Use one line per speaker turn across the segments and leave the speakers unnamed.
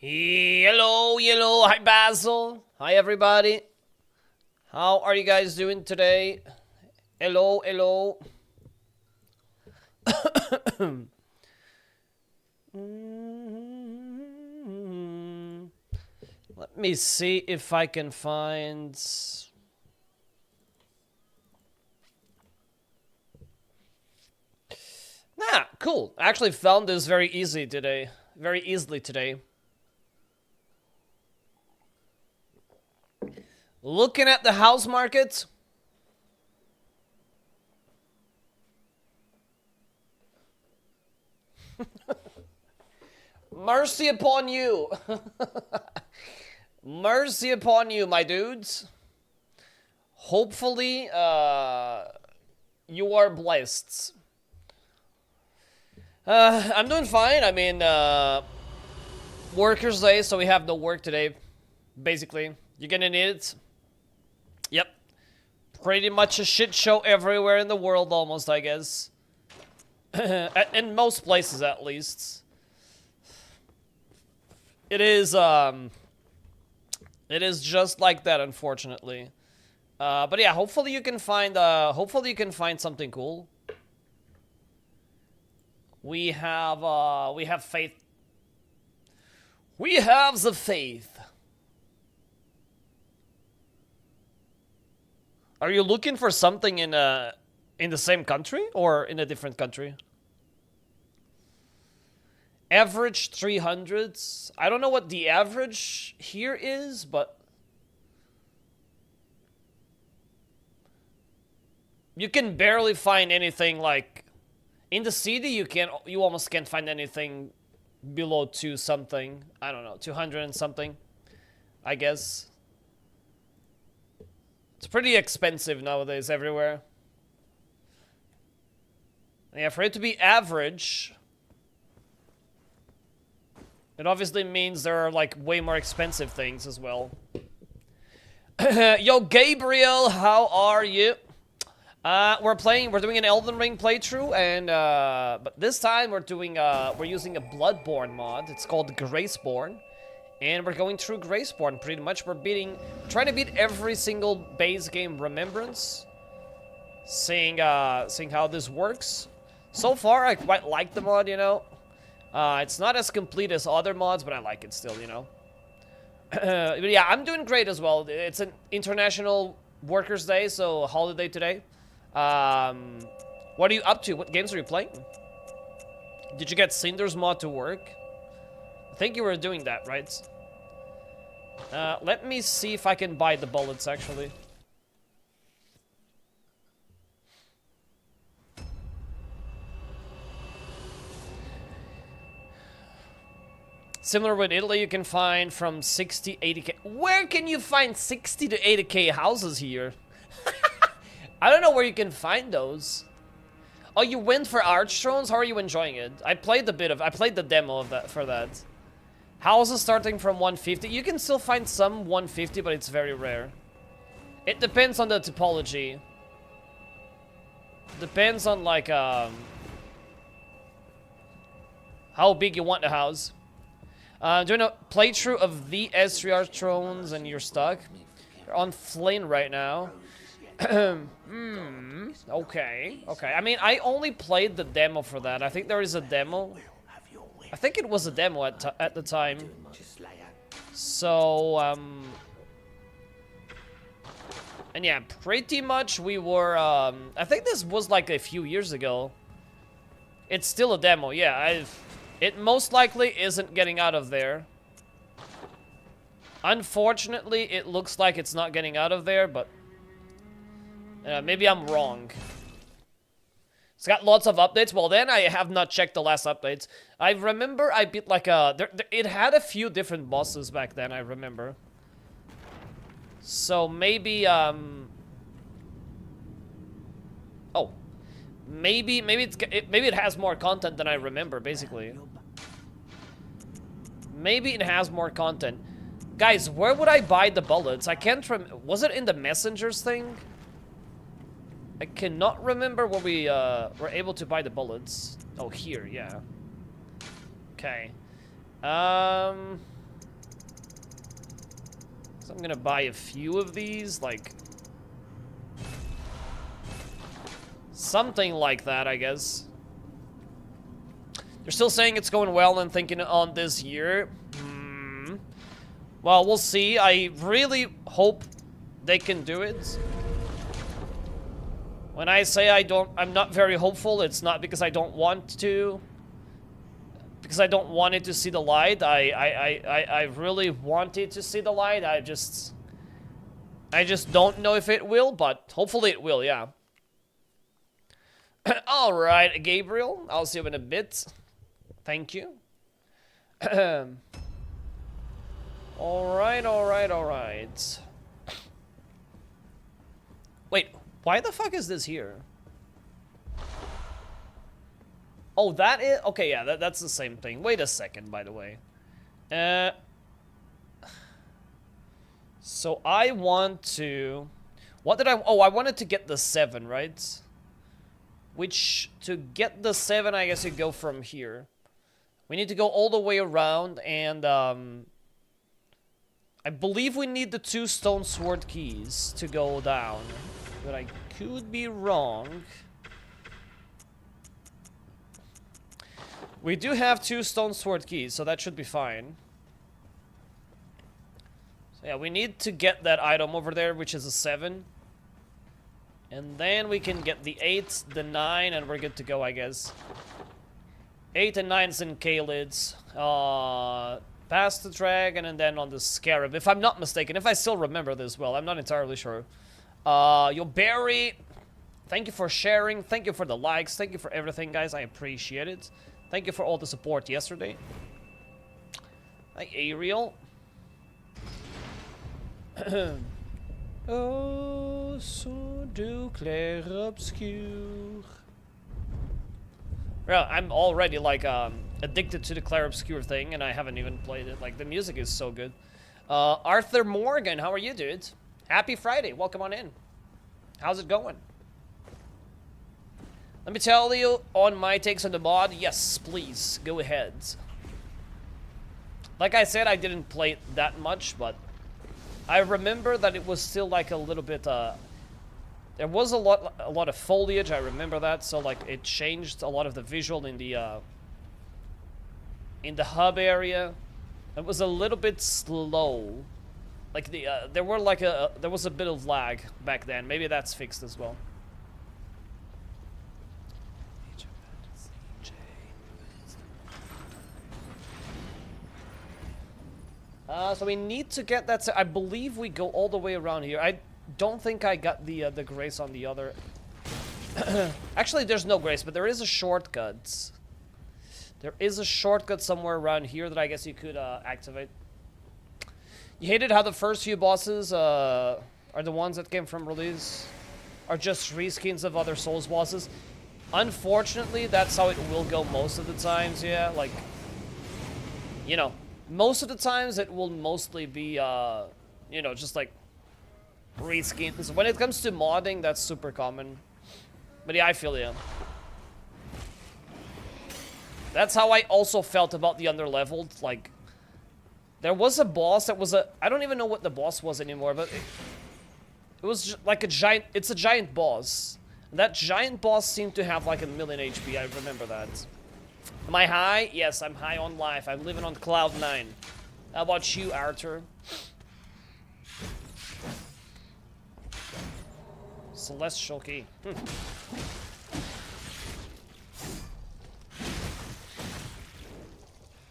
Hello, hello, hi Basil. Hi everybody. How are you guys doing today? Hello, hello. Let me see if I can find... Nah, cool. I actually found this very easily today. Looking at the house market. Mercy upon you. Mercy upon you, my dudes. Hopefully, you are blessed. I'm doing fine. I mean, Workers' Day, so we have no work today. Basically, you're gonna need it. Yep. Pretty much a shit show everywhere in the world, almost, I guess. In most places, at least. It is just like that, unfortunately. But yeah, hopefully you can find something cool. We have faith. We have the faith. Are you looking for something in the same country or in a different country? Average 300s. I don't know what the average here is, but you can barely find anything like in the city. You almost can't find anything below 2 something. I don't know, 200 and something, I guess. It's pretty expensive nowadays everywhere. Yeah, for it to be average, it obviously means there are like way more expensive things as well. Yo, Gabriel, how are you? We're doing an Elden Ring playthrough, and but this time we're using a Bloodborne mod. It's called Graceborn, and we're going through Graceborn pretty much. We're trying to beat every single base game Remembrance, seeing how this works. So far, I quite like the mod, you know. It's not as complete as other mods, but I like it still, you know. But yeah, I'm doing great as well. It's an International Workers' Day, so holiday today. What are you up to? What games are you playing? Did you get Cinder's mod to work? I think you were doing that, right? Let me see if I can buy the bullets, actually. Similar with Italy, you can find from 60, 80k. Where can you find 60 to 80k houses here? I don't know where you can find those. Oh, you went for Archthrones? How are you enjoying it? I played the demo of that for that. Houses starting from 150. You can still find some 150, but it's very rare. It depends on the topology. Depends on like how big you want the house. Doing a playthrough of the S3 Archthrones and you're stuck. You're on Flynn right now. Okay. I mean, I only played the demo for that. I think there is a demo. I think it was a demo at the time. So, and yeah, pretty much we were, I think this was like a few years ago. It's still a demo, yeah. It most likely isn't getting out of there. Unfortunately, it looks like it's not getting out of there, but maybe I'm wrong. It's got lots of updates. Well, then I have not checked the last updates. I remember I beat like it had a few different bosses back then, I remember. So maybe, oh. Maybe it has more content than I remember, basically. Maybe it has more content. Guys, where would I buy the bullets? I can't was it in the messengers thing? I cannot remember where we were able to buy the bullets. Oh, here, yeah. Okay. So I'm gonna buy a few of these, like... something like that, I guess. They're still saying it's going well and thinking on this year. Well, we'll see. I really hope they can do it. When I say I'm not very hopeful, it's not because I don't want to. Because I don't want it to see the light. I really want it to see the light. I just don't know if it will, but hopefully it will, yeah. Alright, Gabriel. I'll see you in a bit. Thank you. Alright. Wait, why the fuck is this here? Oh, that is... okay, yeah, that's the same thing. Wait a second, by the way. So I want to... what did I... oh, I wanted to get the 7, right? Which, to get the 7, I guess you go from here. We need to go all the way around, and, I believe we need the 2 stone sword keys to go down. But I could be wrong. We do have 2 stone sword keys, so that should be fine. So yeah, we need to get that item over there, which is a 7. And then we can get the 8, the 9, and we're good to go, I guess. 8 and 9's in Kalids. Past the dragon, and then on the scarab. If I'm not mistaken, if I still remember this well, I'm not entirely sure. Yo, Barry, thank you for sharing. Thank you for the likes. Thank you for everything, guys. I appreciate it. Thank you for all the support yesterday. Hi, Ariel. Oh, so du clair obscur. Well, I'm already, like, addicted to the Clair Obscure thing, and I haven't even played it. Like, the music is so good. Arthur Morgan, how are you, dude? Happy Friday. Welcome on in. How's it going? Let me tell you on my takes on the mod. Yes, please. Go ahead. Like I said, I didn't play it that much, but I remember that it was still, like, a little bit, there was a lot of foliage, I remember that, so, like, it changed a lot of the visual in the hub area. It was a little bit slow. Like, there was a bit of lag back then. Maybe that's fixed as well. So we need to get that. I believe we go all the way around here. I don't think I got the grace on the other. Actually, there's no grace, but there is a shortcut. There is a shortcut somewhere around here that I guess you could activate. You hated how the first few bosses are the ones that came from release, are just reskins of other Souls bosses. Unfortunately, that's how it will go most of the times. Yeah, like, you know. Most of the times, it will mostly be, you know, just like reskins. When it comes to modding, that's super common. But yeah, I feel you. That's how I also felt about the underleveled. Like, there was a boss that was I don't even know what the boss was anymore, but it was just like a giant. It's a giant boss. That giant boss seemed to have like 1,000,000 HP. I remember that. Am I high? Yes, I'm high on life. I'm living on cloud 9. How about you, Arthur? Celestial key.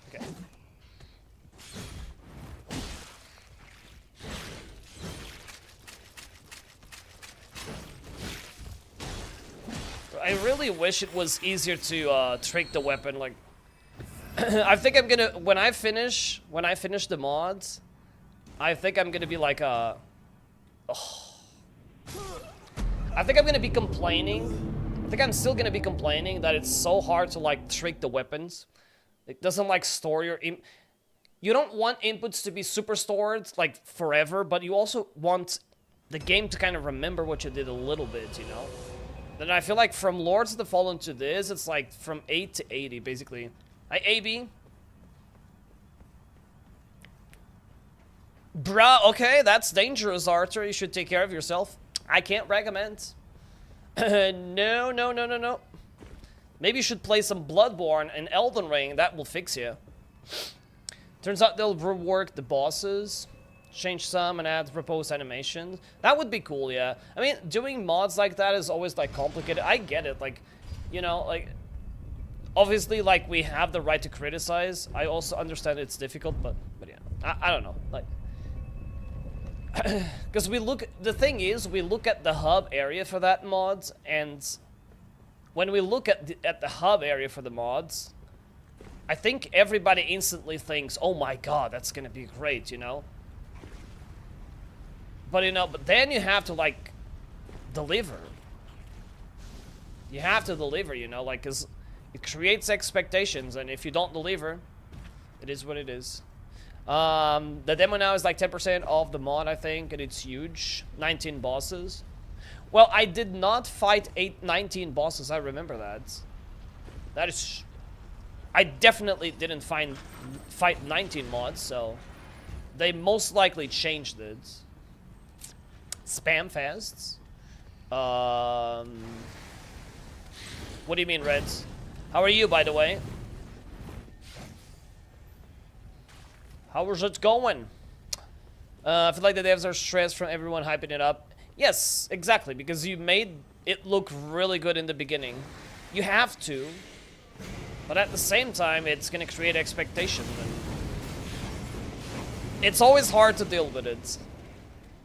Okay. I really wish it was easier to trick the weapon. Like, I think I'm gonna when I finish the mods, I think I'm gonna be like I think I'm gonna be complaining. I think I'm still gonna be complaining that it's so hard to like trick the weapons. It doesn't like store your. You don't want inputs to be super stored like forever, but you also want the game to kind of remember what you did a little bit, you know. Then I feel like from Lords of the Fallen to this, it's like from 8 to 80, basically. Hi, AB. Bruh, okay, that's dangerous, Arthur. You should take care of yourself. I can't recommend. No, no, no, no, no. Maybe you should play some Bloodborne and Elden Ring. That will fix you. Turns out they'll rework the bosses, change some, and add proposed animations. That would be cool, yeah. I mean, doing mods like that is always, like, complicated. I get it, like, you know, like... Obviously, like, we have the right to criticize. I also understand it's difficult, but yeah. I don't know, like... Because we look... The thing is, we look at the hub area for that mod, and... When we look at the hub area for the mods... I think everybody instantly thinks, oh my god, that's gonna be great, you know? But, you know, but then you have to, like, deliver. You have to deliver, you know, like, because it creates expectations, and if you don't deliver, it is what it is. The demo now is like 10% off the mod, I think, and it's huge. 19 bosses. Well, I did not fight 19 bosses, I remember that. That is... I definitely didn't fight 19 mods, so... They most likely changed it. Spam fasts? What do you mean, Reds? How are you, by the way? How is it going? I feel like the devs are stressed from everyone hyping it up. Yes, exactly, because you made it look really good in the beginning. You have to. But at the same time, it's gonna create expectation. And it's always hard to deal with it.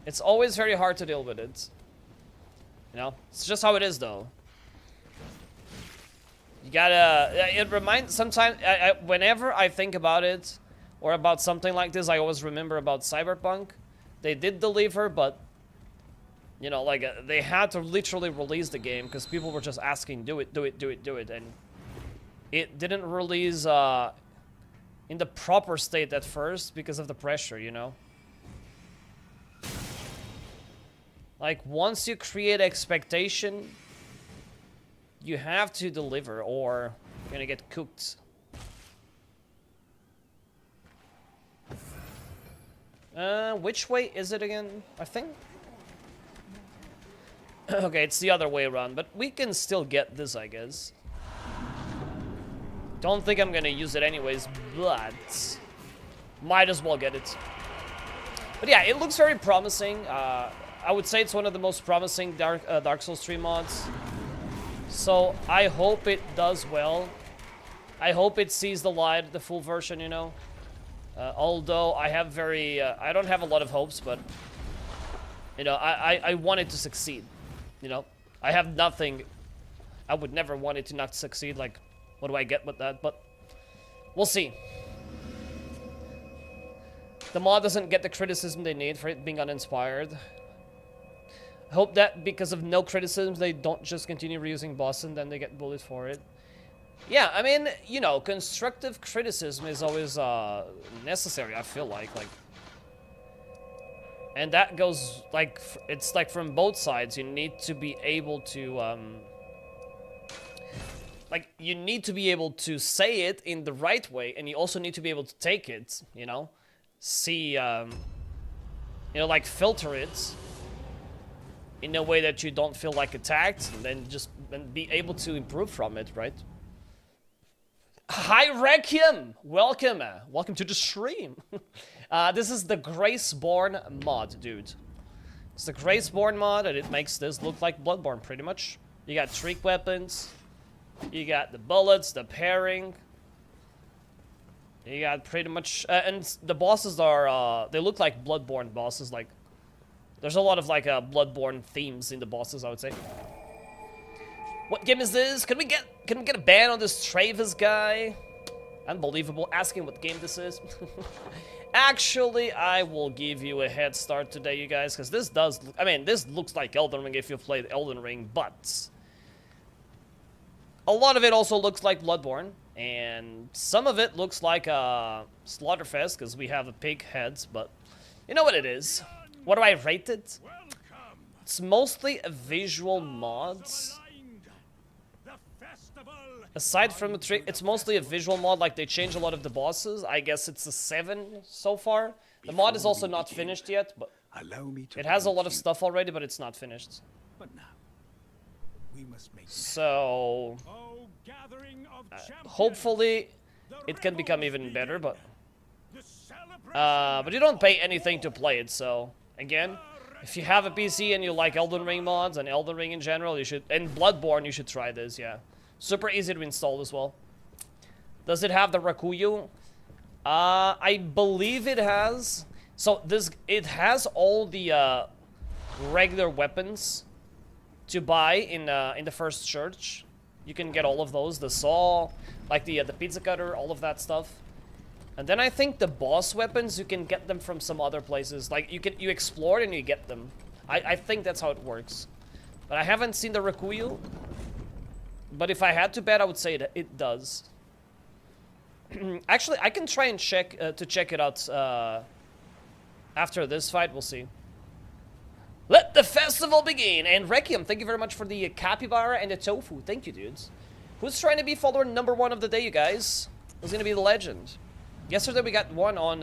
It's always very hard to deal with it. You know? It's just how it is, though. You gotta... It reminds... Sometimes... whenever I think about it, or about something like this, I always remember about Cyberpunk. They did deliver, but... You know, like, they had to literally release the game, because people were just asking, do it, do it, do it, do it, and... It didn't release, in the proper state at first, because of the pressure, you know? Like, once you create expectation... You have to deliver, or you're gonna get cooked. Which way is it again? I think. Okay, it's the other way around, but we can still get this, I guess. Don't think I'm gonna use it anyways, but might as well get it. But yeah, it looks very promising. I would say it's one of the most promising Dark Souls 3 mods. So, I hope it does well. I hope it sees the light, the full version, you know. Although, I have very... I don't have a lot of hopes, but... You know, I want it to succeed. You know? I have nothing... I would never want it to not succeed, like... What do I get with that? But... We'll see. The mod doesn't get the criticism they need for it being uninspired. I hope that because of no criticisms, they don't just continue reusing boss and then they get bullied for it. Yeah, I mean, you know, constructive criticism is always necessary, I feel like. And that goes, like, it's like from both sides. You need to be able to, like, you need to be able to say it in the right way, and you also need to be able to take it, you know? See, you know, like, filter it in a way that you don't feel like attacked, and then just be able to improve from it, right? Hi, Requiem! Welcome! Welcome to the stream! This is the Graceborn mod, dude. It's the Graceborn mod, and it makes this look like Bloodborne, pretty much. You got trick weapons, you got the bullets, the parrying. You got pretty much... and the bosses are, they look like Bloodborne bosses, like... There's a lot of, like, Bloodborne themes in the bosses, I would say. What game is this? Can we get a ban on this Travis guy? Unbelievable. Asking what game this is. Actually, I will give you a head start today, you guys, because this does... I mean, this looks like Elden Ring if you've played Elden Ring, but... A lot of it also looks like Bloodborne, and some of it looks like Slaughterfest, because we have a pig heads, but... You know what it is. What do I rate it? It's mostly a visual mods. Aside from the trick, it's mostly a visual mod, like they change a lot of the bosses. I guess it's a 7 so far. The mod is also not finished yet, but it has a lot of stuff already, but it's not finished.
But now, we must make
so, hopefully, it can become even better, but you don't pay anything to play it, so, again, if you have a PC and you like Elden Ring mods and Elden Ring in general, you should, and Bloodborne, you should try this, yeah. Super easy to install as well. Does it have the Rakuyu? I believe it has. So it has all the regular weapons to buy in the first church. You can get all of those, the saw, like the pizza cutter, all of that stuff. And then I think the boss weapons, you can get them from some other places. Like you explore and you get them. I think that's how it works. But I haven't seen the Rakuyu. But if I had to bet, I would say it does. Actually, I can try and check it out after this fight. We'll see. Let the festival begin! And Requiem, thank you very much for the capybara and the tofu. Thank you, dudes. Who's trying to be follower #1 of the day, you guys? Who's gonna be the legend? Yesterday we got one on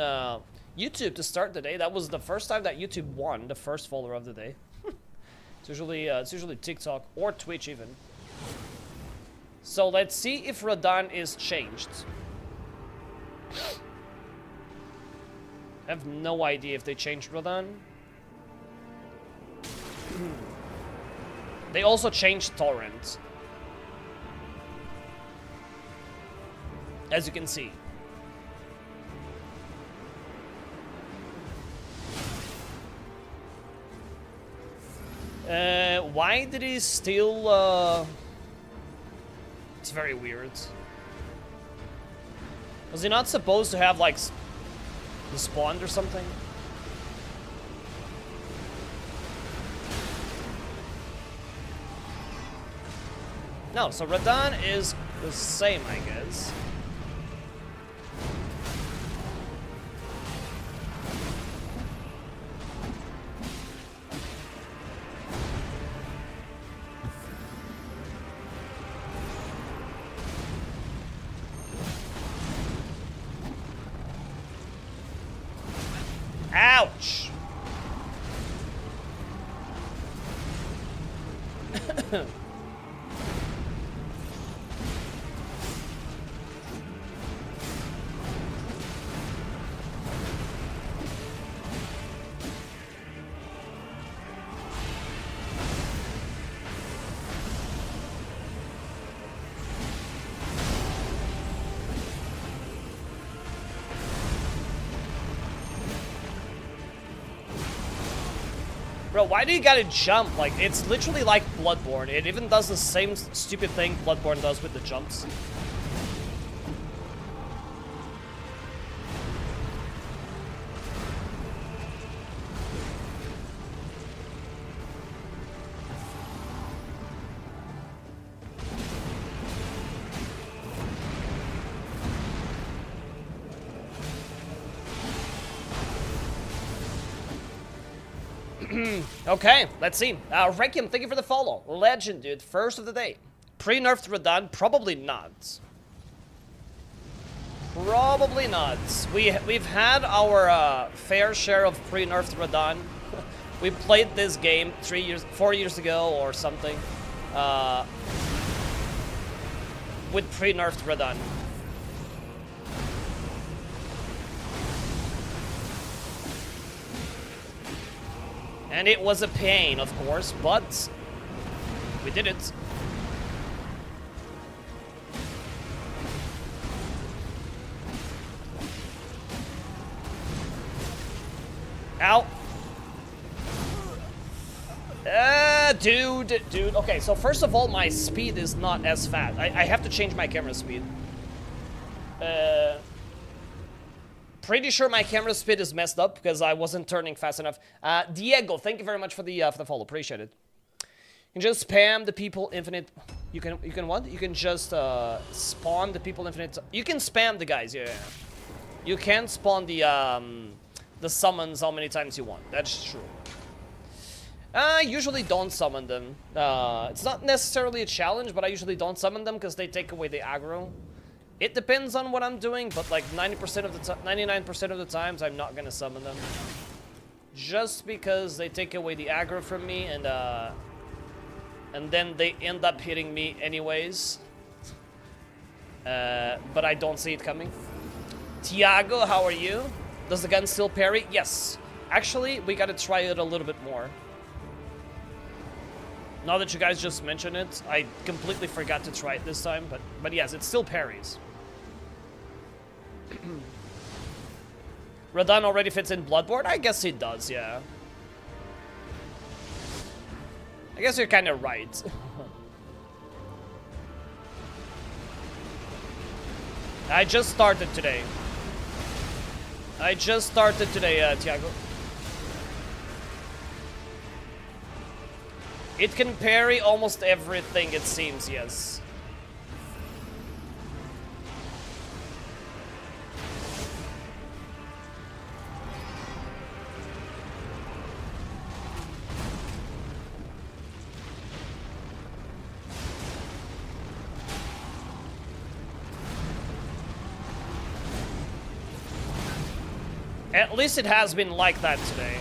YouTube to start the day. That was the first time that YouTube won the first follower of the day. It's usually TikTok or Twitch even. So let's see if Radahn is changed. I have no idea if they changed Radahn. They also changed Torrent, as you can see. Why did he steal, It's very weird. Was he not supposed to have, like, the spawned or something? No, so Radahn is the same, I guess. Ouch! Bro, why do you gotta jump? Like, it's literally like Bloodborne. It even does the same stupid thing Bloodborne does with the jumps. Okay, let's see. Requiem, thank you for the follow. Legend, dude. First of the day. Pre-nerfed Radahn? Probably not. Probably not. We've had our fair share of pre-nerfed Radahn. We played this game 4 years ago or something. With pre-nerfed Radahn. And it was a pain, of course, but we did it. Ow. Dude. Okay, so first of all, my speed is not as fast. I have to change my camera speed. Pretty sure my camera speed is messed up because I wasn't turning fast enough. Diego, thank you very much for the follow. Appreciate it. You can just spam the people infinite. You can what? You can just spawn the people infinite. You can spam the guys. Yeah. You can spawn the summons how many times you want. That's true. I usually don't summon them. It's not necessarily a challenge, but I usually don't summon them because they take away the aggro. It depends on what I'm doing, but like 90% of the 99% of the times, I'm not gonna summon them. Just because they take away the aggro from me, and then they end up hitting me anyways. But I don't see it coming. Tiago, how are you? Does the gun still parry? Yes. Actually, we gotta try it a little bit more. Now that you guys just mentioned it, I completely forgot to try it this time, but yes, it still parries. Radahn already fits in Bloodborne? I guess he does, yeah. I guess you're kind of right. I just started today. Tiago. It can parry almost everything, it seems, yes. At least it has been like that today.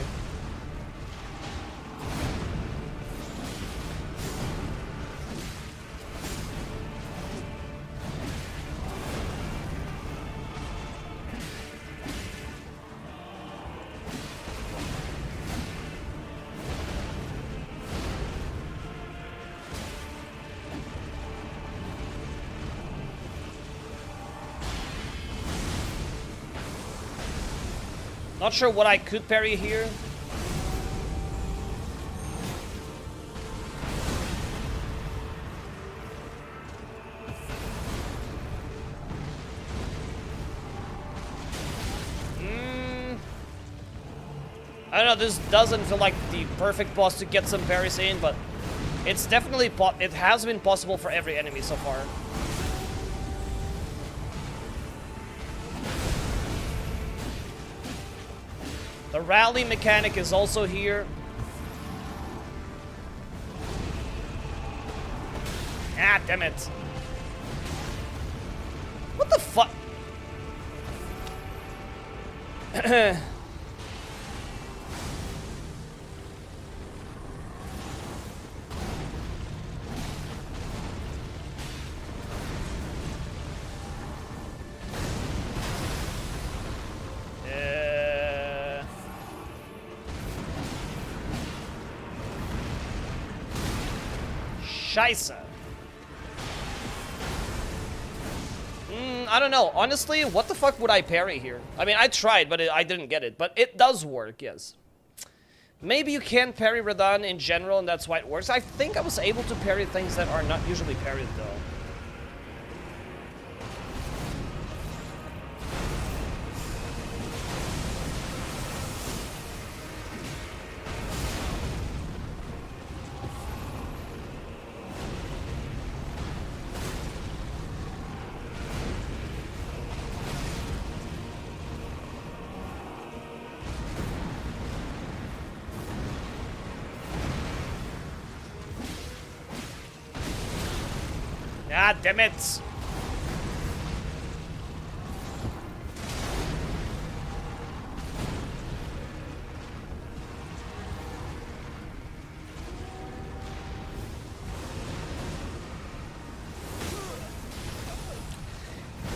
Not sure what I could parry here. I don't know, this doesn't feel like the perfect boss to get some parries in, but it's definitely it has been possible for every enemy so far. The rally mechanic is also here. Ah, damn it. What the fuck? Scheisse. I don't know. Honestly, what the fuck would I parry here? I mean, I tried, but I didn't get it. But it does work, yes. Maybe you can parry Radahn in general, and that's why it works. I think I was able to parry things that are not usually parried, though. God damn it!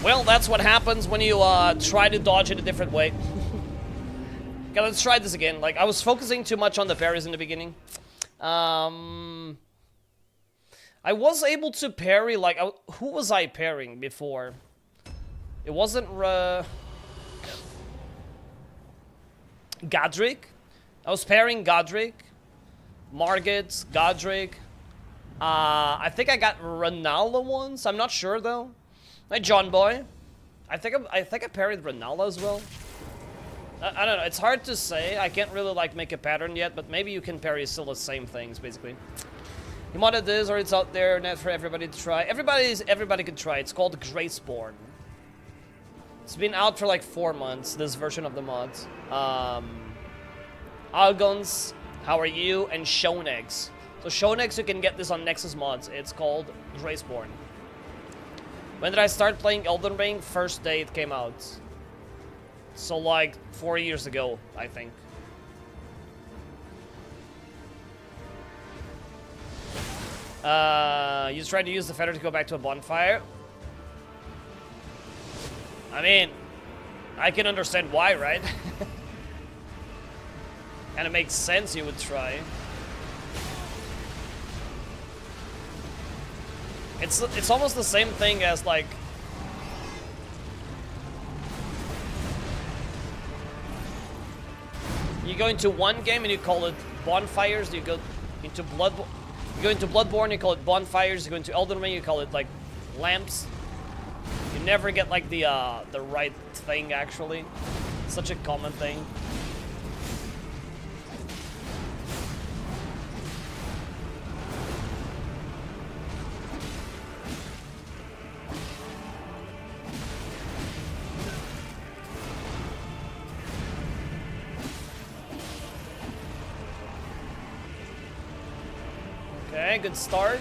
Well, that's what happens when you try to dodge it a different way. Okay, let's try this again. Like, I was focusing too much on the parries in the beginning. I was able to parry, like, who was I parrying before? It wasn't, Godric? I was parrying Godric, Morgott, Godric. I think I got Ronaldo once, I'm not sure though. Hey, John Boy. I think I parried Ronaldo as well. I don't know, it's hard to say, I can't really, like, make a pattern yet, but maybe you can parry still the same things, basically. You modded this, or it's out there, net for everybody to try. Everybody can try. It's called Graceborn. It's been out for like 4 months, this version of the mods. Algons, how are you? And Shonex. So Shonex, you can get this on Nexus mods. It's called Graceborn. When did I start playing Elden Ring? First day it came out. So like 4 years ago, I think. You tried to use the feather to go back to a bonfire. I mean, I can understand why, right? And it makes sense you would try. It's almost the same thing as like you go into one game and you call it bonfires. You go into Bloodborne, you call it bonfires. You go into Elden Ring, you call it like lamps. You never get like the right thing actually. It's such a common thing. Okay, good start.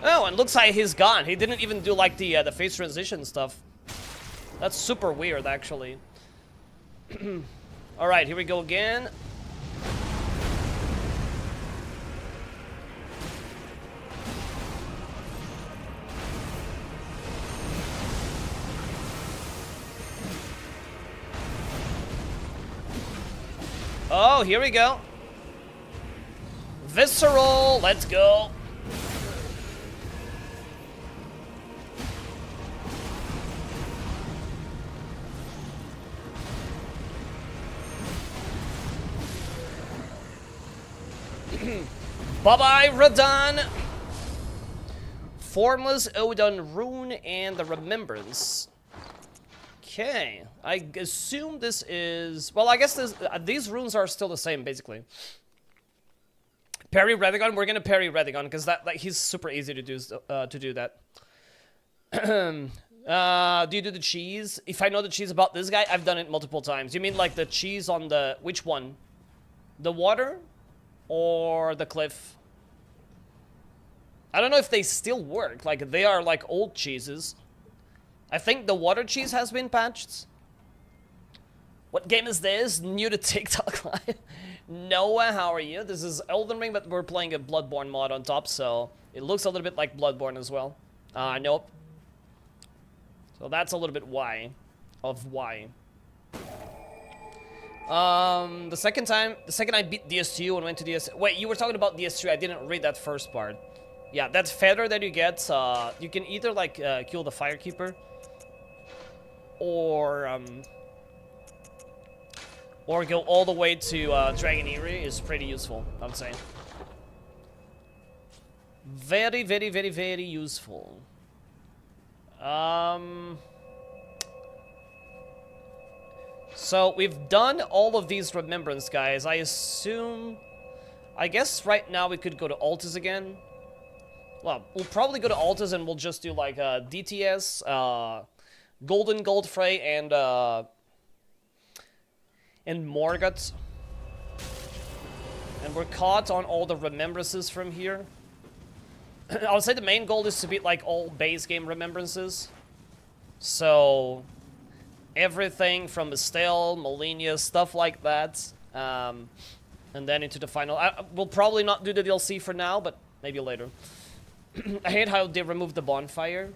Oh, and looks like he's gone. He didn't even do like the face transition stuff. That's super weird, actually. All right, here we go again. Oh, here we go. Visceral, let's go. Bye-bye, Radahn! Formless Odin Rune and the Remembrance. Okay, I assume this is... Well, I guess these runes are still the same, basically. Parry Radagon, we're gonna parry Radagon, because that he's super easy to do that. Do you do the cheese? If I know the cheese about this guy, I've done it multiple times. You mean like the cheese on the... Which one? The water? Or the cliff? I don't know if they still work. Like, they are like old cheeses. I think the water cheese has been patched. What game is this? New to TikTok live. Noah, how are you? This is Elden Ring, but we're playing a Bloodborne mod on top, so it looks a little bit like Bloodborne as well. Nope. So that's a little bit why. The second I beat DS2 and went to DS... Wait, you were talking about DS3, I didn't read that first part. Yeah, that feather that you get, you can either, like, kill the Firekeeper, or go all the way to Dragon Eerie is pretty useful, I would say. Very, very, very, very useful. So, we've done all of these Remembrance guys. I guess right now we could go to Altus again. Well, we'll probably go to Altus and we'll just do like DTS, Golden Goldfrey, and Morgott. And we're caught on all the Remembrances from here. I would say the main goal is to beat like all base game Remembrances. So... everything from Estelle, Molina, stuff like that. And then into the final. We'll probably not do the DLC for now, but maybe later. I hate how they removed the bonfire.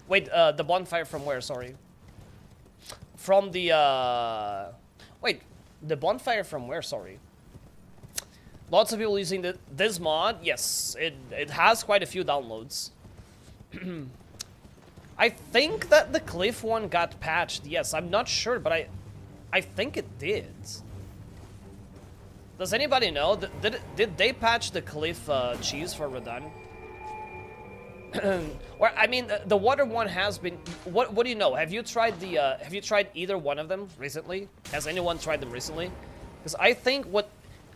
Wait, the bonfire from where? Sorry. From the, Wait, the bonfire from where? Sorry. Lots of people using this mod. Yes, it has quite a few downloads. I think that the cliff one got patched. Yes, I'm not sure, but I think it did. Does anybody know? Did they patch the cliff cheese for Radahn? Or I mean, the water one has been. What do you know? Have you tried the? Have you tried either one of them recently? Has anyone tried them recently? Because I think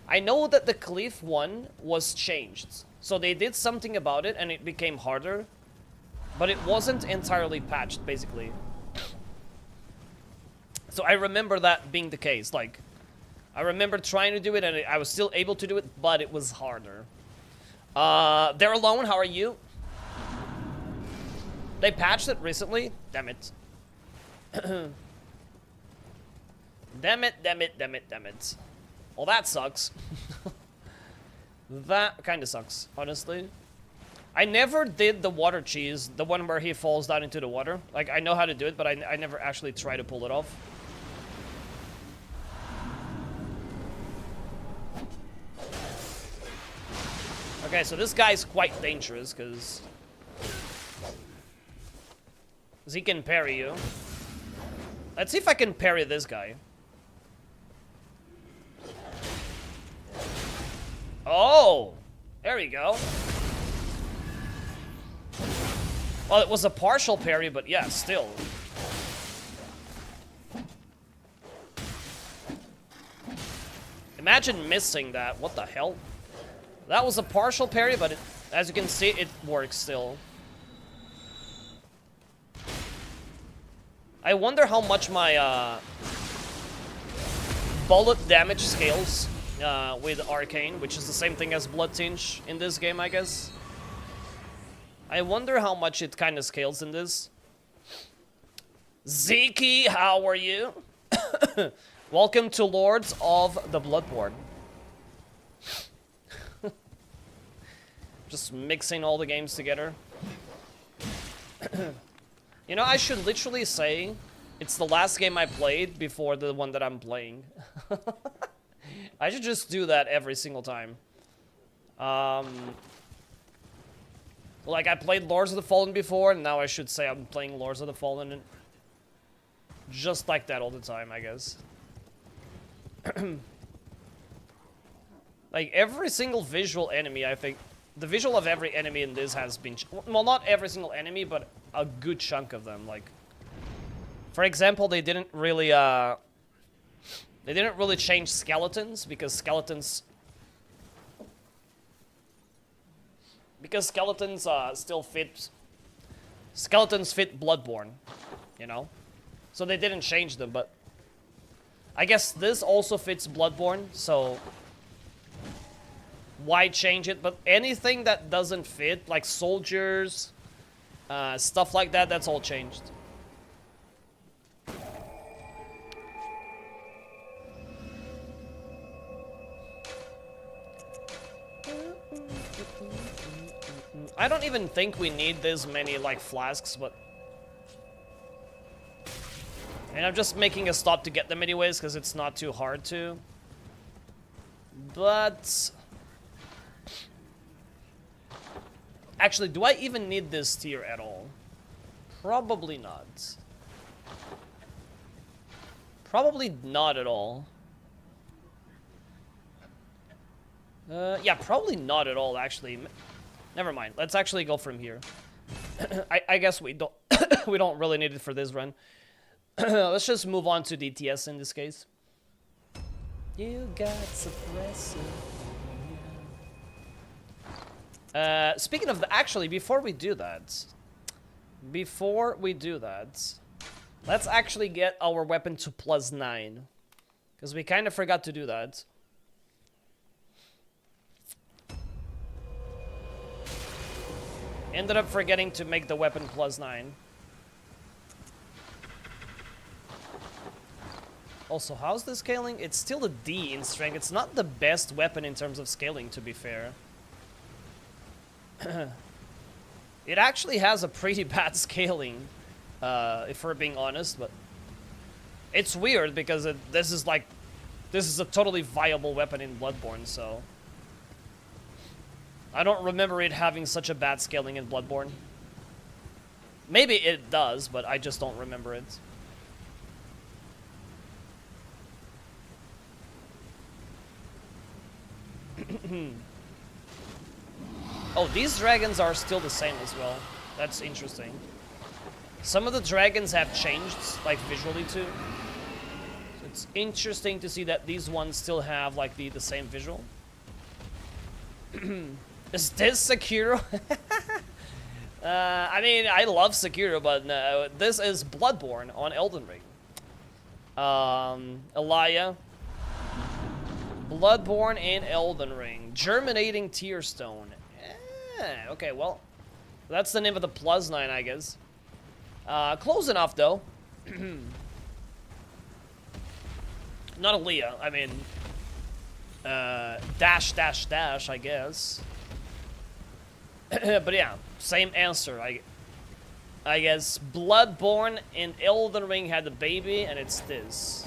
I know that the cliff one was changed, so they did something about it and it became harder, but it wasn't entirely patched, basically. So I remember that being the case. Like, I remember trying to do it and I was still able to do it, but it was harder. They're alone. How are you? They patched it recently? Damn it. Damn it. Well, that sucks. That kind of sucks, honestly. I never did the water cheese, the one where he falls down into the water. Like, I know how to do it, but I never actually tried to pull it off. Okay, so this guy's quite dangerous, because he can parry you. Let's see if I can parry this guy. Oh! There we go. Well, it was a partial parry, but yeah, still. Imagine missing that. What the hell? That was a partial parry, but as you can see, it works still. I wonder how much my bullet damage scales with Arcane, which is the same thing as Blood Tinge in this game, I guess. I wonder how much it kind of scales in this. Zeki, how are you? Welcome to Lords of the Bloodborne. Just mixing all the games together. You know, I should literally say it's the last game I played before the one that I'm playing. I should just do that every single time. Like, I played Lords of the Fallen before, and now I should say I'm playing Lords of the Fallen. And just like that all the time, I guess. Like, every single visual enemy, I think... The visual of every enemy in this has been... Well, not every single enemy, but a good chunk of them. Like, for example, they didn't really change skeletons, because skeletons still fit... Skeletons fit Bloodborne, you know? So they didn't change them, but... I guess this also fits Bloodborne, so... Why change it? But anything that doesn't fit, like soldiers, stuff like that, that's all changed. I don't even think we need this many, like, flasks, but... And I'm just making a stop to get them anyways, because it's not too hard to. But... Actually, do I even need this tier at all? Probably not. Probably not at all. Yeah, probably not at all, actually. Never mind. Let's actually go from here. I guess we don't we don't really need it for this run. Let's just move on to DTS in this case. You got suppressive. Speaking of the, actually, before we do that, let's actually get our weapon to +9, because we kind of forgot to do that. Ended up forgetting to make the weapon +9. Also, how's the scaling? It's still a D in strength. It's not the best weapon in terms of scaling, to be fair. It actually has a pretty bad scaling, if we're being honest, but it's weird because this is a totally viable weapon in Bloodborne, so I don't remember it having such a bad scaling in Bloodborne. Maybe it does, but I just don't remember it. Oh, these dragons are still the same as well. That's interesting. Some of the dragons have changed, like visually too. So it's interesting to see that these ones still have like the same visual. Is this Sekiro? I mean, I love Sekiro, but no, this is Bloodborne on Elden Ring. Elia. Bloodborne in Elden Ring. Germinating Tearstone. Okay, well, that's the name of the +9, I guess. Close enough, though. Not Elia, I mean... dash, I guess. But yeah, same answer. I guess Bloodborne and Elden Ring had a baby, and it's this.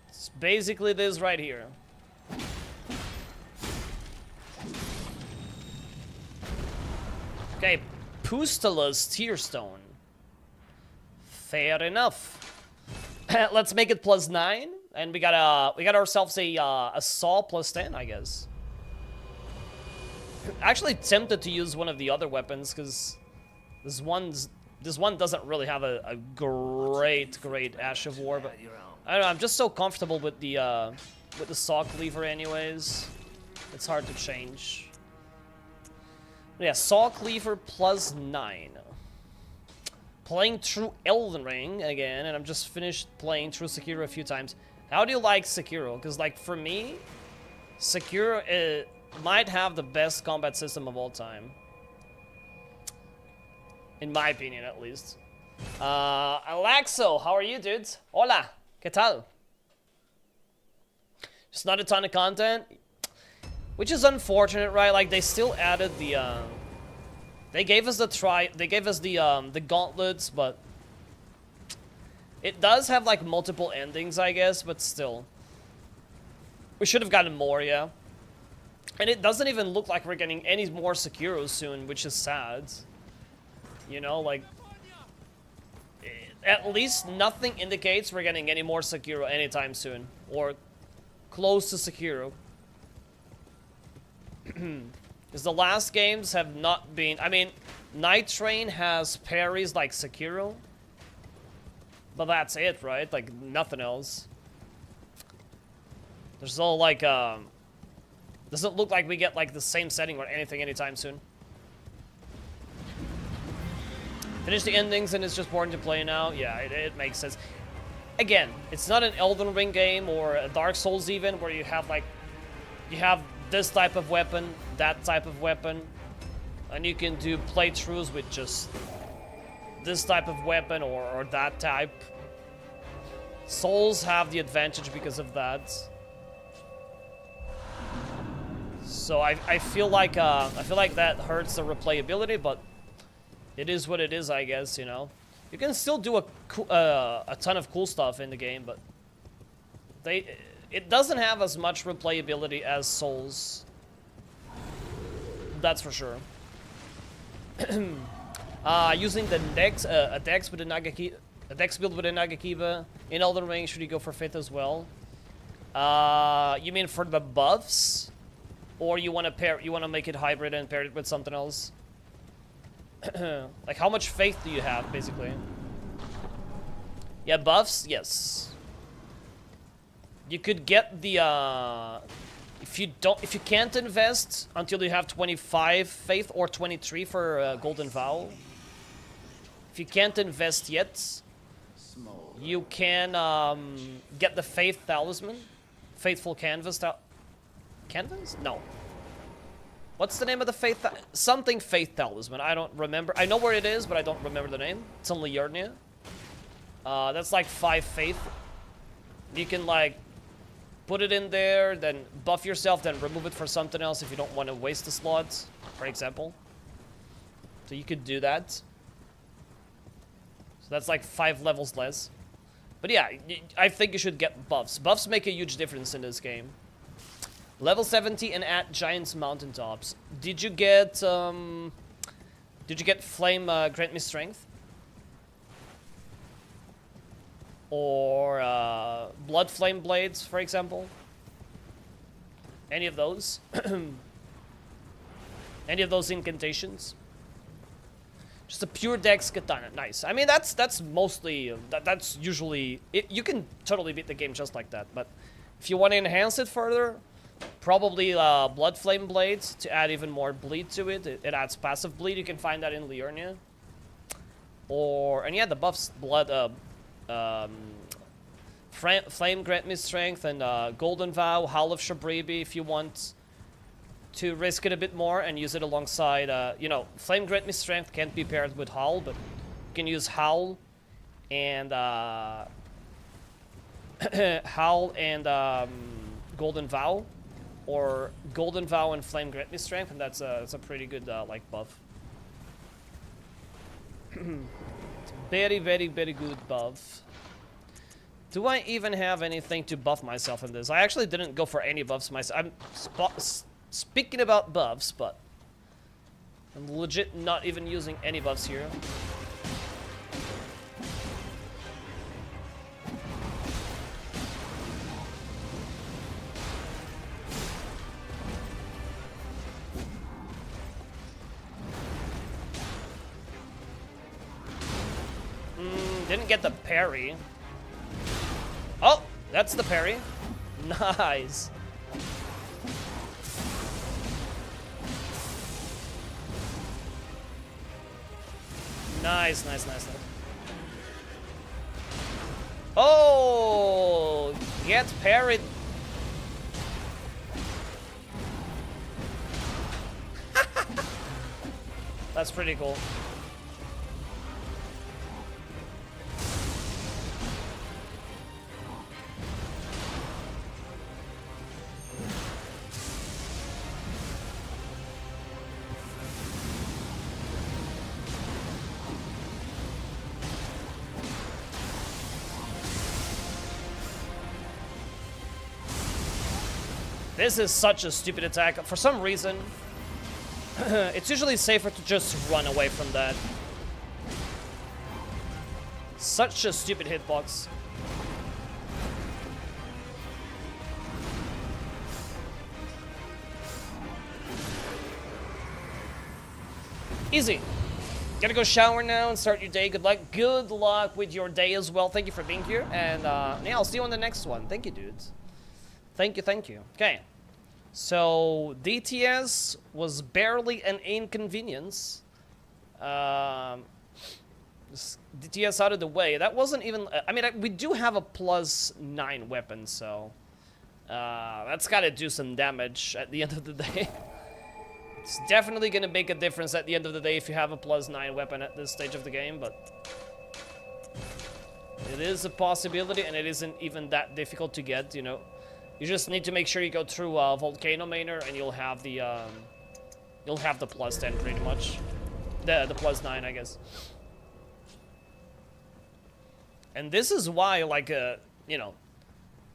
It's basically this right here. Okay, Pustula's Tearstone. Fair enough. Let's make it +9, and we got ourselves a saw +10, I guess. Actually tempted to use one of the other weapons because this one doesn't really have a great Ash of War, but I don't know, I'm just so comfortable with the saw cleaver anyways. It's hard to change. But yeah, saw cleaver +9. Playing through Elden Ring again, and I'm just finished playing through Sekiro a few times. How do you like Sekiro? Because like for me, Sekiro might have the best combat system of all time. In my opinion, at least. Alaxo, how are you, dudes? Hola, ¿qué tal? Just not a ton of content. Which is unfortunate, right? Like, they still added the, they gave us the gauntlets, but... It does have, like, multiple endings, I guess, but still. We should have gotten more, yeah. And it doesn't even look like we're getting any more Sekiro soon, which is sad. You know, like... At least nothing indicates we're getting any more Sekiro anytime soon. Or close to Sekiro. Because the last games have not been... I mean, Nightreign has parries like Sekiro. But that's it, right? Like, nothing else. There's all like, doesn't look like we get like the same setting or anything anytime soon. Finish the endings and it's just boring to play now. Yeah, it makes sense. Again, it's not an Elden Ring game or a Dark Souls even, where you have like, you have this type of weapon, that type of weapon, and you can do playthroughs with just this type of weapon or that type. Souls have the advantage because of that. So I feel like that hurts the replayability, but it is what it is, I guess. You know, you can still do a ton of cool stuff in the game, but it doesn't have as much replayability as Souls. That's for sure. Using the dex, a dex with a dex build with a Nagakiba in Elden Ring, should you go for Fifth as well? You mean for the buffs? Or you want to make it hybrid and pair it with something else? Like, how much faith do you have, basically? Yeah, buffs, yes. You could get the if you can't invest until you have 25 faith or 23 for Golden Vow. If you can't invest yet, you can get the Faith Talisman, Faithful Canvas. Canvas? No. What's the name of the Faith? Something Faith Talisman. I don't remember. I know where it is, but I don't remember the name. It's on Liurnia. That's like 5 faith. You can like put it in there, then buff yourself, then remove it for something else if you don't want to waste the slots, for example. So you could do that. So that's like 5 levels less. But yeah, I think you should get buffs. Buffs make a huge difference in this game. Level 70 and at Giant's Mountaintops. Did you get Flame Grant Me Strength? Or Blood Flame Blades, for example? Any of those? Any of those incantations. Just a pure dex katana. Nice. I mean, that's mostly... that's usually... you can totally beat the game just like that. But if you want to enhance it further, probably Blood Flame Blades to add even more bleed to it. It adds passive bleed. You can find that in Liurnia. Or... and yeah, the buffs. Blood... Flame Grant Me Strength and Golden Vow, Howl of Shabribi if you want to risk it a bit more and use it alongside, you know, Flame Grant Me Strength can't be paired with Howl, but you can use Howl and Howl and Golden Vow, or Golden Vow and Flame Grant Me Strength, and that's a pretty good like buff. It's very, very, very good buff. Do I even have anything to buff myself in this? I actually didn't go for any buffs myself. I'm speaking about buffs, but I'm legit not even using any buffs here. Didn't get the parry. Oh, that's the parry. Nice. Nice, nice, nice, nice. Oh, get parried. That's pretty cool. This is such a stupid attack. For some reason, it's usually safer to just run away from that. Such a stupid hitbox. Easy. Gotta go shower now and start your day. Good luck. Good luck with your day as well. Thank you for being here. And yeah, I'll see you on the next one. Thank you, dudes. Thank you, thank you. Okay. So, DTS was barely an inconvenience. DTS out of the way. That wasn't even... I mean, we do have a +9 weapon, so... that's gotta do some damage at the end of the day. It's definitely gonna make a difference at the end of the day if you have a +9 weapon at this stage of the game, but... it is a possibility, and it isn't even that difficult to get, you know. You just need to make sure you go through Volcano Manor, and you'll have the +10 pretty much, the +9, I guess. And this is why, like, you know,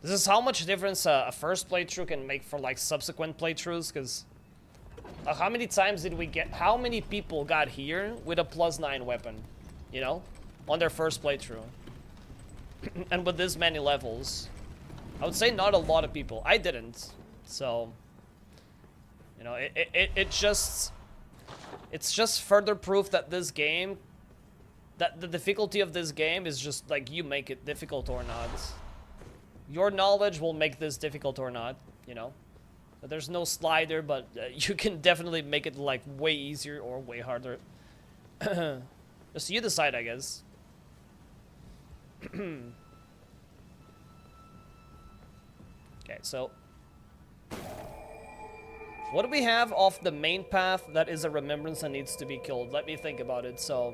this is how much difference a first playthrough can make for like subsequent playthroughs. Because how many times did we get? How many people got here with a +9 weapon, you know, on their first playthrough, and with this many levels? I would say not a lot of people. I didn't. So, you know, it's just further proof that this game, that the difficulty of this game is just like you make it difficult or not. Your knowledge will make this difficult or not, you know. But there's no slider, but you can definitely make it like way easier or way harder. Just you decide, I guess. Okay, so what do we have off the main path that is a remembrance that needs to be killed? Let me think about it. So,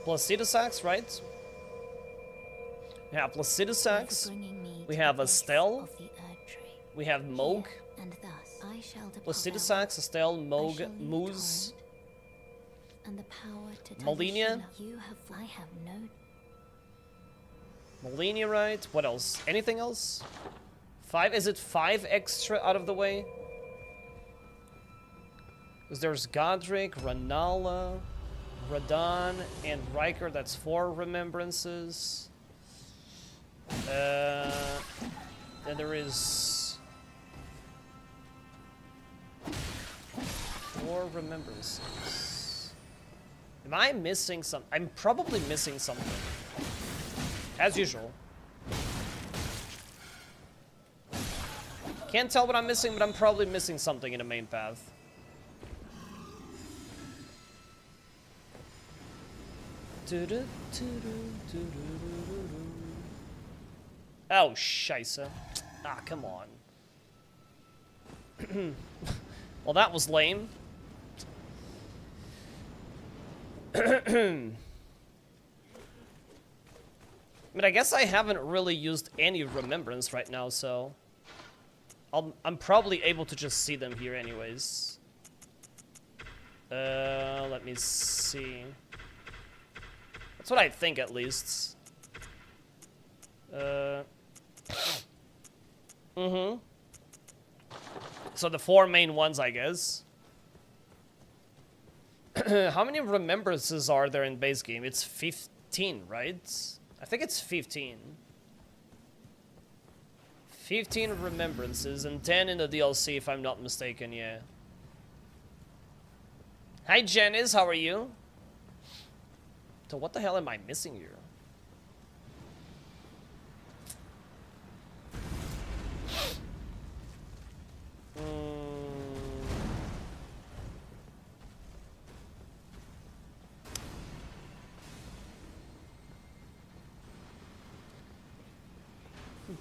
Placidusax, right? We have Placidusax. We have Estelle. We have Mohg. Placidusax, Estelle, Mohg, Moose. Malinia. Malinia, right? What else? Anything else? 5? Is it 5 extra out of the way? Because there's Godric, Ranala, Radahn, and Riker. That's 4 remembrances. Then there is 4 remembrances. Am I missing some? I'm probably missing something. As usual. Can't tell what I'm missing, but I'm probably missing something in the main path. Oh, scheisse. Ah, come on. Well, that was lame. I mean, I guess I haven't really used any remembrance right now, so... I'm probably able to just see them here anyways. Let me see. That's what I think, at least. So the 4 main ones, I guess. How many remembrances are there in base game? It's 15, right? I think it's 15. 15 remembrances and 10 in the DLC, if I'm not mistaken, yeah. Hi, Janice, how are you? So what the hell am I missing here?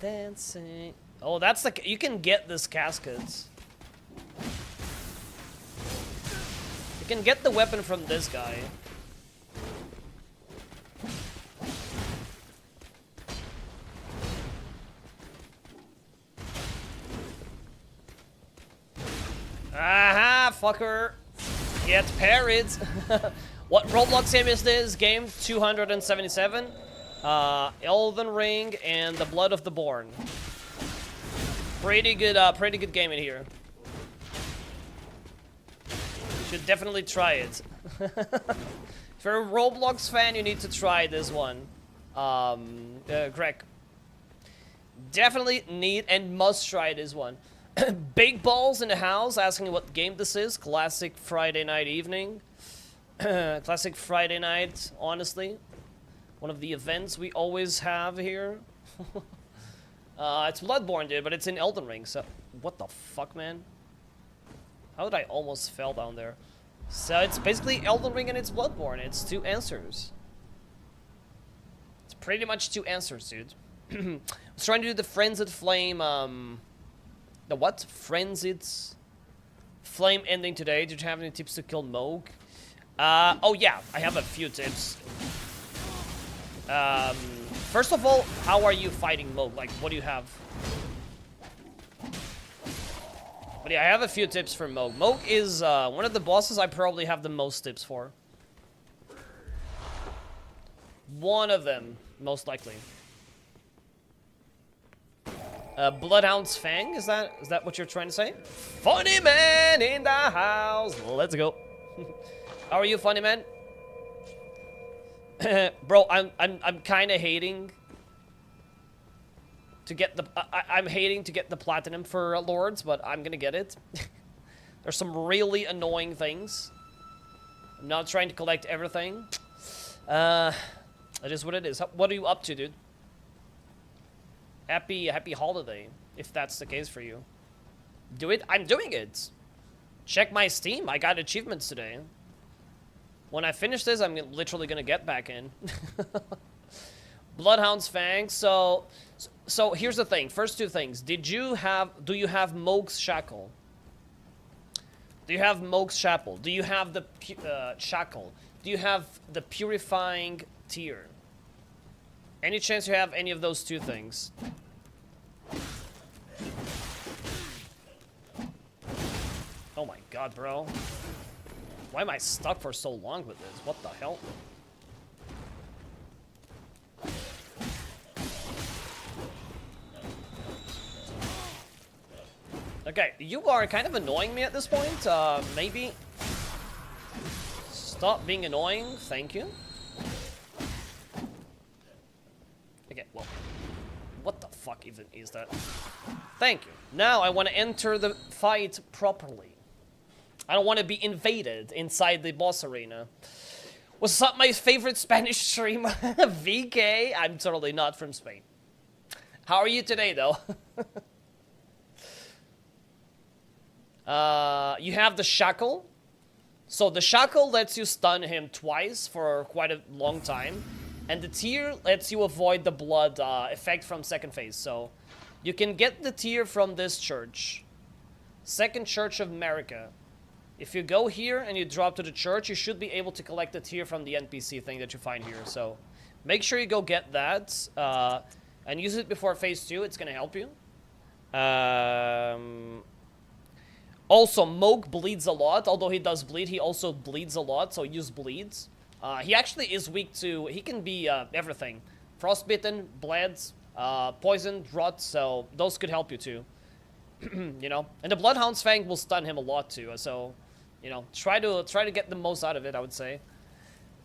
Dancing. Oh, that's the... You can get this caskets. You can get the weapon from this guy. Aha, fucker. Get parried. What Roblox game is this? Game 277. Elden Ring and the Blood of the Born. Pretty good game in here. Should definitely try it. If you're a Roblox fan, you need to try this one. Greg. Definitely need and must try this one. Big Balls in the house asking what game this is. Classic Friday night evening. Classic Friday night, honestly. One of the events we always have here. It's Bloodborne, dude, but it's in Elden Ring, so... What the fuck, man? How did I almost fell down there? So it's basically Elden Ring and it's Bloodborne. It's 2 answers. It's pretty much 2 answers, dude. I was trying to do the Frenzied Flame, The what? Frenzied Flame ending today. Did you have any tips to kill Mohg? Oh yeah, I have a few tips. First of all, how are you fighting Mohg? Like, what do you have? But yeah, I have a few tips for Mohg. Mohg is one of the bosses I probably have the most tips for. One of them, most likely. Bloodhound's Fang, is that what you're trying to say? Funny man in the house. Let's go. How are you, funny man? Bro, I'm kind of hating to get the I'm hating to get the platinum for Lords, but I'm gonna get it. There's some really annoying things. I'm not trying to collect everything. It is what it is. What are you up to, dude? Happy holiday, if that's the case for you. Do it. I'm doing it. Check my Steam. I got achievements today. When I finish this, I'm literally gonna get back in. Bloodhound's Fang. So here's the thing. First 2 things. Do you have Mohg's Shackle? Do you have Mohg's Shackle? Do you have the Shackle? Do you have the Purifying Tear? Any chance you have any of those 2 things? Oh my god, bro. Why am I stuck for so long with this? What the hell? Okay, you are kind of annoying me at this point. Maybe stop being annoying. Thank you. Okay, well, what the fuck even is that? Thank you. Now I want to enter the fight properly. I don't want to be invaded inside the boss arena. What's up, my favorite Spanish streamer? VK? I'm totally not from Spain. How are you today, though? You have the shackle. So the shackle lets you stun him twice for quite a long time. And the tear lets you avoid the blood effect from second phase. So you can get the tear from this church. Second Church of America. If you go here and you drop to the church, you should be able to collect the tear from the NPC thing that you find here. So make sure you go get that. And use it before phase 2. It's going to help you. Also, Mohg bleeds a lot. Although he does bleed, he also bleeds a lot. So use bleeds. He actually is weak to... He can be everything. Frostbitten, bled, poisoned, rot. So those could help you too. You know? And the Bloodhound's Fang will stun him a lot too. So, you know, try to get the most out of it, I would say.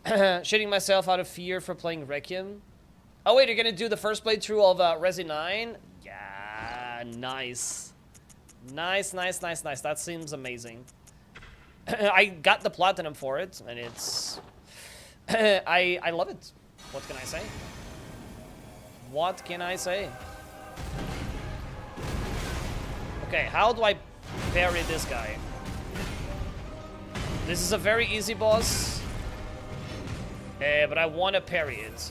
Shitting myself out of fear for playing Requiem. Oh wait, you're gonna do the first playthrough of Resi 9? Yeah, nice. Nice. That seems amazing. I got the platinum for it, and it's... I love it. What can I say? What can I say? Okay, how do I parry this guy? This is a very easy boss. But I want to parry it.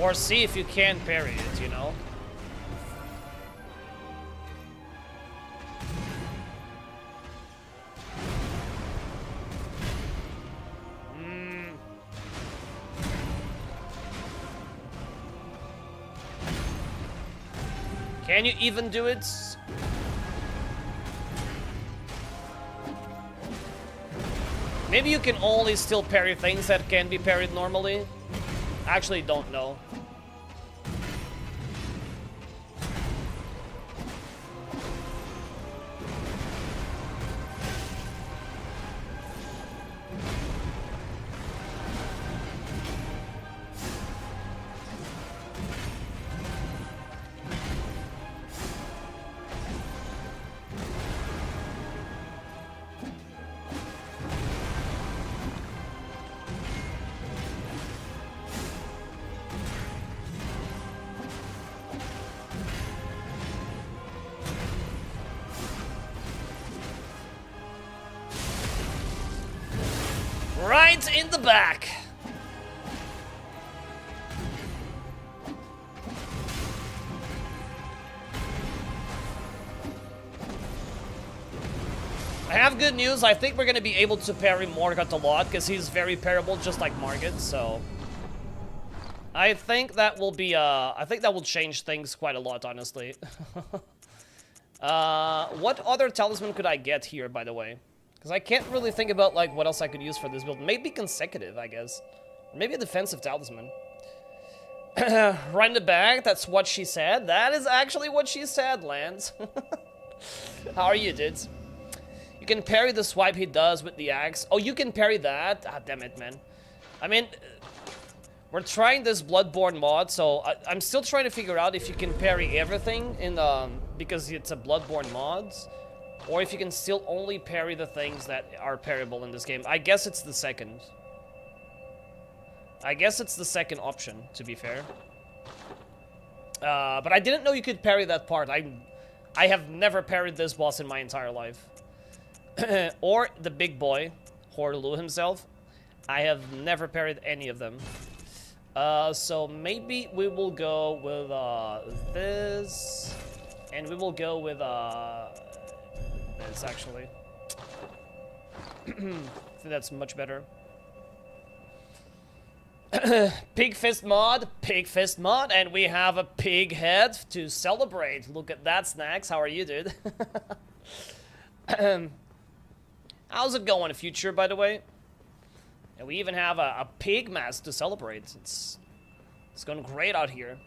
Or see if you can parry it, you know? Can you even do it? Maybe you can only still parry things that can be parried normally. I actually don't know. Right in the back. I have good news. I think we're going to be able to parry Morgott a lot because he's very parryable, just like Morgott. So I think that will be I think that will change things quite a lot, honestly. What other talisman could I get here, by the way? Because I can't really think about, like, what else I could use for this build. Maybe consecutive, I guess. Maybe a defensive talisman. Right in the back, that's what she said. That is actually what she said, Lance. How are you, dudes? You can parry the swipe he does with the axe. Oh, you can parry that? Ah, damn it, man. I mean, we're trying this Bloodborne mod, so I'm still trying to figure out if you can parry everything in because it's a Bloodborne mod. Or if you can still only parry the things that are parryable in this game. I guess it's the second. I guess it's the second option, to be fair. But I didn't know you could parry that part. I have never parried this boss in my entire life. Or the big boy, Horlu himself. I have never parried any of them. So maybe we will go with this. And we will go with this, actually. I think that's much better. Pig fist mod, and we have a pig head to celebrate. Look at that, Snacks. How are you, dude? How's it going, Future, by the way? And we even have a pig mask to celebrate. It's going great out here.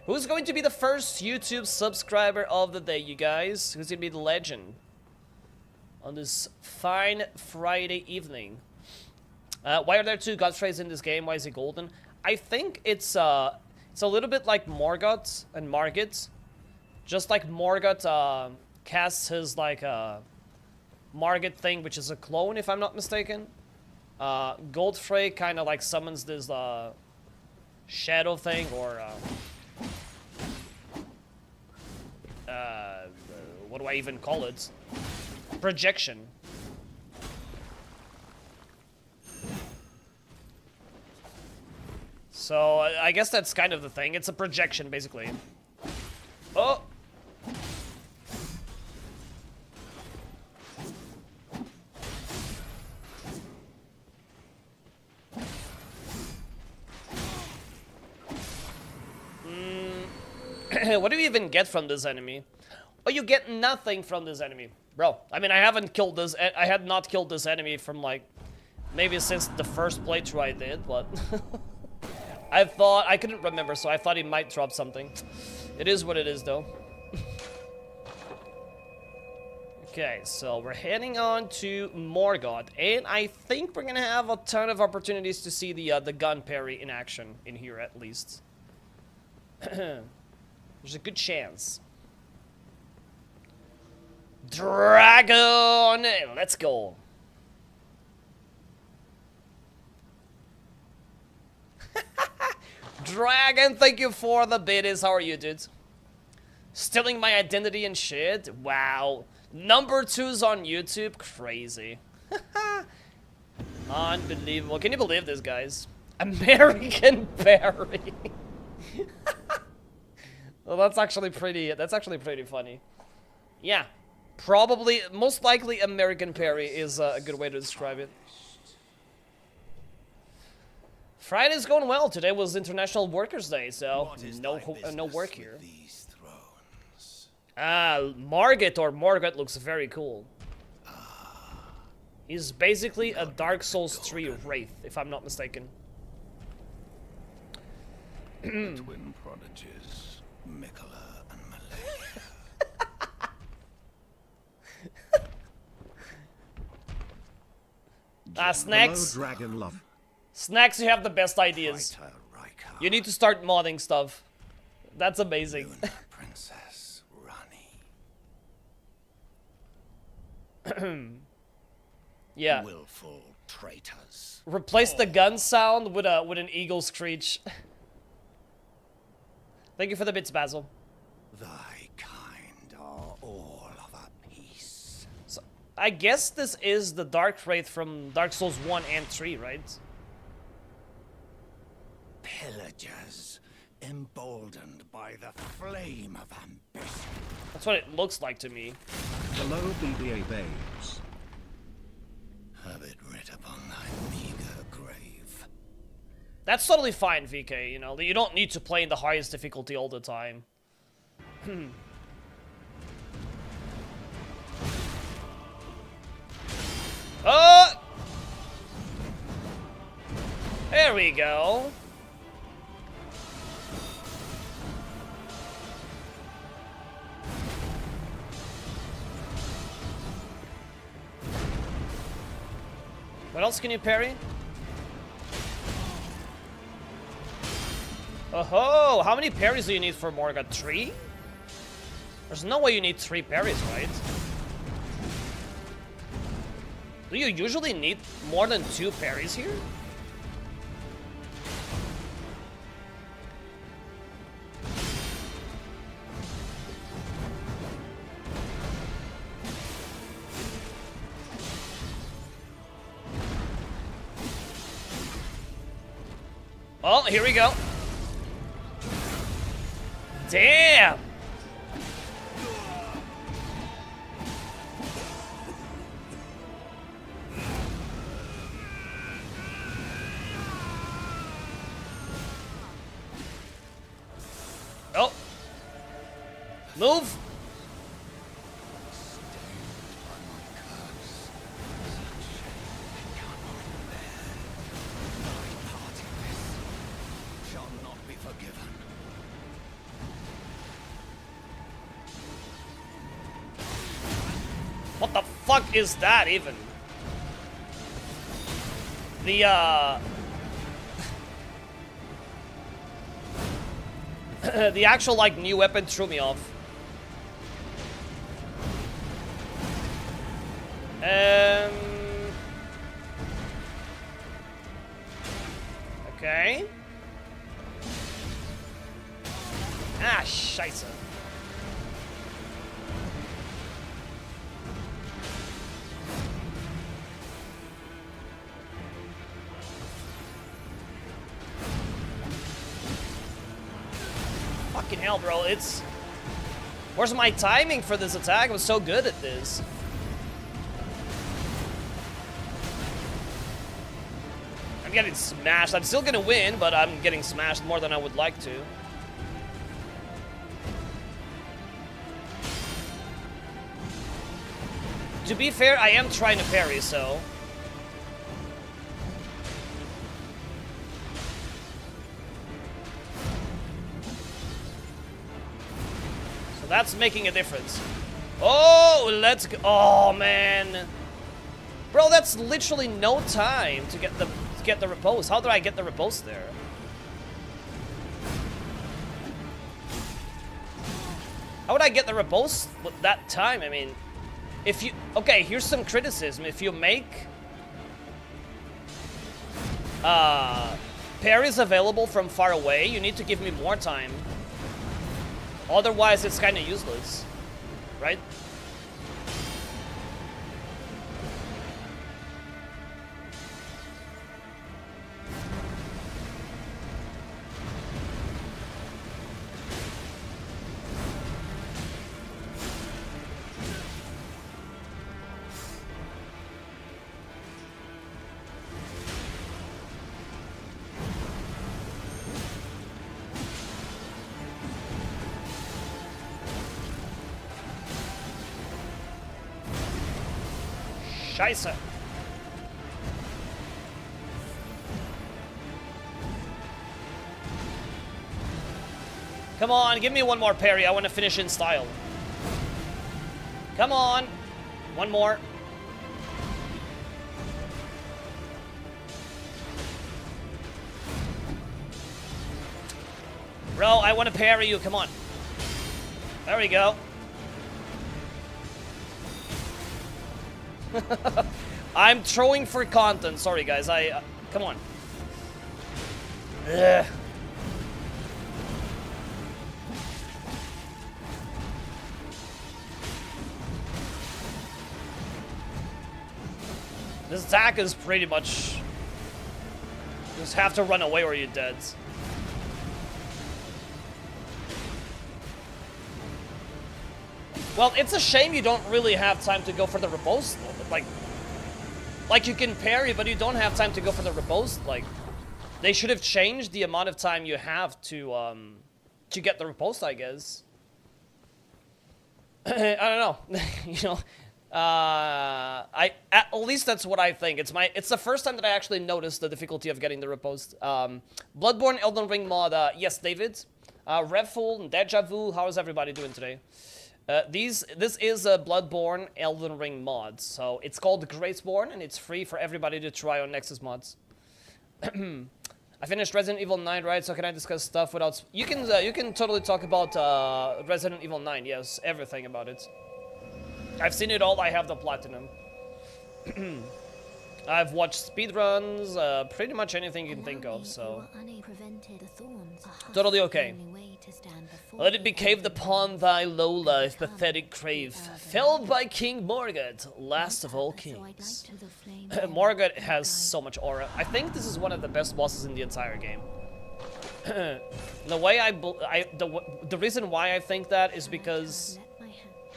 Who's going to be the first YouTube subscriber of the day, you guys? Who's going to be the legend on this fine Friday evening? Why are there two Godfreys in this game? Why is he golden? I think it's a little bit like Morgott and Morgott. Just like Morgott casts his like Morgott thing, which is a clone, if I'm not mistaken. Godfrey kind of like summons this shadow thing, or what do I even call it? Projection. So I guess that's kind of the thing. It's a projection, basically. Oh! What do you even get from this enemy? Oh, you get nothing from this enemy. Bro, I mean, I haven't killed this... I had not killed this enemy from, like, maybe since the first playthrough I did, but... I thought... I couldn't remember, so I thought he might drop something. It is what it is, though. Okay, so we're heading on to Morgott, and I think we're gonna have a ton of opportunities to see the gun parry in action in here, at least. There's a good chance. Dragon! Let's go. Dragon, thank you for the biddies. How are you, dude? Stealing my identity and shit? Wow. Number 2's on YouTube? Crazy. Unbelievable. Can you believe this, guys? American Parry. Well, that's actually pretty funny. Yeah. Probably, most likely, American Parry is a good way to describe it. Friday's going well. Today was International Workers' Day, so no work here. Morgott or Morgott looks very cool. He's basically a Dark Souls 3 Wraith, if I'm not mistaken.
Twin prodigies, Mikola and Malaya.
Snacks.
Dragon love.
Snacks, you have the best ideas. You need to start modding stuff. That's amazing.
Princess Rani.
Yeah.
Willful traitors.
Replace the gun sound with an eagle screech. Thank you for the bits, Basil.
Thy kind are all of a piece.
So, I guess this is the Dark Wraith from Dark Souls 1 and 3, right?
Pillagers, emboldened by the flame of ambition.
That's what it looks like to me.
Hello, BBA babes.
Have it writ upon thy meager grave.
That's totally fine, VK, you know. You don't need to play in the highest difficulty all the time. Oh! There we go. What else can you parry? Oh-ho! How many parries do you need for Morgott? 3? There's no way you need 3 parries, right? Do you usually need more than 2 parries here? Oh, here we go. Damn! Oh. Move. What the fuck is that even? The actual, like, new weapon threw me off. Okay. Ah, scheiße. Fucking hell, bro, it's... Where's my timing for this attack? I was so good at this. I'm getting smashed. I'm still gonna win, but I'm getting smashed more than I would like to. To be fair, I am trying to parry, so... So that's making a difference. Oh, let's go. Oh, man. Bro, that's literally no time to get the repose. How did I get the repose there? How would I get the repose with that time? I mean... If you... Okay, here's some criticism. If you make... parries available from far away, you need to give me more time. Otherwise, it's kind of useless. Right? Scheiße. Come on, give me one more parry. I want to finish in style. Come on. One more. Bro, I want to parry you. Come on. There we go. I'm throwing for content. Sorry, guys. Come on. Ugh. This attack is pretty much... Just have to run away or you're dead. Well, it's a shame you don't really have time to go for the repose. Like you can parry, but you don't have time to go for the repose. Like, they should have changed the amount of time you have to get the repose, I guess. I don't know. You know, at least that's what I think. It's the first time that I actually noticed the difficulty of getting the repose. Bloodborne Elden Ring mod. Yes, David. Revful, Deja Vu. How is everybody doing today? This is a Bloodborne Elden Ring mod, so it's called Graceborn, and it's free for everybody to try on Nexus mods. I finished Resident Evil 9, right? So can I discuss stuff without... You can totally talk about Resident Evil 9, yes, everything about it. I've seen it all, I have the platinum. I've watched speedruns, pretty much anything you can think of, so... Totally okay. Let it be caved upon thy low life, pathetic crave, felled by King Morgott, last of all kings. Morgott has so much aura. I think this is one of the best bosses in the entire game. The way the reason why I think that is because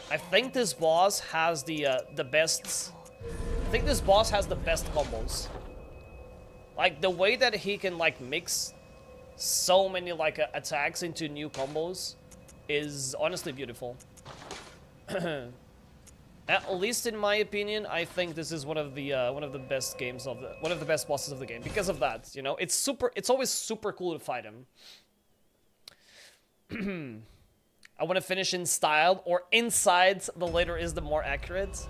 I think this boss has the best. I think this boss has the best combos. Like the way that he can like mix so many like attacks into new combos is honestly beautiful. At least in my opinion, I think this is one of the best games of one of the best bosses of the game because of that. You know, it's always super cool to fight him. I want to finish in style or inside. The later is the more accurate.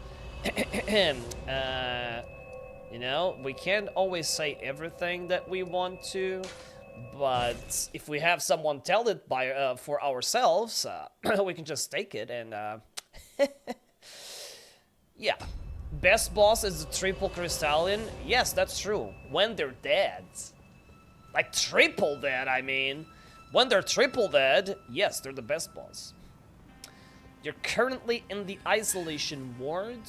You know, we can't always say everything that we want to. But if we have someone tell it by for ourselves, we can just take it and yeah. Best boss is the triple crystalline. Yes, that's true. When they're dead. Like triple dead, I mean. When they're triple dead, yes, they're the best boss. You're currently in the isolation ward.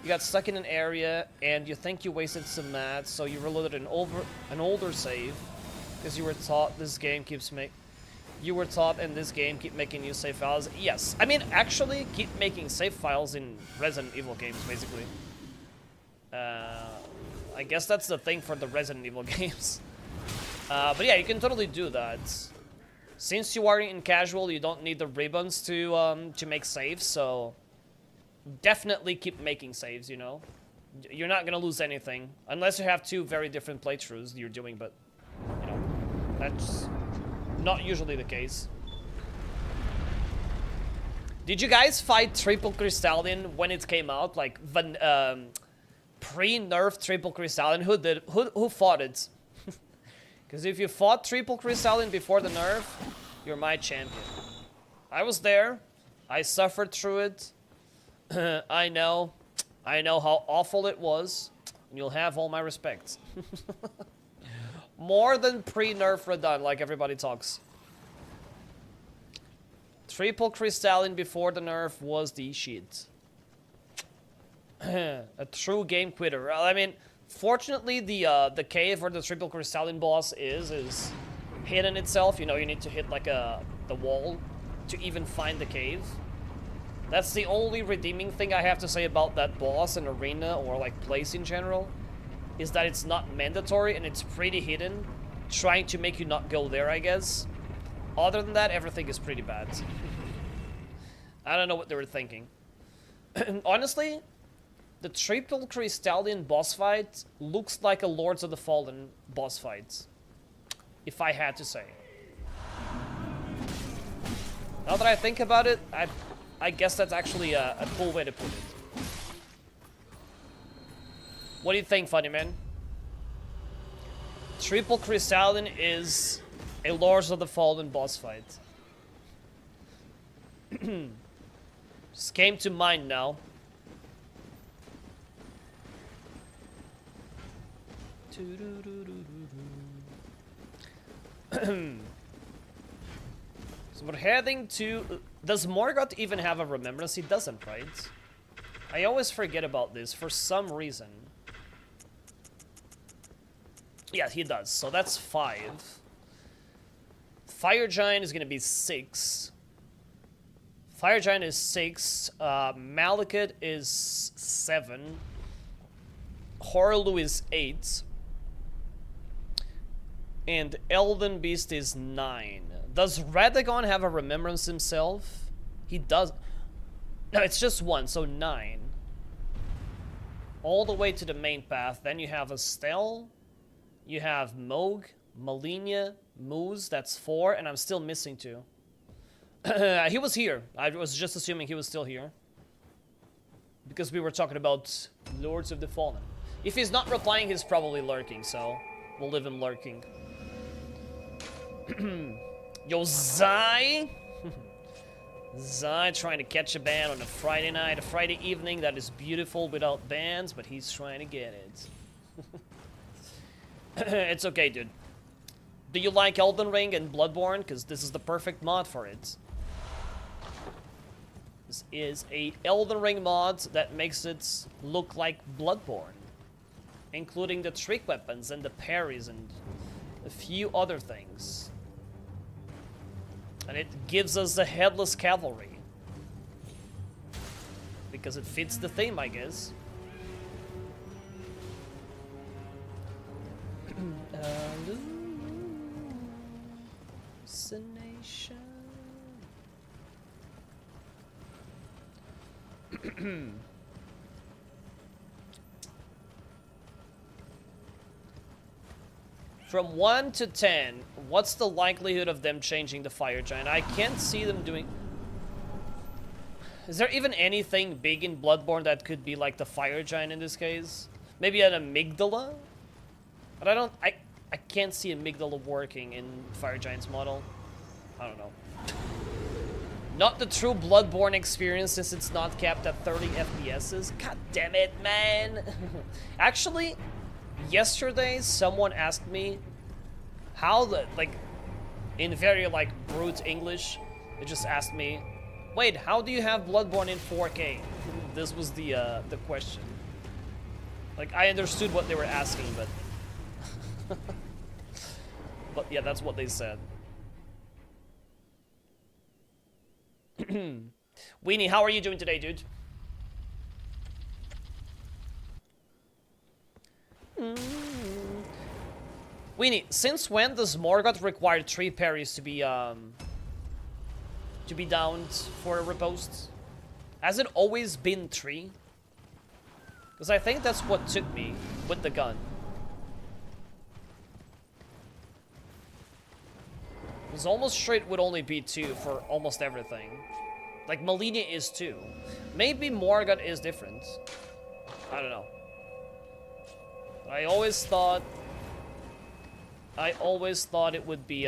You got stuck in an area and you think you wasted some mats, so you reloaded an older save because you were taught this game keeps and this game keep making new save files. Yes, I mean actually keep making save files in Resident Evil games basically. I guess that's the thing for the Resident Evil games. But yeah, you can totally do that. Since you are in casual, you don't need the ribbons to make saves, so definitely keep making saves, you know? You're not gonna lose anything, unless you have two very different playthroughs you're doing, but, you know, that's not usually the case. Did you guys fight Triple Crystalline when it came out? Like, pre-nerf Triple Crystalline? Who fought it? Because if you fought Triple Crystalline before the nerf, you're my champion. I was there. I suffered through it. I know how awful it was. And you'll have all my respect. More than pre-nerf Radahn, like everybody talks. Triple Crystalline before the nerf was the shit. A true game quitter. I mean, fortunately, the cave where the Triple Crystalline boss is hidden itself. You know, you need to hit like the wall to even find the cave. That's the only redeeming thing I have to say about that boss in arena or like place in general, is that it's not mandatory and it's pretty hidden, trying to make you not go there, I guess. Other than that, everything is pretty bad. I don't know what they were thinking. Honestly, the Triple Crystalline boss fight looks like a Lords of the Fallen boss fight, if I had to say. Now that I think about it, I guess that's actually a cool way to put it. What do you think, Funny Man? Triple Crystalline is a Lords of the Fallen boss fight. Just came to mind now. So we're heading to... Does Morgott even have a remembrance? He doesn't, right? I always forget about this for some reason. Yeah, he does. So that's 5. Fire Giant is going to be 6. Fire Giant is 6. Malekith is 7. Horlu is 8. And Elden Beast is 9. Does Radagon have a remembrance himself? He does. No, it's just 1, so 9. All the way to the main path. Then you have Estelle. You have Mohg, Malenia, Moose. That's 4, and I'm still missing 2. He was here. I was just assuming he was still here. Because we were talking about Lords of the Fallen. If he's not replying, he's probably lurking, so we'll leave him lurking. Yo, Zai! Zai trying to catch a ban on a Friday night, a Friday evening that is beautiful without bans, but he's trying to get it. It's okay, dude. Do you like Elden Ring and Bloodborne? Because this is the perfect mod for it. This is a Elden Ring mod that makes it look like Bloodborne, including the trick weapons and the parries and a few other things. And it gives us the headless cavalry. Because it fits the theme, I guess. Hallucination. From 1 to 10, what's the likelihood of them changing the Fire Giant? I can't see them doing... Is there even anything big in Bloodborne that could be like the Fire Giant in this case? Maybe an amygdala? But I can't see amygdala working in Fire Giant's model. I don't know. Not the true Bloodborne experience since it's not capped at 30 FPSs. God damn it, man. Actually, yesterday someone asked me how the, like, in very, like, brute English, they just asked me, wait, how do you have Bloodborne in 4K? This was the question. Like, I understood what they were asking, but... but yeah, that's what they said. Weenie, how are you doing today, dude? Weenie, since when does Morgott require 3 parries to be downed for a riposte? Has it always been 3? Because I think that's what took me with the gun. I was almost sure it would only be 2 for almost everything. Like, Malenia is 2. Maybe Morgott is different. I don't know. I always thought it would be,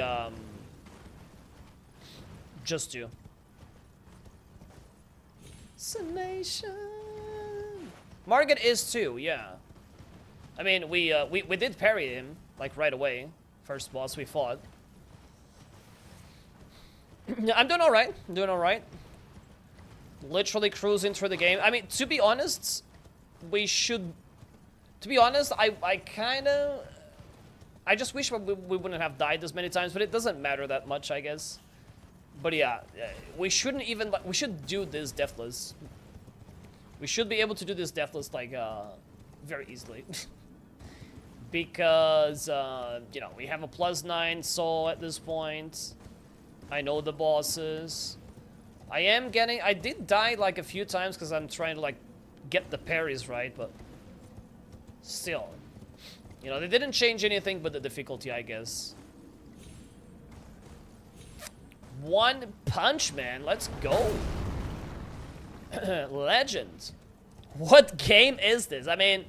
just 2. Summation. Morgott is 2, yeah. I mean, we did parry him, like, right away. First boss we fought. I'm doing alright. I'm doing alright. Literally cruising through the game. I mean, to be honest, we should... To be honest, I just wish we wouldn't have died as many times, but it doesn't matter that much, I guess. But yeah, we shouldn't even... We should do this deathless. We should be able to do this deathless, like, very easily. Because, you know, we have a +9 soul at this point. I know the bosses. I did die, like, a few times because I'm trying to, like, get the parries right, but... Still. You know, they didn't change anything but the difficulty, I guess. 1 punch, man. Let's go. Legend. What game is this? I mean,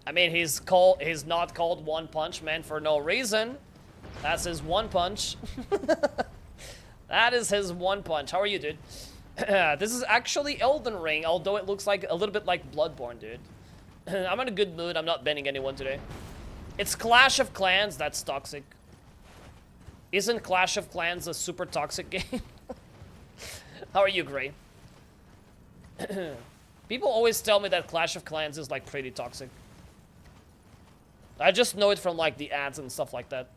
he's not called One Punch Man for no reason. That's his 1 punch. That is his 1 punch. How are you, dude? This is actually Elden Ring, although it looks like a little bit like Bloodborne, dude. I'm in a good mood. I'm not bending anyone today. It's Clash of Clans. That's toxic. Isn't Clash of Clans a super toxic game? How are you, Gray? People always tell me that Clash of Clans is, like, pretty toxic. I just know it from, like, the ads and stuff like that.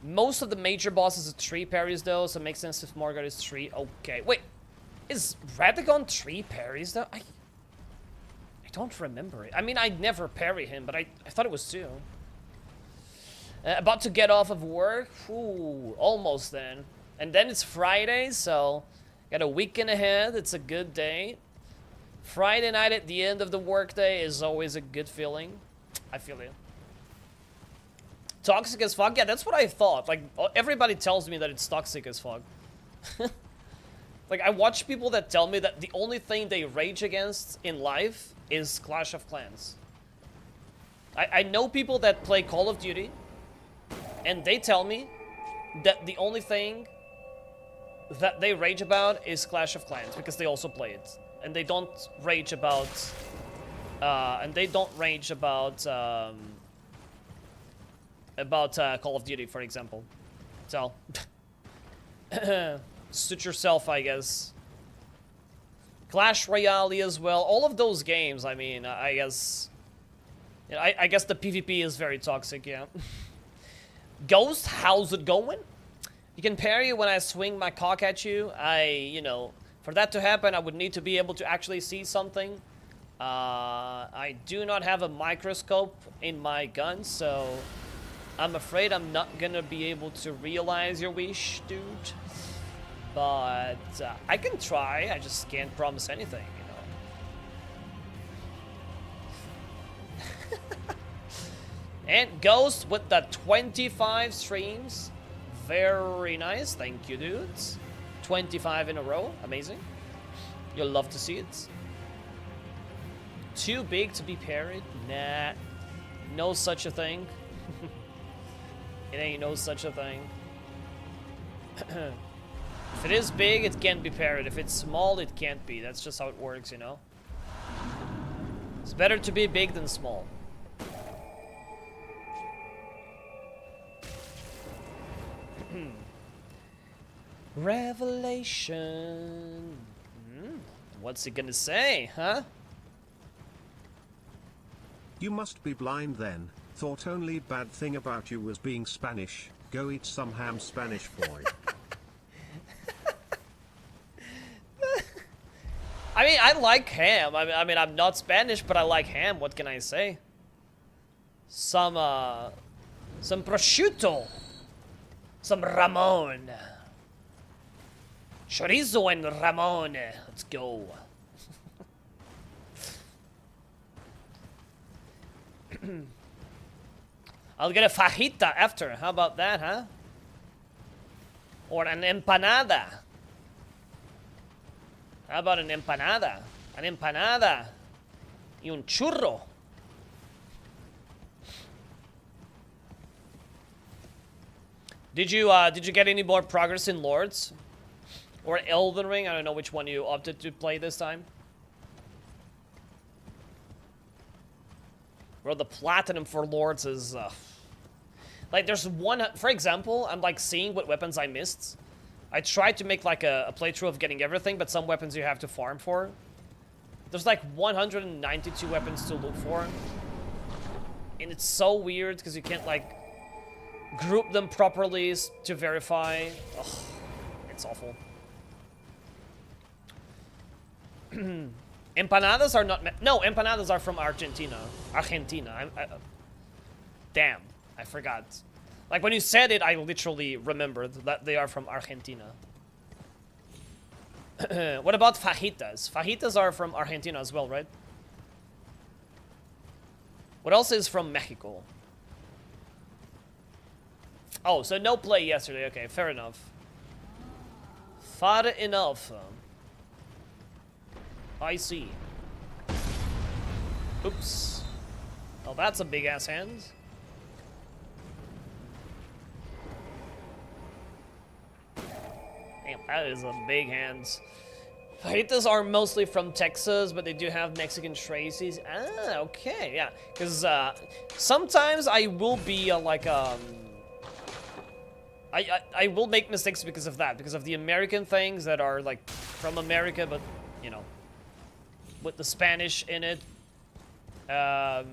Most of the major bosses are 3 parries, though, so it makes sense if Morgott is 3. Okay, wait. Is Radagon 3 parries, though? I don't remember it. I mean, I never parry him, but I thought it was 2. About to get off of work? Ooh, almost then. And then it's Friday, so got a weekend ahead. It's a good day. Friday night at the end of the workday is always a good feeling. I feel you. Toxic as fuck? Yeah, that's what I thought. Like, everybody tells me that it's toxic as fuck. Like, I watch people that tell me that the only thing they rage against in life is Clash of Clans. I know people that play Call of Duty, and they tell me that the only thing that they rage about is Clash of Clans, because they also play it. And they don't rage about... Call of Duty, for example. So... suit yourself, I guess. Clash Royale as well. All of those games, I mean, I guess... I guess the PvP is very toxic, yeah. Ghost, how's it going? You can parry when I swing my cock at you. You know, for that to happen, I would need to be able to actually see something. I do not have a microscope in my gun, so I'm afraid I'm not gonna be able to realize your wish, dude. But I can try. I just can't promise anything, you know. And Ghost with the 25 streams. Very nice. Thank you, dudes. 25 in a row. Amazing. You'll love to see it. Too big to be parried? Nah. No such a thing. It ain't no such a thing. If it is big, it can be parried. If it's small, it can't be. That's just how it works, you know? It's better to be big than small. Revelation. What's he gonna say, huh?
You must be blind then. Thought only bad thing about you was being Spanish. Go eat some ham, Spanish boy.
I mean, I like ham. I mean, I'm not Spanish, but I like ham. What can I say? Some prosciutto. Some Ramon. Chorizo and Ramon. Let's go. I'll get a fajita after. How about that, huh? Or an empanada. How about an empanada? An empanada. Y un churro. Did you get any more progress in Lords? Or Elden Ring? I don't know which one you opted to play this time. Bro, the platinum for Lords is... like, there's one... For example, I'm, like, seeing what weapons I missed. I tried to make, like, a playthrough of getting everything, but some weapons you have to farm for. There's, like, 192 weapons to look for. And it's so weird, because you can't, like, group them properly to verify. Ugh, it's awful. Empanadas are not... No, empanadas are from Argentina. Damn, I forgot. Like, when you said it, I literally remembered that they are from Argentina. What about fajitas? Fajitas are from Argentina as well, right? What else is from Mexico? Oh, so no play yesterday. Okay, fair enough. Fair enough. I see. Oops. Oh, that's a big-ass hand. Damn, that is a big hand. Fajitas are mostly from Texas, but they do have Mexican traces. Ah, okay, yeah. Because sometimes I will be I will make mistakes because of that, because of the American things that are like from America, but you know, with the Spanish in it. But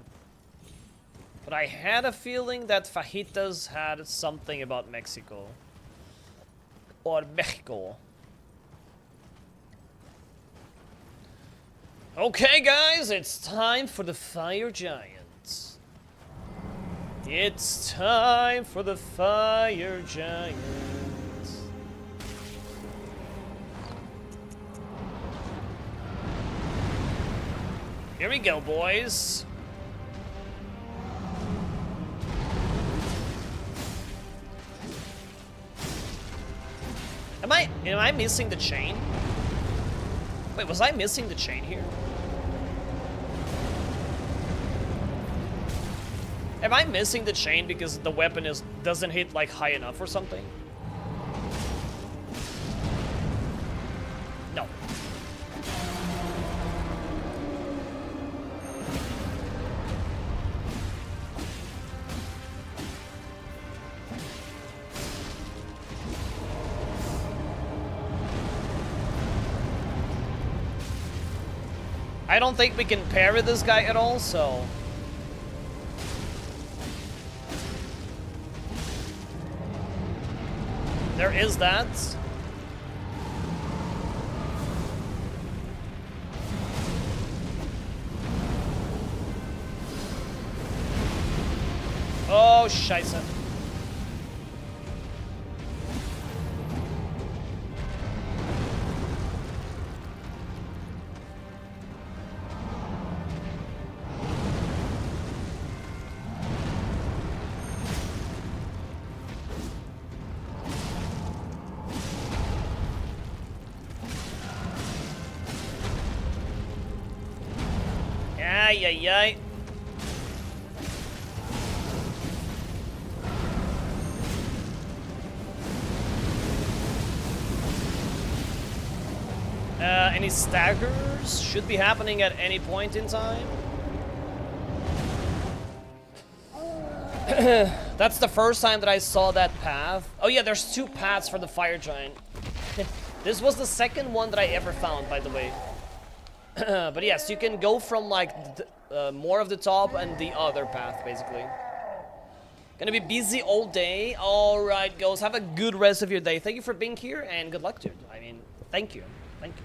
I had a feeling that fajitas had something about Mexico. Or Mexico. Okay, guys, it's time for the Fire Giant. It's time for the Fire Giant. Here we go, boys. Am I missing the chain? Wait, was I missing the chain here? Am I missing the chain because the weapon doesn't hit like high enough or something? No. I don't think we can parry this guy at all, so... There is that. Oh, scheisse. Ay, ay, ay. Any staggers should be happening at any point in time. That's the first time that I saw that path. Oh yeah, there's 2 paths for the fire giant. This was the second one that I ever found, by the way. But yes, you can go from like more of the top and the other path, basically. Gonna be busy all day. All right, guys, have a good rest of your day. Thank you for being here and good luck, dude. I mean, thank you, thank you.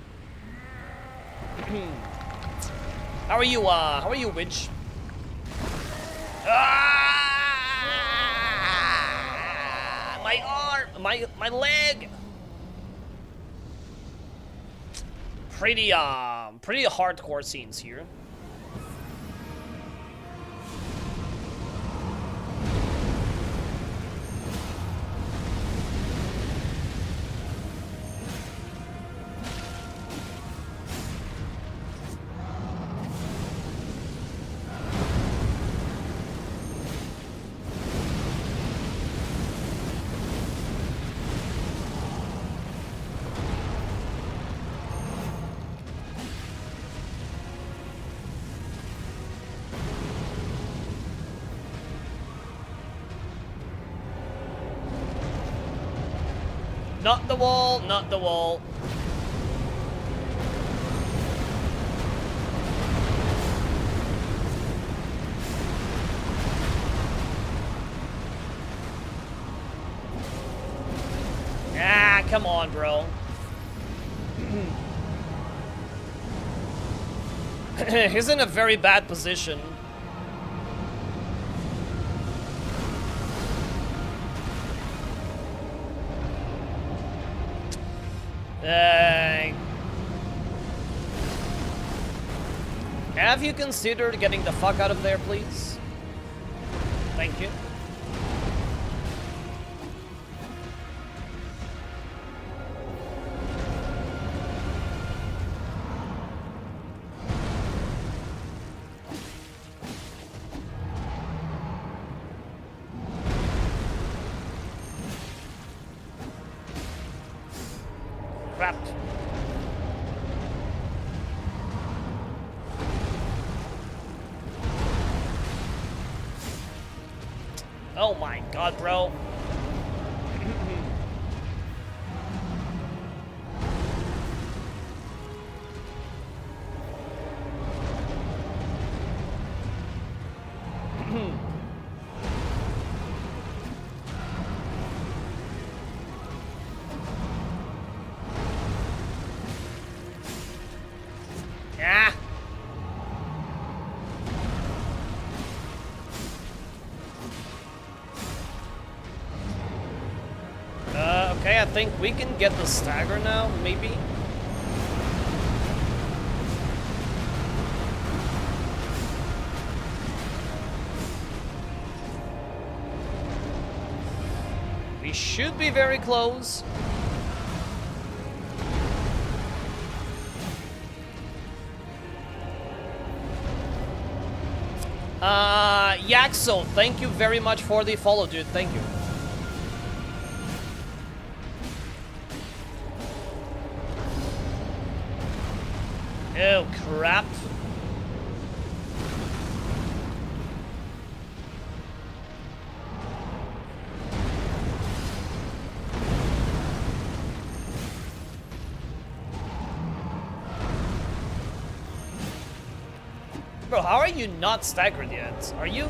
How are you, Witch? Ah! My arm, my leg. Pretty hardcore scenes here. Not the wall, not the wall. Ah, come on, bro. He's in a very bad position. Have you considered getting the fuck out of there, please? Thank you. Crap. Oh my god, bro. Yeah. Okay, I think we can get the stagger now, maybe. We should be very close. Yaxo, thank you very much for the follow, dude. Thank you. Oh, crap. Bro, how are you not staggered yet? Are you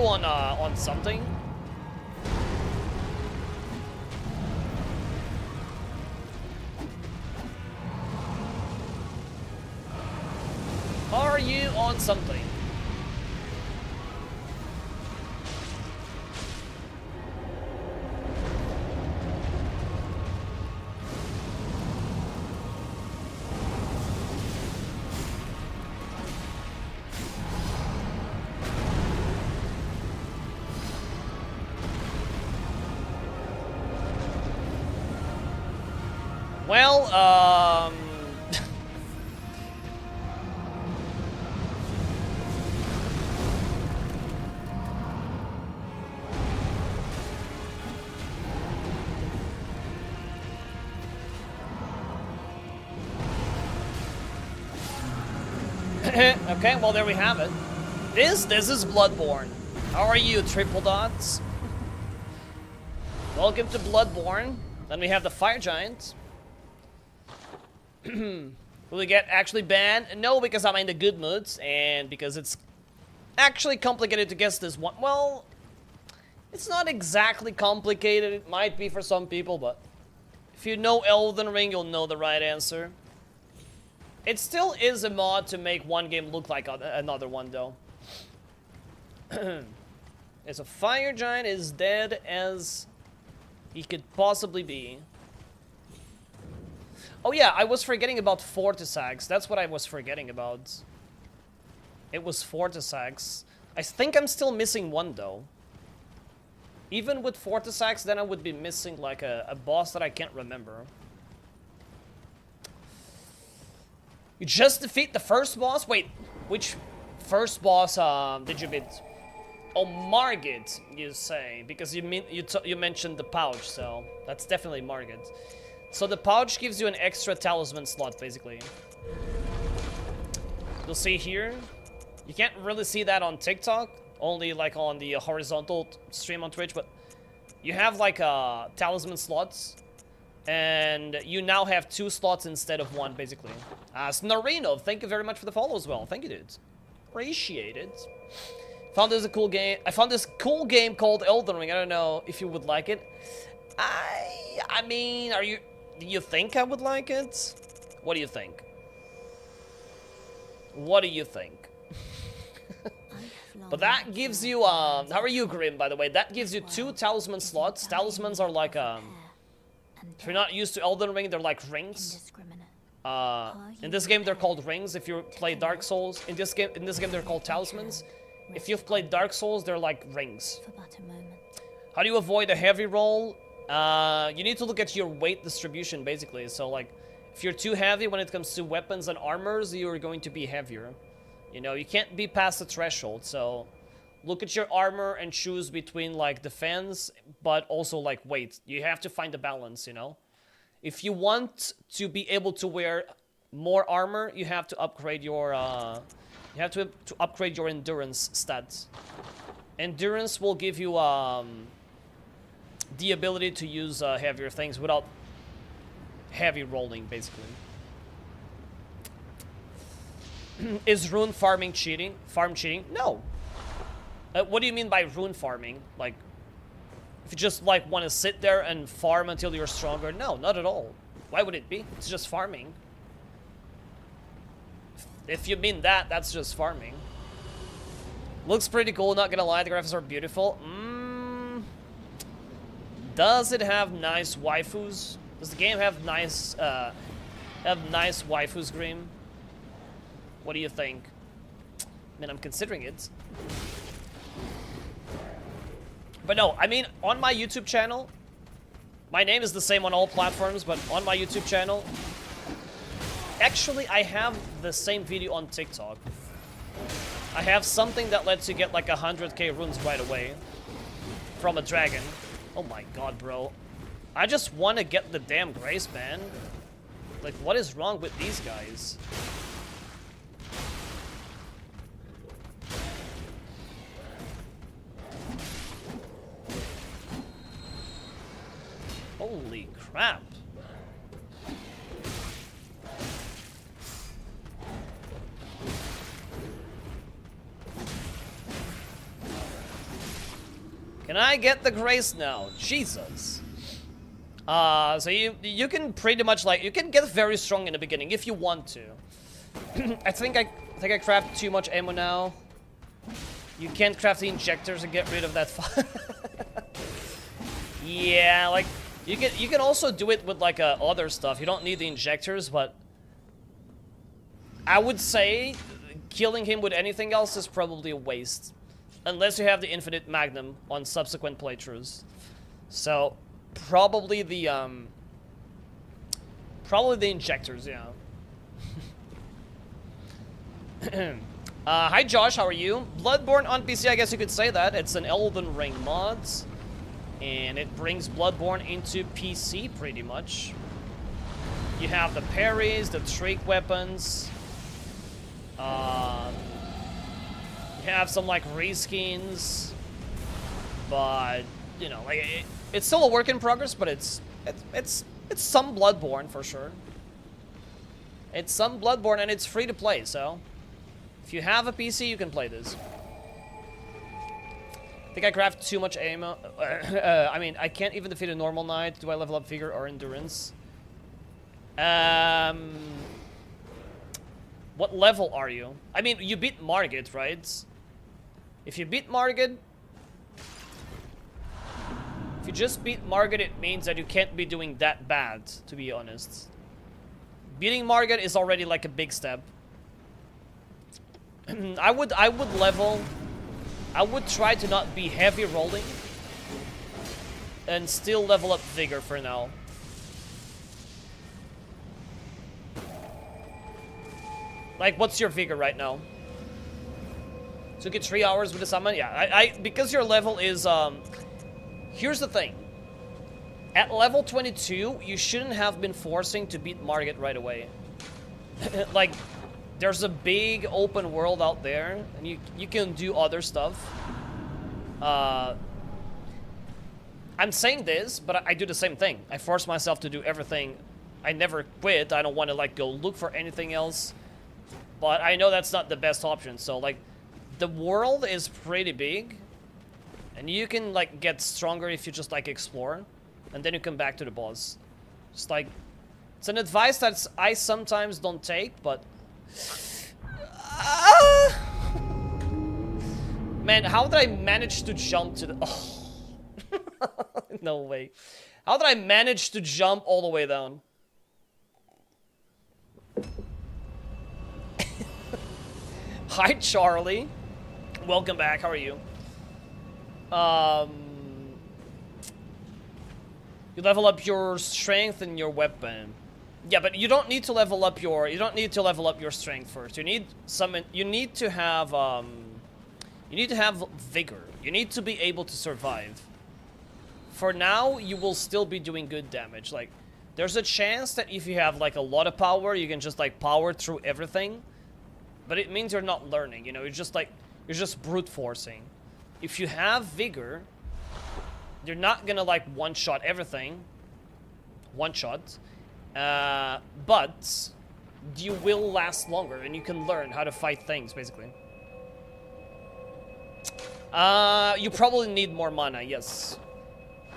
on something? Are you on something? Well, Okay, well there we have it. This is Bloodborne. How are you, Triple Dots? Welcome to Bloodborne. Then we have the Fire Giant. Will we get actually banned? No, because I'm in the good moods, and because it's actually complicated to guess this one. Well, it's not exactly complicated. It might be for some people, but if you know Elden Ring, you'll know the right answer. It still is a mod to make one game look like another one, though. As a Fire Giant is dead as he could possibly be. Oh yeah, I was forgetting about Fortisax. That's what I was forgetting about. It was Fortisax. I think I'm still missing one, though. Even with Fortisax, then I would be missing, like, a boss that I can't remember. You just defeat the first boss? Wait, which first boss did you beat? Oh, Morgott, you say, because you mentioned the pouch, so that's definitely Morgott. So the pouch gives you an extra talisman slot, basically. You'll see here. You can't really see that on TikTok, only like on the horizontal stream on Twitch, but you have like talisman slots, and you now have 2 slots instead of 1, basically. Snarino, thank you very much for the follow as well. Thank you, dudes. Appreciate it. Found this a cool game. I found this cool game called Elden Ring. I don't know if you would like it. I mean, do you think I would like it? What do you think? What do you think? But that gives you, how are you, Grim, by the way? That gives you 2 talisman slots. Talismans are like, if you're not used to Elden Ring, they're like rings. In this game, they're called rings. If you play Dark Souls, in this game, they're called talismans. If you've played Dark Souls, they're like rings. How do you avoid a heavy roll? You need to look at your weight distribution, basically. So, like, if you're too heavy when it comes to weapons and armors, you're going to be heavier. You know, you can't be past the threshold, so look at your armor and choose between, like, defense, but also, like, weight. You have to find a balance, you know? If you want to be able to wear more armor, you have to upgrade your, upgrade your endurance stats. Endurance will give you, the ability to use, heavier things without heavy rolling, basically. Is rune farming cheating? Farm cheating? No. What do you mean by rune farming? Like, if you just, like, want to sit there and farm until you're stronger? No, not at all. Why would it be? It's just farming. If you mean that, that's just farming. Looks pretty cool, not gonna lie. The graphics are beautiful. Does it have nice waifus? Does the game have nice waifus, Grim? What do you think? I mean, I'm considering it. But no, I mean, on my YouTube channel, my name is the same on all platforms, but on my YouTube channel, actually, I have the same video on TikTok. I have something that lets you get like 100k runes right away from a dragon. Oh my god, bro. I just want to get the damn grace, man. Like, what is wrong with these guys? Holy crap. Can I get the grace now? Jesus. So you can pretty much, like, you can get very strong in the beginning if you want to. I think I craft too much ammo now. You can't craft the injectors and get rid of that. Yeah, like, you can also do it with, like, other stuff. You don't need the injectors, but I would say killing him with anything else is probably a waste. Unless you have the infinite magnum on subsequent playthroughs. So, probably the injectors, yeah. Hi Josh, how are you? Bloodborne on PC, I guess you could say that. It's an Elden Ring mod. And it brings Bloodborne into PC, pretty much. You have the parries, the trick weapons. You have some like reskins, but you know, like it's still a work in progress. But it's some Bloodborne for sure. It's some Bloodborne, and it's free to play. So if you have a PC, you can play this. I think I craft too much ammo. I mean, I can't even defeat a normal knight. Do I level up vigor or endurance? What level are you? I mean, you beat Morgott, right? If you beat Morgott... If you just beat Morgott, it means that you can't be doing that bad, to be honest. Beating Morgott is already like a big step. I would level... I would try to not be heavy rolling. And still level up vigor for now. Like, what's your vigor right now? Took it 3 hours with the summon? Yeah, because your level is, here's the thing. At level 22, you shouldn't have been forcing to beat Morgott right away. Like, there's a big open world out there, and you can do other stuff. I'm saying this, but I do the same thing. I force myself to do everything. I never quit. I don't want to, like, go look for anything else. But I know that's not the best option, so, like, the world is pretty big. And you can, like, get stronger if you just, like, explore. And then you come back to the boss. Just, like, it's an advice that I sometimes don't take, but... Man, how did I manage to jump to the... Oh. No way. How did I manage to jump all the way down? Hi, Charlie. Welcome back. How are you? You level up your strength and your weapon. Yeah, but you don't need to level up your strength first. You need to have vigor. You need to be able to survive. For now, you will still be doing good damage. Like, there's a chance that if you have like a lot of power, you can just like power through everything. But it means you're not learning, you know, you're just brute forcing. If you have vigor, you're not gonna like one-shot everything. One-shot. But you will last longer and you can learn how to fight things, basically. You probably need more mana, yes.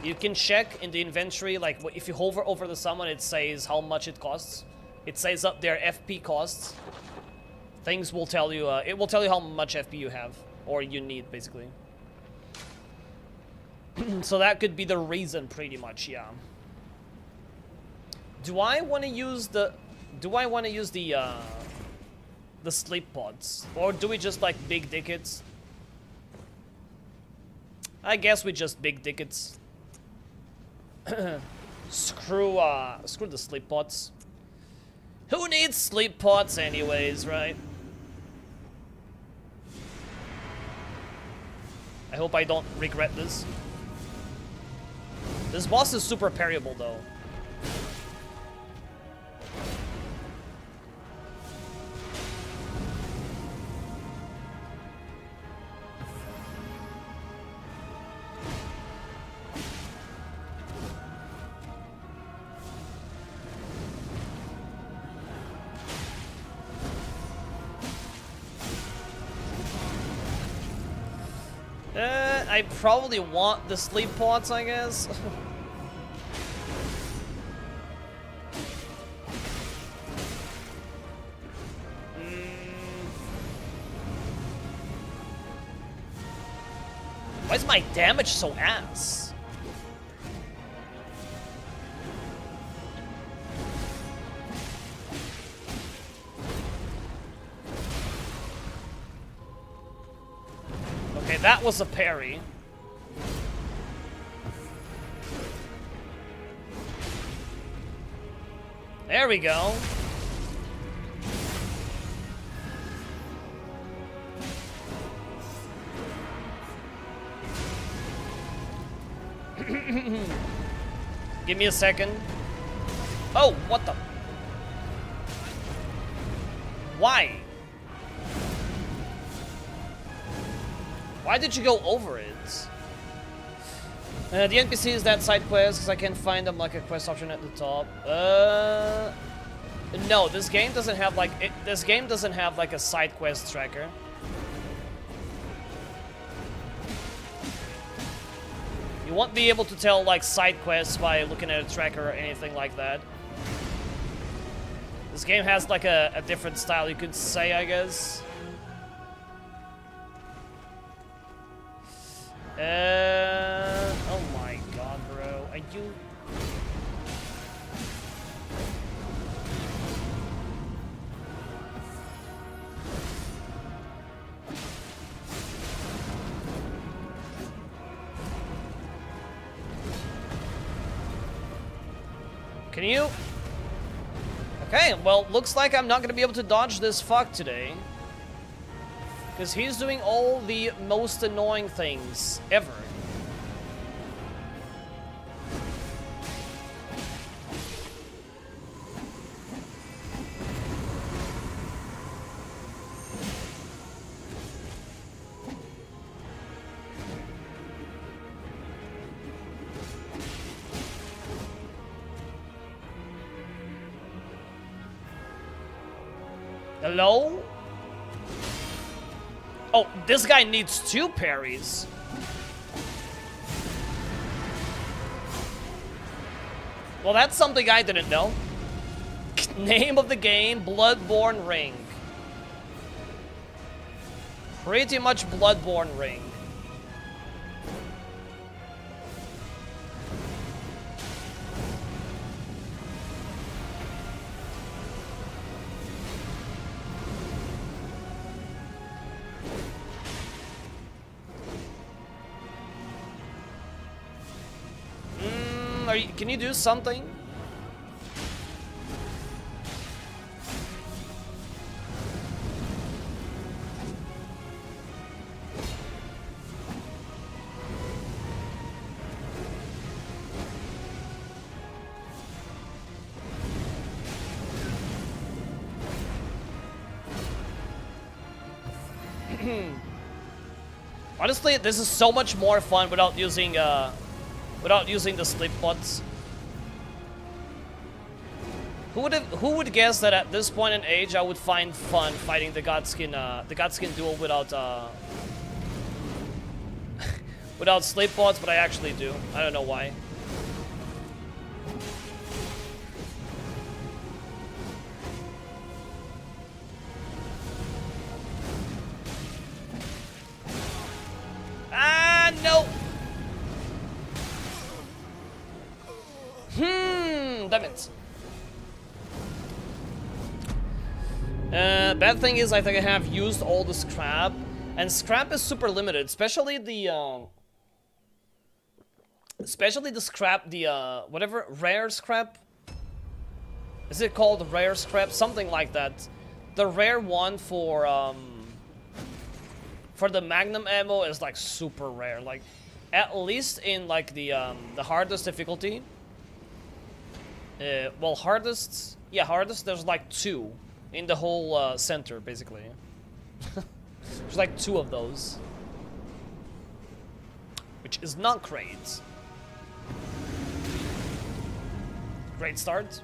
You can check in the inventory, like if you hover over the summon, it says how much it costs. It says up there FP costs. Things will tell you, it will tell you how much FP you have, or you need, basically. So that could be the reason, pretty much, yeah. Do I want to use the sleep pods? Or do we just, like, big dick it? I guess we just big dick it. Screw the sleep pods. Who needs sleep pods anyways, right? I hope I don't regret this. This boss is super parryable, though. I probably want the sleep pods, I guess. Why is my damage so ass? Okay, that was a parry. There we go. Give me a second. Oh, what the? Why? Why did you go over it? The NPC is that side quest because I can't find them like a quest option at the top. No, this game doesn't have like this game doesn't have like a side quest tracker. You won't be able to tell like side quests by looking at a tracker or anything like that. This game has like a different style, you could say, I guess. Oh my god, bro. Are you... Can you? Okay, well, looks like I'm not gonna be able to dodge this fuck today. Because he's doing all the most annoying things ever. Hello? Oh, this guy needs 2 parries. Well, that's something I didn't know. Name of the game, Bloodborne Ring. Pretty much Bloodborne Ring. Can you do something? Honestly, this is so much more fun without using the slip bots. Who would guess that at this point in age I would find fun fighting the Godskin Duo without without slip bots, but I actually do. I don't know why. Ah, no. Damn it. Bad thing is I think I have used all the scrap, and scrap is super limited, especially the scrap, whatever, rare scrap. Is it called rare scrap? Something like that. The rare one for the magnum ammo is like super rare, like at least in like the hardest difficulty. Well, hardest, there's like 2 in the whole center, basically. There's like 2 of those, which is not great. Great start.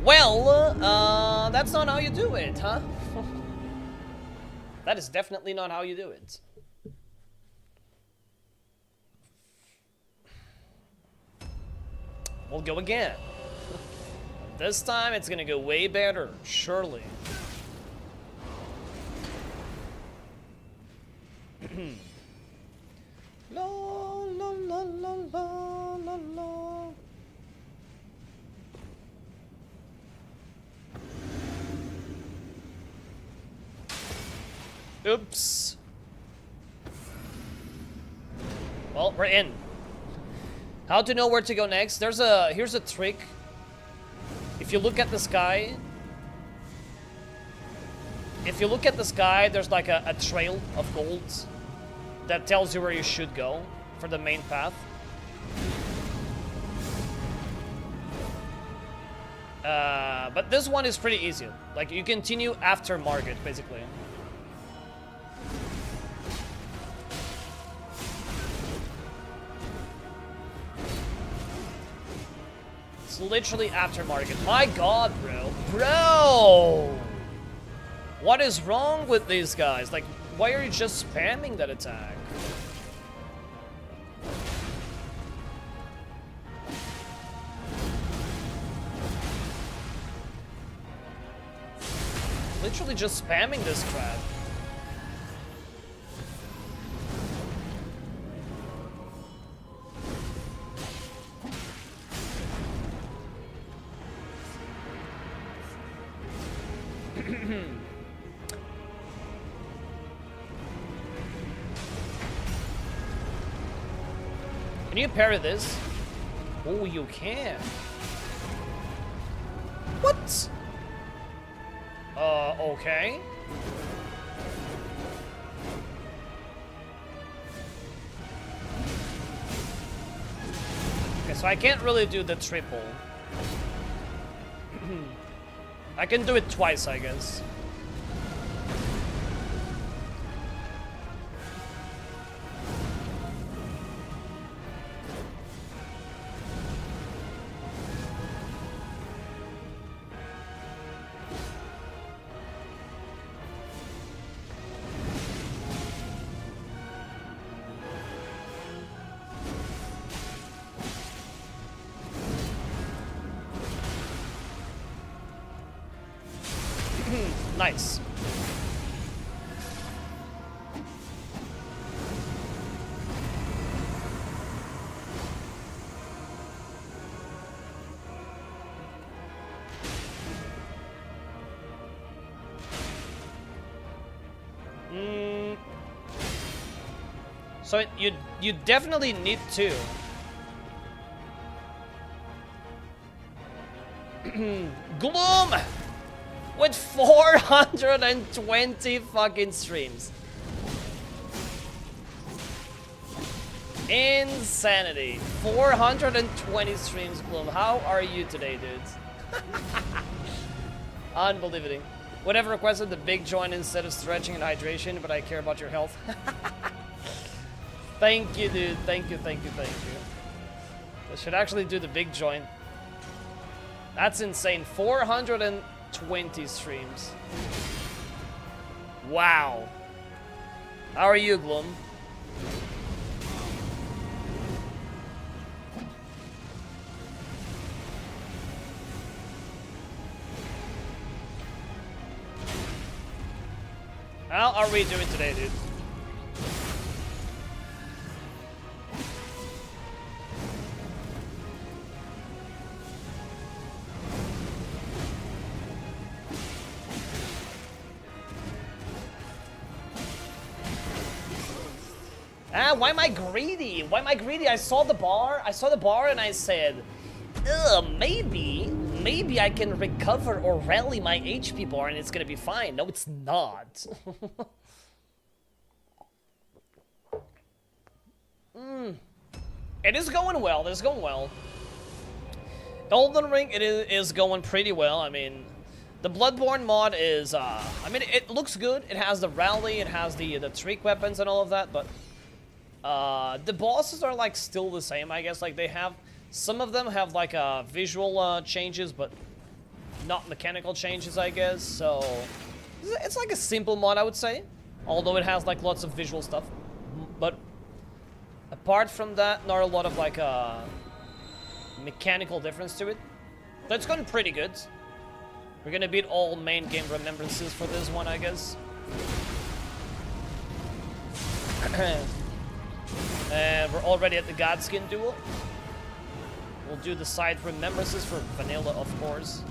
Well, that's not how you do it, huh? That is definitely not how you do it. We'll go again. This time it's gonna go way better, surely. La la la la la la la. Oops. Well, we're in. How to know where to go next? Here's a trick. If you look at the sky, there's like a trail of gold that tells you where you should go for the main path. But this one is pretty easy. Like, you continue after Morgott, basically. It's literally after Morgott. My god, bro. Bro! What is wrong with these guys? Like, why are you just spamming that attack? Literally just spamming this crap. Can you parry this? Oh, you can. What? Okay. Okay, so I can't really do the triple. I can do it twice, I guess. Nice. So you definitely need to. Gloom! With 420 fucking streams. Insanity. 420 streams, Gloom. How are you today, dudes? Unbelievable. Would have requested the big joint instead of stretching and hydration, but I care about your health. Thank you, dude. Thank you, thank you, thank you. I should actually do the big joint. That's insane. 420 streams. Wow. How are you, Gloom? How are we doing today, dude? Why am I greedy? Why am I greedy? I saw the bar and I said, maybe I can recover or rally my HP bar and it's gonna be fine. No, it's not. It is going well. It is going well. Elden Ring, it is going pretty well. I mean, the Bloodborne mod is, I mean, it looks good. It has the rally, it has the trick weapons and all of that, but the bosses are like still the same, I guess. Like they have, some of them have like visual changes, but not mechanical changes, I guess. So it's like a simple mod, I would say, although it has like lots of visual stuff. But apart from that, not a lot of like mechanical difference to it. So it's going pretty good. We're gonna beat all main game Remembrances for this one, I guess. And we're already at the Godskin Duo. We'll do the side Remembrances for vanilla, of course.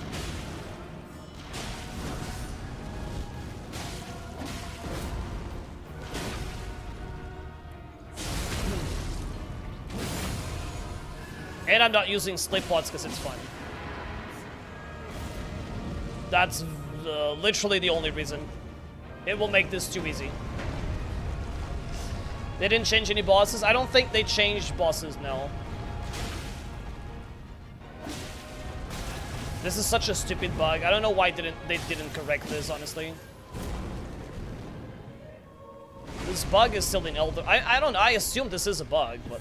And I'm not using slip pods because it's fun. That's literally the only reason. It will make this too easy. They didn't change any bosses? I don't think they changed bosses, no. This is such a stupid bug. I don't know why they didn't correct this, honestly. This bug is still in Elden. I assume this is a bug, but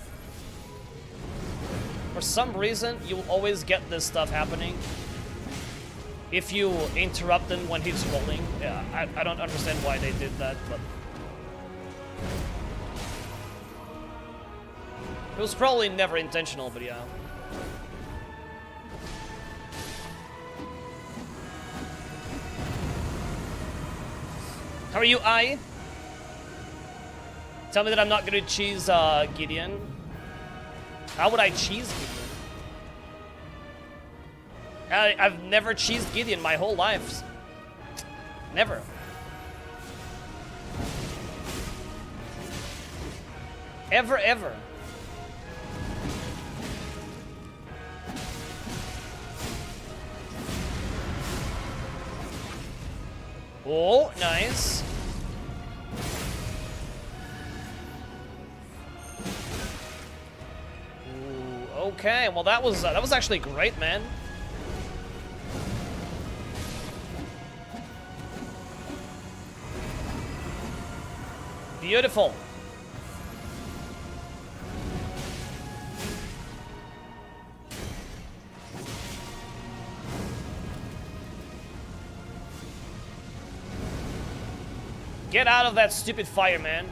for some reason you'll always get this stuff happening if you interrupt him when he's rolling. Yeah, I don't understand why they did that, but it was probably never intentional, but yeah. How are you, I? Tell me that I'm not gonna cheese Gideon. How would I cheese Gideon? I've never cheesed Gideon my whole life. Never. Ever. Oh, nice. Ooh, okay, well that was actually great, man. Beautiful. Get out of that stupid fire, man.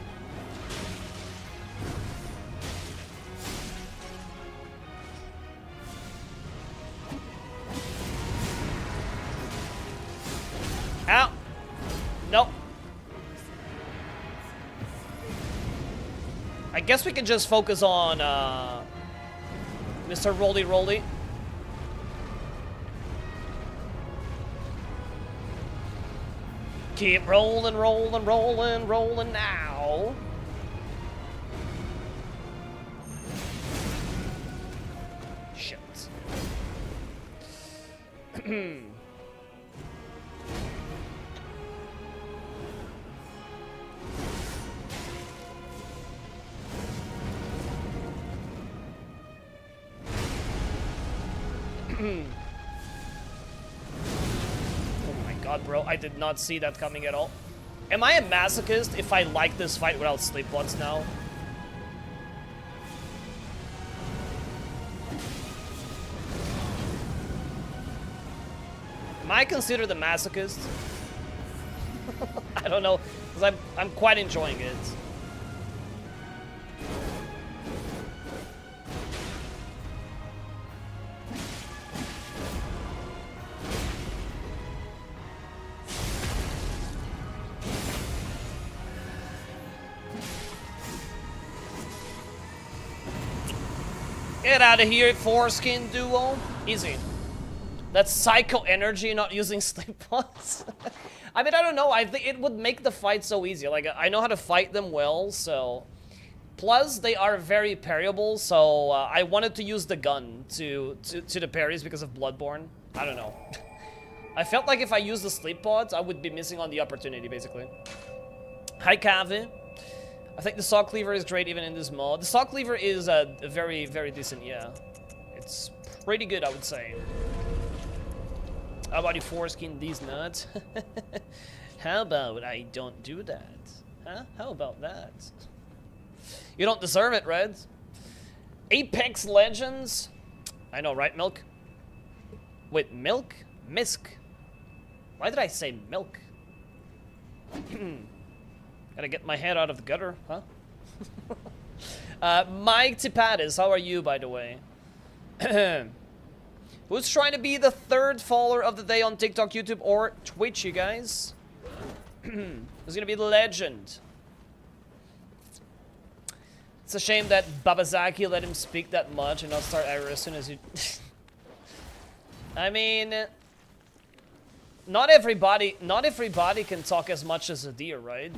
Ow. Nope. I guess we can just focus on Mr. Roly Roly. Keep rolling, rolling, rolling, rolling now. Shit. God, bro, I did not see that coming at all. Am I a masochist if I like this fight without sleep pods now? Am I considered a masochist? I don't know, because I'm quite enjoying it. Get out of here, Foreskin Duo. Easy. That's psycho energy, not using sleep pods. I mean, I don't know. I think it would make the fight so easy. Like, I know how to fight them well, so... Plus, they are very parryable, so I wanted to use the gun to the parries because of Bloodborne. I don't know. I felt like if I used the sleep pods, I would be missing on the opportunity, basically. Hi, Kavi. I think the Saw Cleaver is great even in this mod. The Saw Cleaver is very, very decent, yeah. It's pretty good, I would say. How about you foreskin these nuts? How about I don't do that? Huh? How about that? You don't deserve it, Red. Apex Legends? I know, right, Milk? Wait, Milk? Misk. Why did I say Milk? Gotta get my head out of the gutter, huh? Mike Tipatis, how are you, by the way? Who's trying to be the third follower of the day on TikTok, YouTube, or Twitch, you guys? Who's gonna be the legend? It's a shame that Babazaki let him speak that much and not start Ira as soon as you... I mean... Not everybody can talk as much as a deer, right?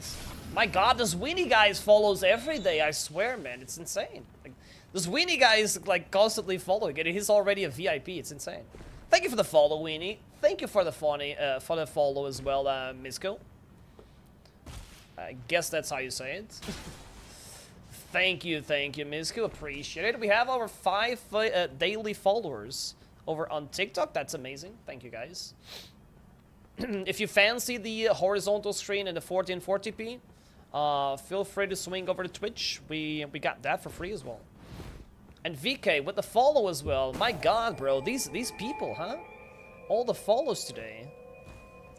My god, this weenie guy follows every day, I swear, man. It's insane. Like, this weenie guy is, like, constantly following it. He's already a VIP. It's insane. Thank you for the follow, weenie. Thank you for the follow as well, Misko. I guess that's how you say it. Thank you, Misko. Appreciate it. We have over 5 daily followers. over on TikTok. That's amazing. Thank you, guys. If you fancy the horizontal screen in the 1440p, feel free to swing over to Twitch. We got that for free as well. And VK with the follow as well. My god, bro. These people, huh? All the follows today.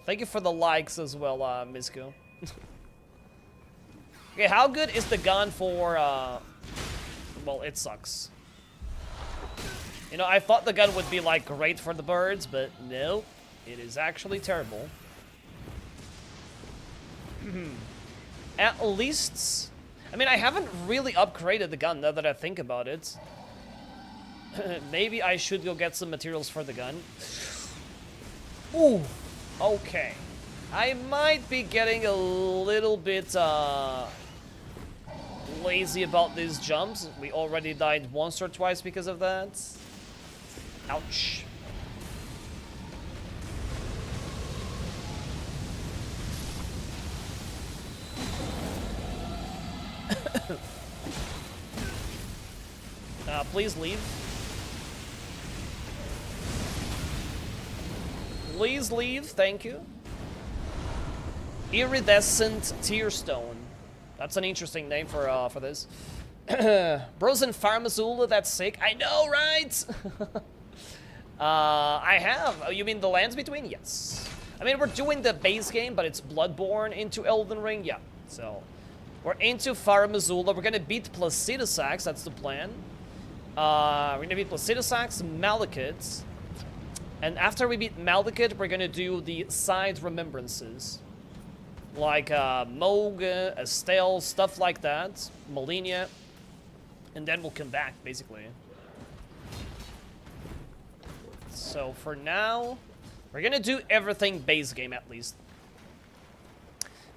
Thank you for the likes as well, Misko. Okay, how good is the gun for, well, it sucks. You know, I thought the gun would be, like, great for the birds, but no. It is actually terrible. At least... I mean, I haven't really upgraded the gun now that I think about it. Maybe I should go get some materials for the gun. Ooh, okay. I might be getting a little bit lazy about these jumps. We already died once or twice because of that. Ouch. Please leave. Please leave, thank you. Iridescent Tearstone. That's an interesting name for this. Bros in Farm Azula, that's sick. I know, right? I have. Oh, you mean the lands between? Yes. I mean, we're doing the base game, but it's Bloodborne into Elden Ring. Yeah, so we're into Farm Azula. We're gonna beat Placidusax. That's the plan. We're gonna beat Placidusax, Malekith, and after we beat Malekith, we're gonna do the side remembrances, like Mohg, Estelle, stuff like that, Malenia, and then we'll come back, basically. So for now, we're gonna do everything base game at least.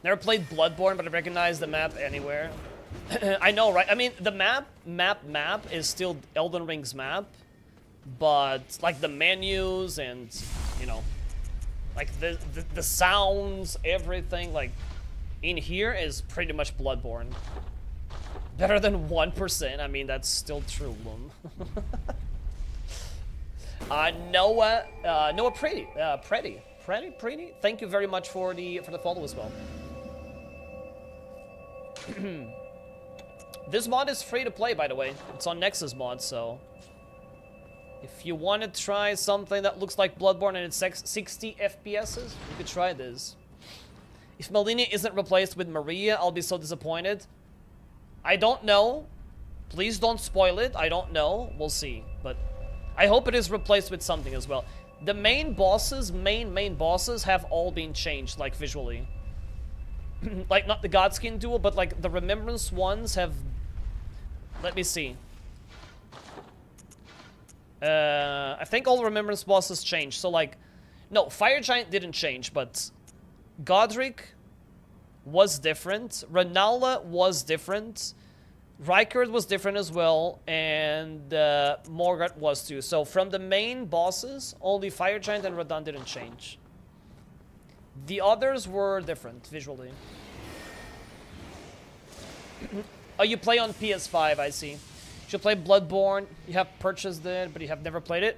Never played Bloodborne, but I recognize the map anywhere. I know, right? I mean, the map is still Elden Ring's map, but like the menus and, you know, like the sounds, everything, like in here is pretty much Bloodborne. Better than 1%. I mean, that's still true. Noah Pretty. Thank you very much for the follow as well. This mod is free to play, by the way. It's on Nexus mod, so if you want to try something that looks like Bloodborne and it's 60 FPSs, you could try this. If Malenia isn't replaced with Maria, I'll be so disappointed. I don't know. Please don't spoil it. I don't know. We'll see. But I hope it is replaced with something as well. The main bosses, main bosses have all been changed, like visually. Like, not the Godskin Duo, but like the Remembrance ones have... Let me see. I think all Remembrance bosses changed. So like, no, Fire Giant didn't change, but Godric was different. Renala was different. Rykard was different as well, and Morgott was too. So from the main bosses, only Fire Giant and Radahn didn't change. The others were different visually. Oh, you play on PS5, I see. You should play Bloodborne. You have purchased it, but you have never played it.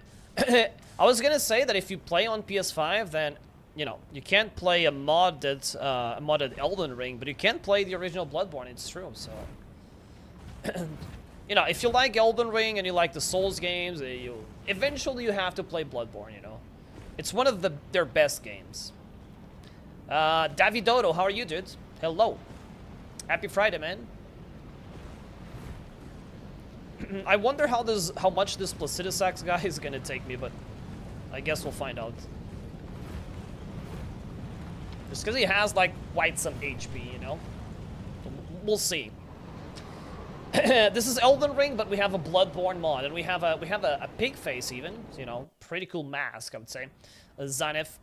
I was gonna say that if you play on PS5, then, you know, you can't play a modded Elden Ring, but you can play the original Bloodborne, it's true, so... You know, if you like Elden Ring and you like the Souls games, eventually you have to play Bloodborne, you know. It's one of their best games. Davidodo, how are you, dude? Hello. Happy Friday, man. I wonder how much this Placidusax guy is gonna take me, but I guess we'll find out. Just because he has like quite some HP, you know. We'll see. This is Elden Ring, but we have a Bloodborne mod, and we have a pig face even, you know, pretty cool mask, I would say. Zaneth.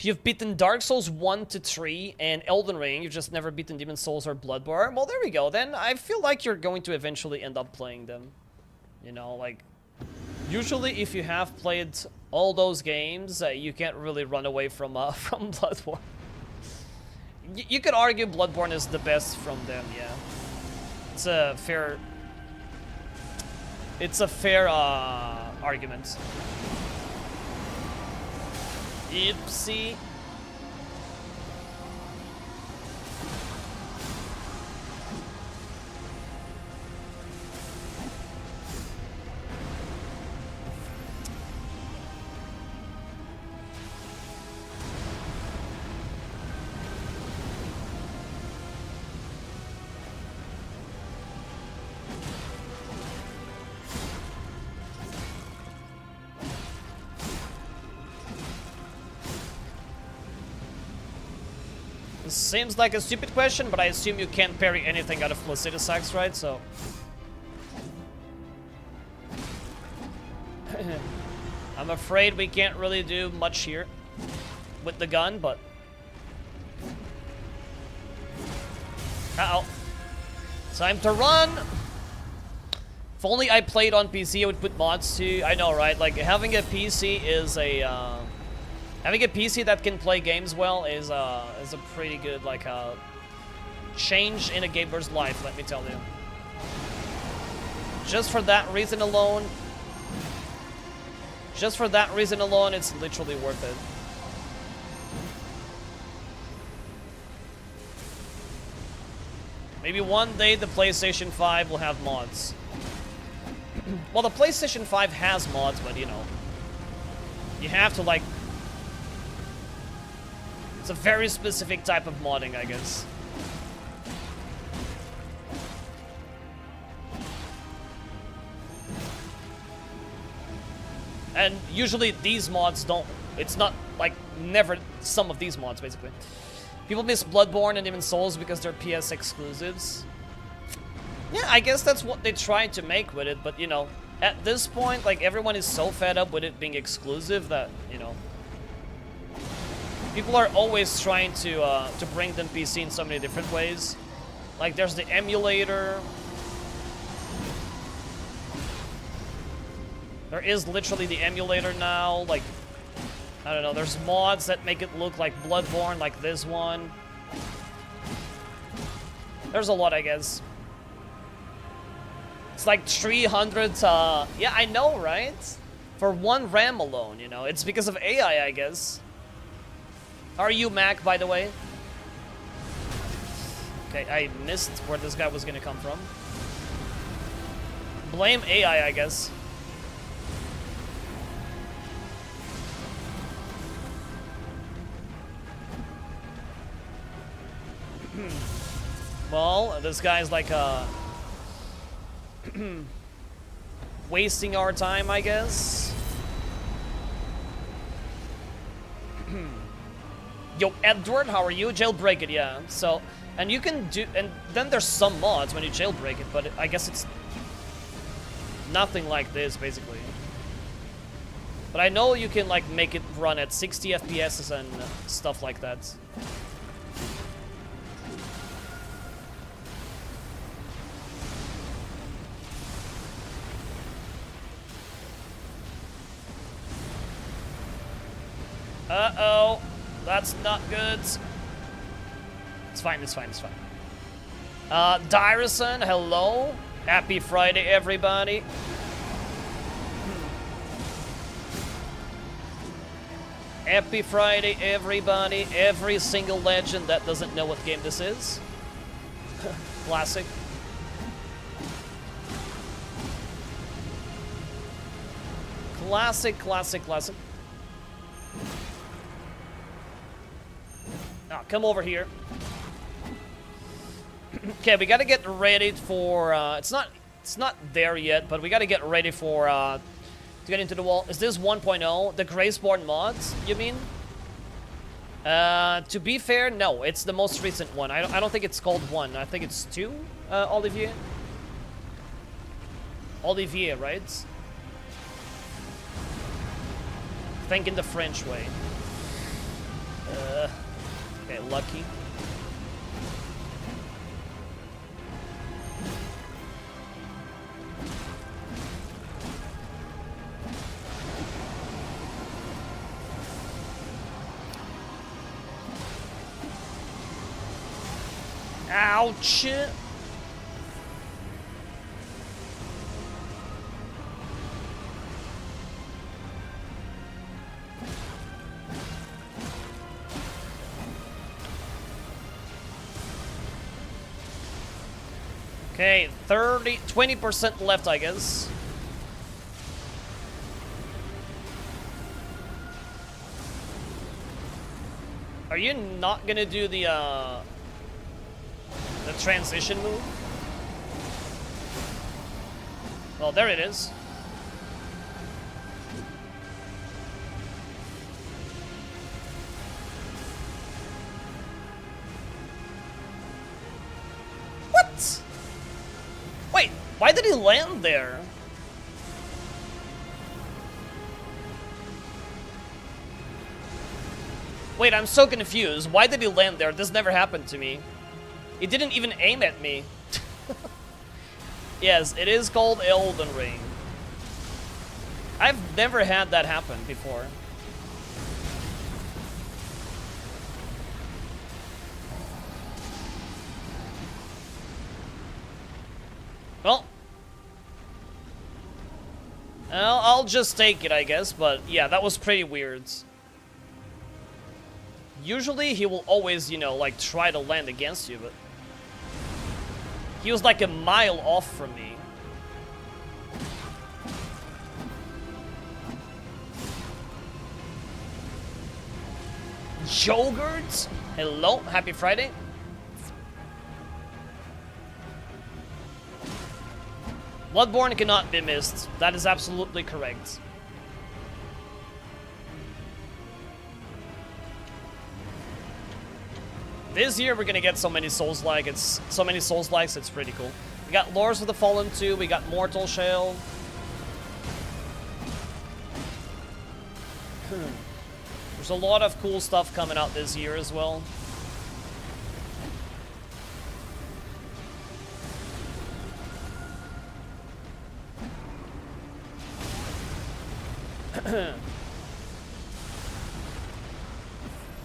You've beaten Dark Souls 1 to 3 and Elden Ring. You've just never beaten Demon Souls or Bloodborne. Well, there we go. Then I feel like you're going to eventually end up playing them. You know, like, usually if you have played all those games, you can't really run away from Bloodborne. You could argue Bloodborne is the best from them, yeah. It's a fair It's a fair argument. Oopsie. Seems like a stupid question, but I assume you can't parry anything out of Placidusax, right? So... I'm afraid we can't really do much here with the gun, but... Uh-oh. Time to run! If only I played on PC, I would put mods too. I know, right? Like, having a PC is a... Having a PC that can play games well is a pretty good, like, change in a gamer's life, let me tell you. Just for that reason alone, it's literally worth it. Maybe one day the PlayStation 5 will have mods. Well, the PlayStation 5 has mods, but, you know, you have to, like... It's a very specific type of modding, I guess. And usually these mods don't... It's not, like, never some of these mods, basically. People miss Bloodborne and even Souls because they're PS exclusives. Yeah, I guess that's what they tried to make with it, but, you know, at this point, like, everyone is so fed up with it being exclusive that, you know... People are always trying to bring them PC in so many different ways. Like, there's the emulator. There is literally the emulator now. Like, I don't know, there's mods that make it look like Bloodborne, like this one. There's a lot, I guess. It's like 300, yeah, I know, right? For one RAM alone, you know? It's because of AI, I guess. How are you, Mac, by the way? Okay, I missed where this guy was gonna come from. Blame AI, I guess. Well, this guy's like, wasting our time, I guess. Yo, Edward, how are you? Jailbreak it, yeah. So, and you can do, and then there's some mods when you jailbreak it, but I guess it's nothing like this, basically. But I know you can, like, make it run at 60 FPS and stuff like that. Uh-oh. That's not good. It's fine, it's fine, it's fine. Dyrison, hello. Happy Friday, everybody. Happy Friday, everybody. Every single legend that doesn't know what game this is. Classic. Classic, classic, classic. Oh, come over here. Okay, we gotta get ready for, it's not there yet, but we gotta get ready for, to get into the wall. Is this 1.0? The Graceborn mods, you mean? To be fair, no, it's the most recent one. I don't think it's called 1. I think it's 2, Olivier? Olivier, right? Think in the French way. Okay, lucky. Ouch! Okay, 20% left, I guess. Are you not gonna do the transition move? Well, there it is. What? Wait, why did he land there? Wait, I'm so confused. Why did he land there? This never happened to me. He didn't even aim at me. Yes, it is called Elden Ring. I've never had that happen before. Well, I'll just take it, I guess, but yeah, that was pretty weird. Usually he will always, you know, like try to land against you, but he was like a mile off from me. Yogurt? Hello, happy Friday. Bloodborne cannot be missed. That is absolutely correct. This year we're gonna get so many Souls-like. It's so many Souls-likes. It's pretty cool. We got Lords of the Fallen 2. We got Mortal Shell. There's a lot of cool stuff coming out this year as well.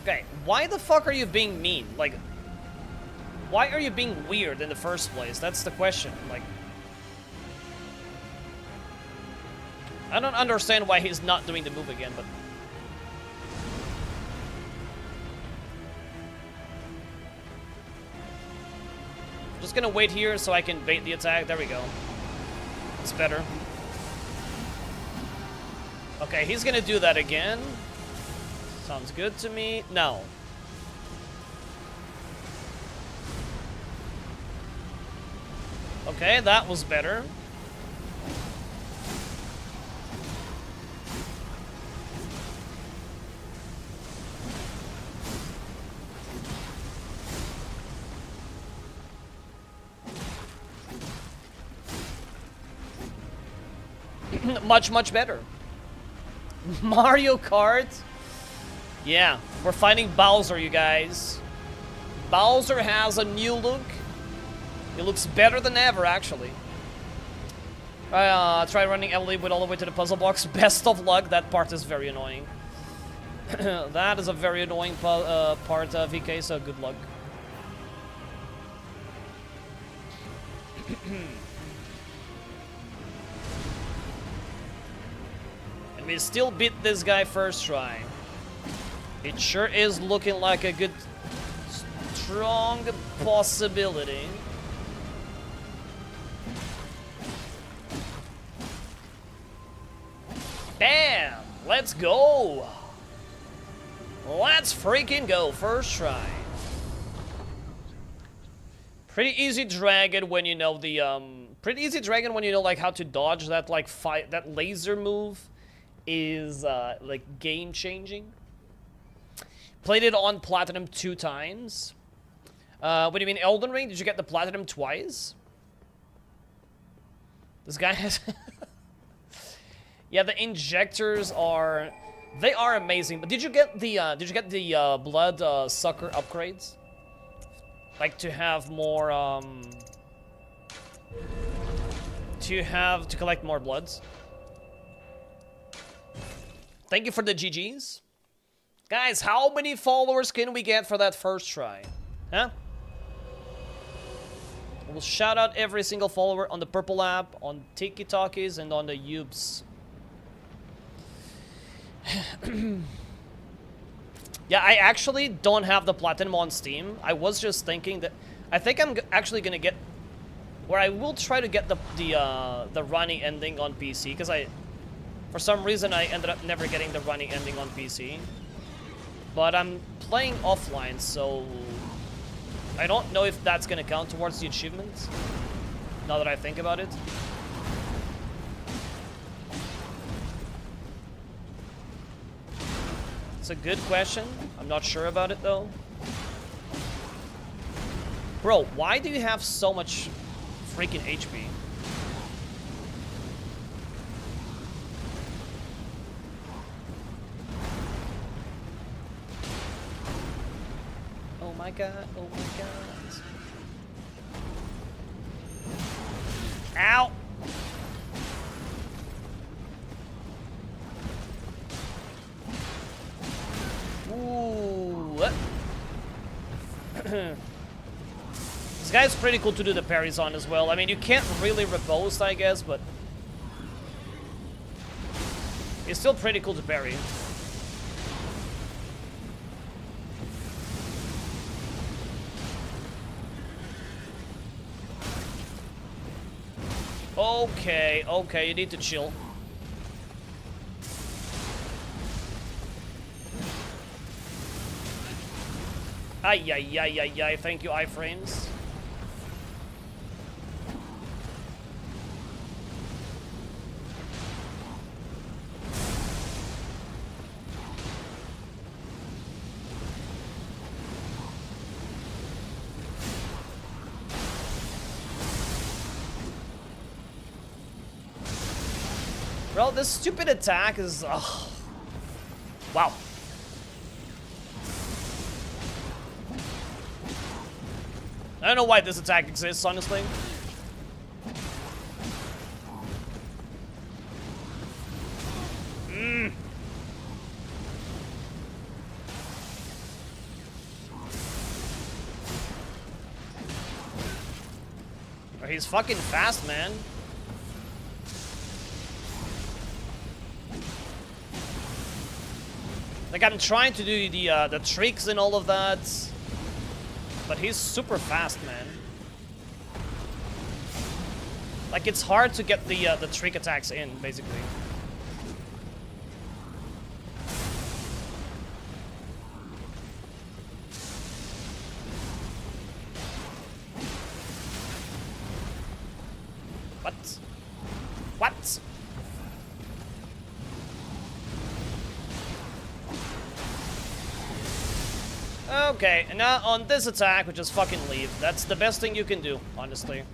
Okay, why the fuck are you being mean? Like, why are you being weird in the first place? That's the question. Like, I don't understand why he's not doing the move again, but I'm just gonna wait here so I can bait the attack. There we go. It's better. Okay, he's gonna do that again. Sounds good to me. No. Okay, that was better. Much, much better. Mario Kart? Yeah, we're fighting Bowser, you guys. Bowser has a new look. It looks better than ever, actually. Try running Emily with all the way to the puzzle box. Best of luck. That part is very annoying. That is a very annoying part, VK, so good luck. And we still beat this guy first try. It sure is looking like a good, strong possibility. Bam! Let's go! Let's freaking go! First try. Pretty easy dragon when you know the pretty easy dragon when you know like how to dodge that like that laser move is like game changing. Played it on Platinum 2 times. What do you mean, Elden Ring? Did you get the Platinum twice? This guy has... Yeah, the injectors are... They are amazing. But did you get the blood sucker upgrades? Like to have more to collect more bloods? Thank you for the GGs. Guys, how many followers can we get for that first try? Huh? We'll shout out every single follower on the Purple app, on Tiki Talkies, and on the Ubes. Yeah, I actually don't have the Platinum on Steam. I was just thinking that... I think I'm actually gonna get where I will try to get the running ending on PC, because for some reason I ended up never getting the running ending on PC. But I'm playing offline, so I don't know if that's gonna count towards the achievement, now that I think about it. It's a good question. I'm not sure about it though. Bro, why do you have so much freaking HP? Oh my god, oh my god. Ow! Ooh. This guy's pretty cool to do the parries on as well. I mean, you can't really riposte, I guess, but it's still pretty cool to parry. Okay, okay, you need to chill. Ay, ay, ay, ay, ay, thank you, iframes. Bro, this stupid attack is... Ugh. Wow. I don't know why this attack exists, honestly. He's fucking fast, man. Like, I'm trying to do the tricks and all of that, but he's super fast, man. Like, it's hard to get the trick attacks in, basically. What? What? Okay, and now on this attack, we just fucking leave. That's the best thing you can do, honestly.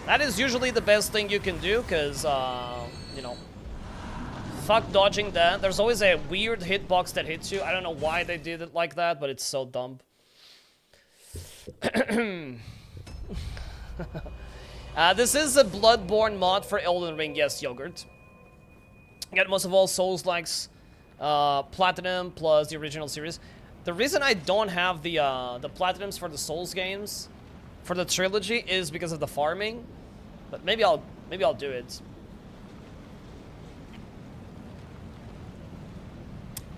That is usually the best thing you can do, because, you know, fuck dodging that. There's always a weird hitbox that hits you. I don't know why they did it like that, but it's so dumb. This is a Bloodborne mod for Elden Ring, yes, Yogurt. Get most of all Souls-likes, Platinum plus the original series. The reason I don't have the Platinums for the Souls games, for the trilogy, is because of the farming. But maybe I'll do it.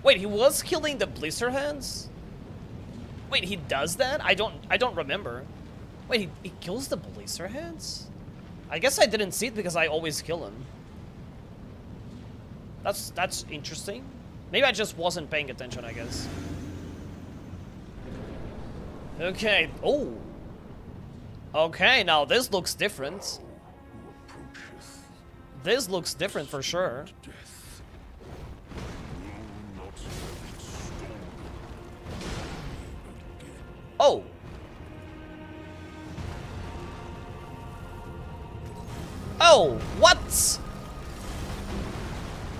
Wait, he was killing the Blister Hands? Wait, he does that? I don't remember. Wait, he kills the Blister Hands? I guess I didn't see it because I always kill him. That's interesting. Maybe I just wasn't paying attention, I guess. Okay. Oh. Okay, now this looks different. This looks different for sure. Oh. Oh, what?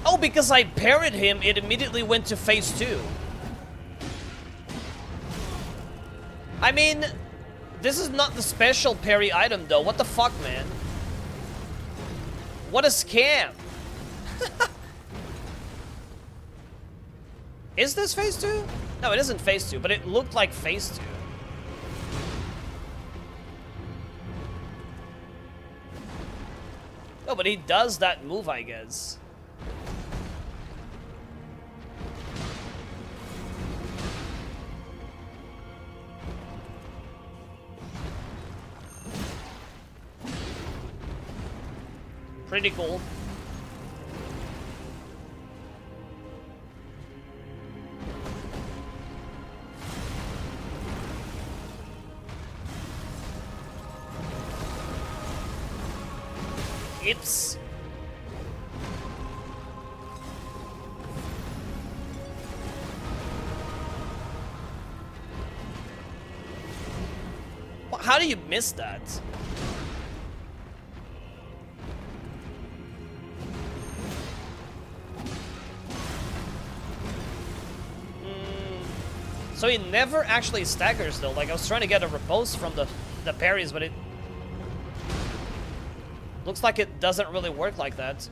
Oh, because I parried him, it immediately went to phase 2. I mean, this is not the special parry item, though. What the fuck, man? What a scam. Is this phase 2? No, it isn't phase 2, but it looked like phase 2. No, but he does that move, I guess. Pretty cool. It's... How do you miss that? So he never actually staggers though. Like I was trying to get a repose from the parries, but it looks like it doesn't really work like that.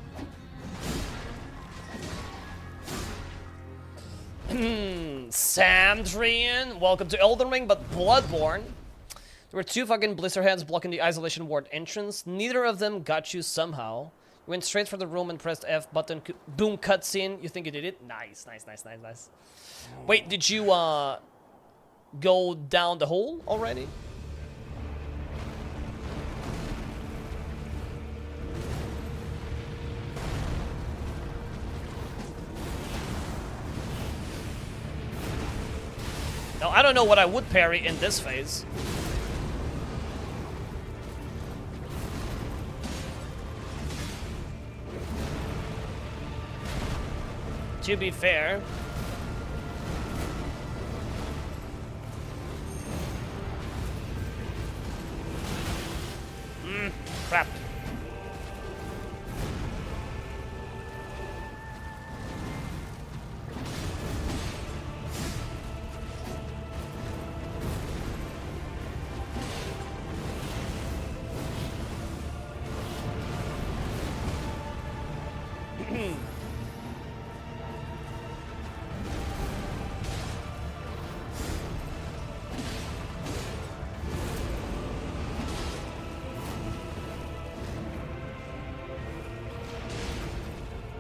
Samdrian, welcome to Elden Ring, but Bloodborne. There were two fucking blister hands blocking the isolation ward entrance. Neither of them got you somehow. You went straight for the room and pressed F button. Boom, cutscene. You think you did it? Nice, nice, nice, nice, nice. Wait, did you go down the hole already? Now, I don't know what I would parry in this phase. To be fair. Crap.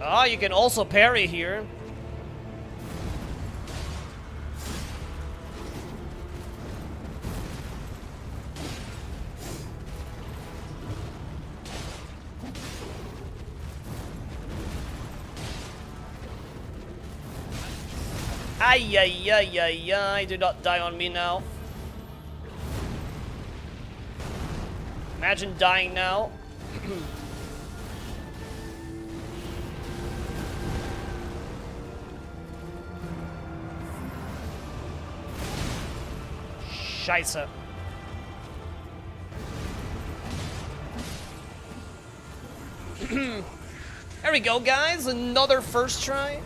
Ah, you can also parry here. Ay, ay, ay, ay, ay, do not die on me now. Imagine dying now. Scheiße. There we go, guys. Another first try.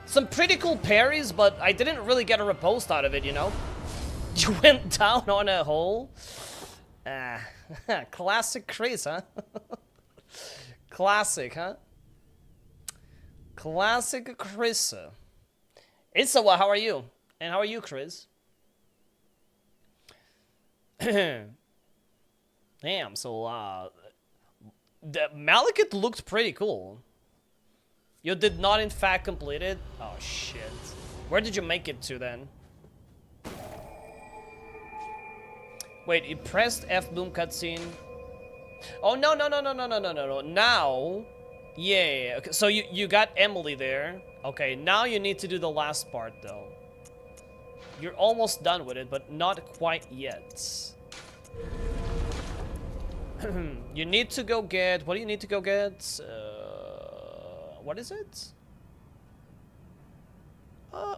Some pretty cool parries, but I didn't really get a riposte out of it, you know? You went down on a hole. Classic Chris, huh? Classic, huh? Classic Chris. Isawa, how are you? And how are you, Chris? Damn, so, the Malekith looked pretty cool. You did not, in fact, complete it? Oh, shit. Where did you make it to, then? Wait, you pressed F boom cutscene. Oh, no, no, no, no, no, no, no, no, no. Now, yeah, okay, so you got Emily there. Okay, now you need to do the last part, though. You're almost done with it, but not quite yet. You need to go get... What do you need to go get? What is it?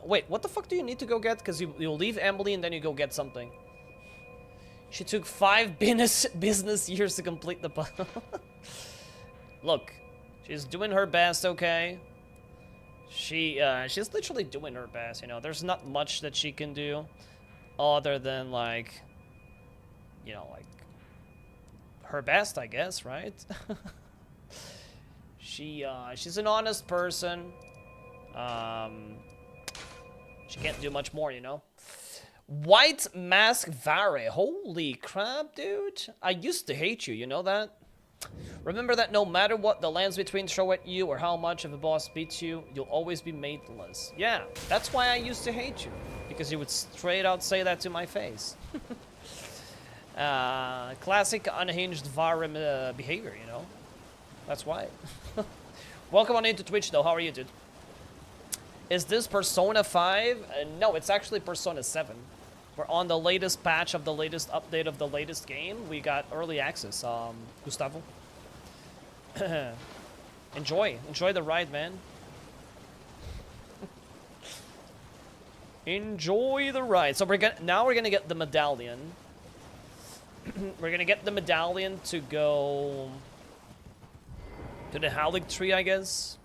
Wait, what the fuck do you need to go get? Because you leave Emily and then you go get something. She took 5 business years to complete the puzzle. Look, she's doing her best, okay? She's literally doing her best, you know. There's not much that she can do other than, like, you know, like, her best, I guess, right? She's an honest person. She can't do much more, you know. White Mask Vare. Holy crap, dude. I used to hate you, you know that? Remember that no matter what the lands between throw at you or how much of a boss beats you, you'll always be mateless. Yeah, that's why I used to hate you. Because you would straight out say that to my face. Classic unhinged Varim behavior, you know? That's why. Welcome on into Twitch, though. How are you, dude? Is this Persona 5? No, it's actually Persona 7. We're on the latest patch of the latest update of the latest game. We got early access, Gustavo. Enjoy the ride, man. Enjoy the ride. So we're gonna get the medallion. We're gonna get the medallion to go to the Halik tree, I guess.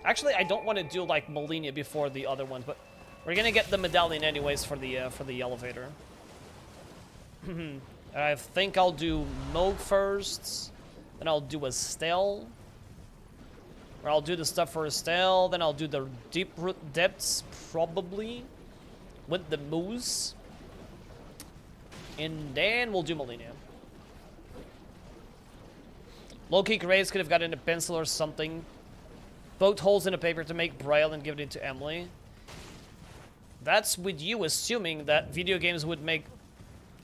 Actually, I don't want to do like Molina before the other ones, but we're gonna get the medallion anyways for the elevator. I think I'll do Mohg first, then I'll do Estelle. Or I'll do the stuff for Estelle, then I'll do the deep root depths, probably, with the moose. And then we'll do Molina. Low-key Grace could have gotten a pencil or something. Poked holes in the paper to make braille and give it to Emily. That's with you assuming that video games would make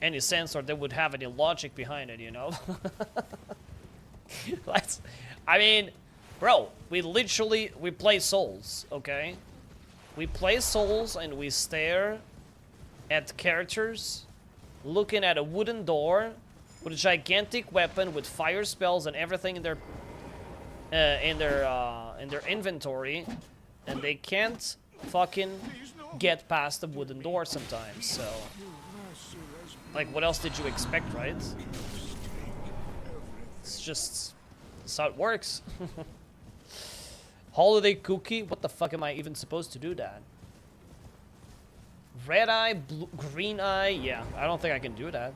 any sense or they would have any logic behind it, you know? I mean, bro, we play Souls, okay? We play Souls and we stare at characters looking at a wooden door with a gigantic weapon with fire spells and everything in their inventory, and they can't fucking get past the wooden door sometimes. So, like, what else did you expect, right? It's just that's how it works. Holiday cookie? What the fuck am I even supposed to do that? Red eye, blue, green eye? Yeah, I don't think I can do that.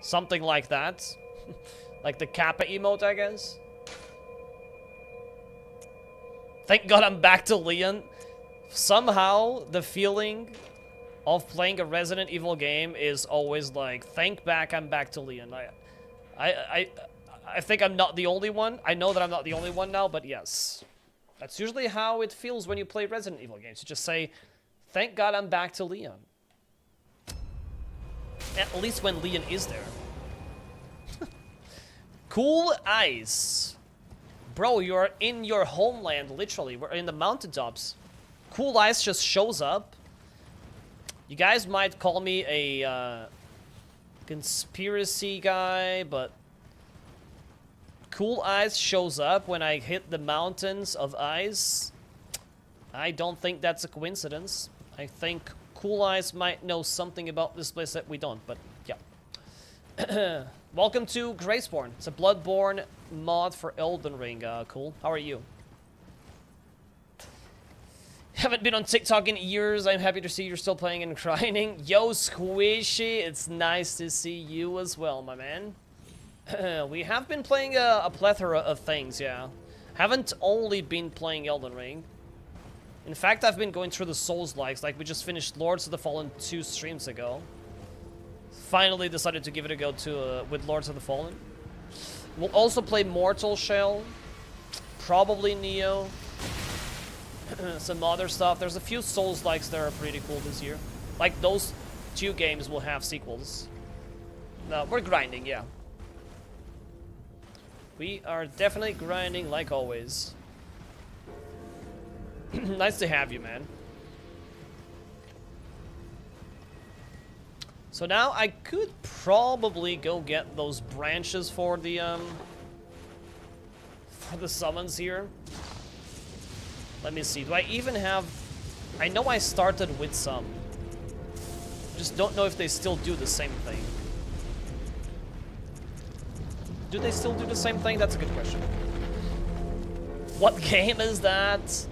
Something like that. Like the Kappa emote, I guess. Thank God I'm back to Leon. Somehow, the feeling of playing a Resident Evil game is always like, thank back, I'm back to Leon. I think I'm not the only one. I know that I'm not the only one now, but yes. That's usually how it feels when you play Resident Evil games. You just say, thank God I'm back to Leon. At least when Leon is there. Cool Ice. Bro, you're in your homeland, literally. We're in the mountaintops. Cool Ice just shows up. You guys might call me a conspiracy guy, but Cool Ice shows up when I hit the mountains of ice. I don't think that's a coincidence. I think Cool Ice might know something about this place that we don't, but yeah. Welcome to Graceborn. It's a Bloodborne mod for Elden Ring. Cool. How are you? Haven't been on TikTok in years. I'm happy to see you're still playing and grinding. Yo, Squishy. It's nice to see you as well, my man. We have been playing a plethora of things, yeah. Haven't only been playing Elden Ring. In fact, I've been going through the Souls-likes. Like, we just finished Lords of the Fallen 2 streams ago. Finally decided to give it a go to with Lords of the Fallen. We'll also play Mortal Shell. Probably Neo. Some other stuff. There's a few Souls-likes that are pretty cool this year. Like, those 2 games will have sequels. No, we're grinding, yeah. We are definitely grinding like always. Nice to have you, man. So now I could probably go get those branches for the summons here. Let me see. Do I even have... I know I started with some. Just don't know if they still do the same thing. Do they still do the same thing? That's a good question. What game is that?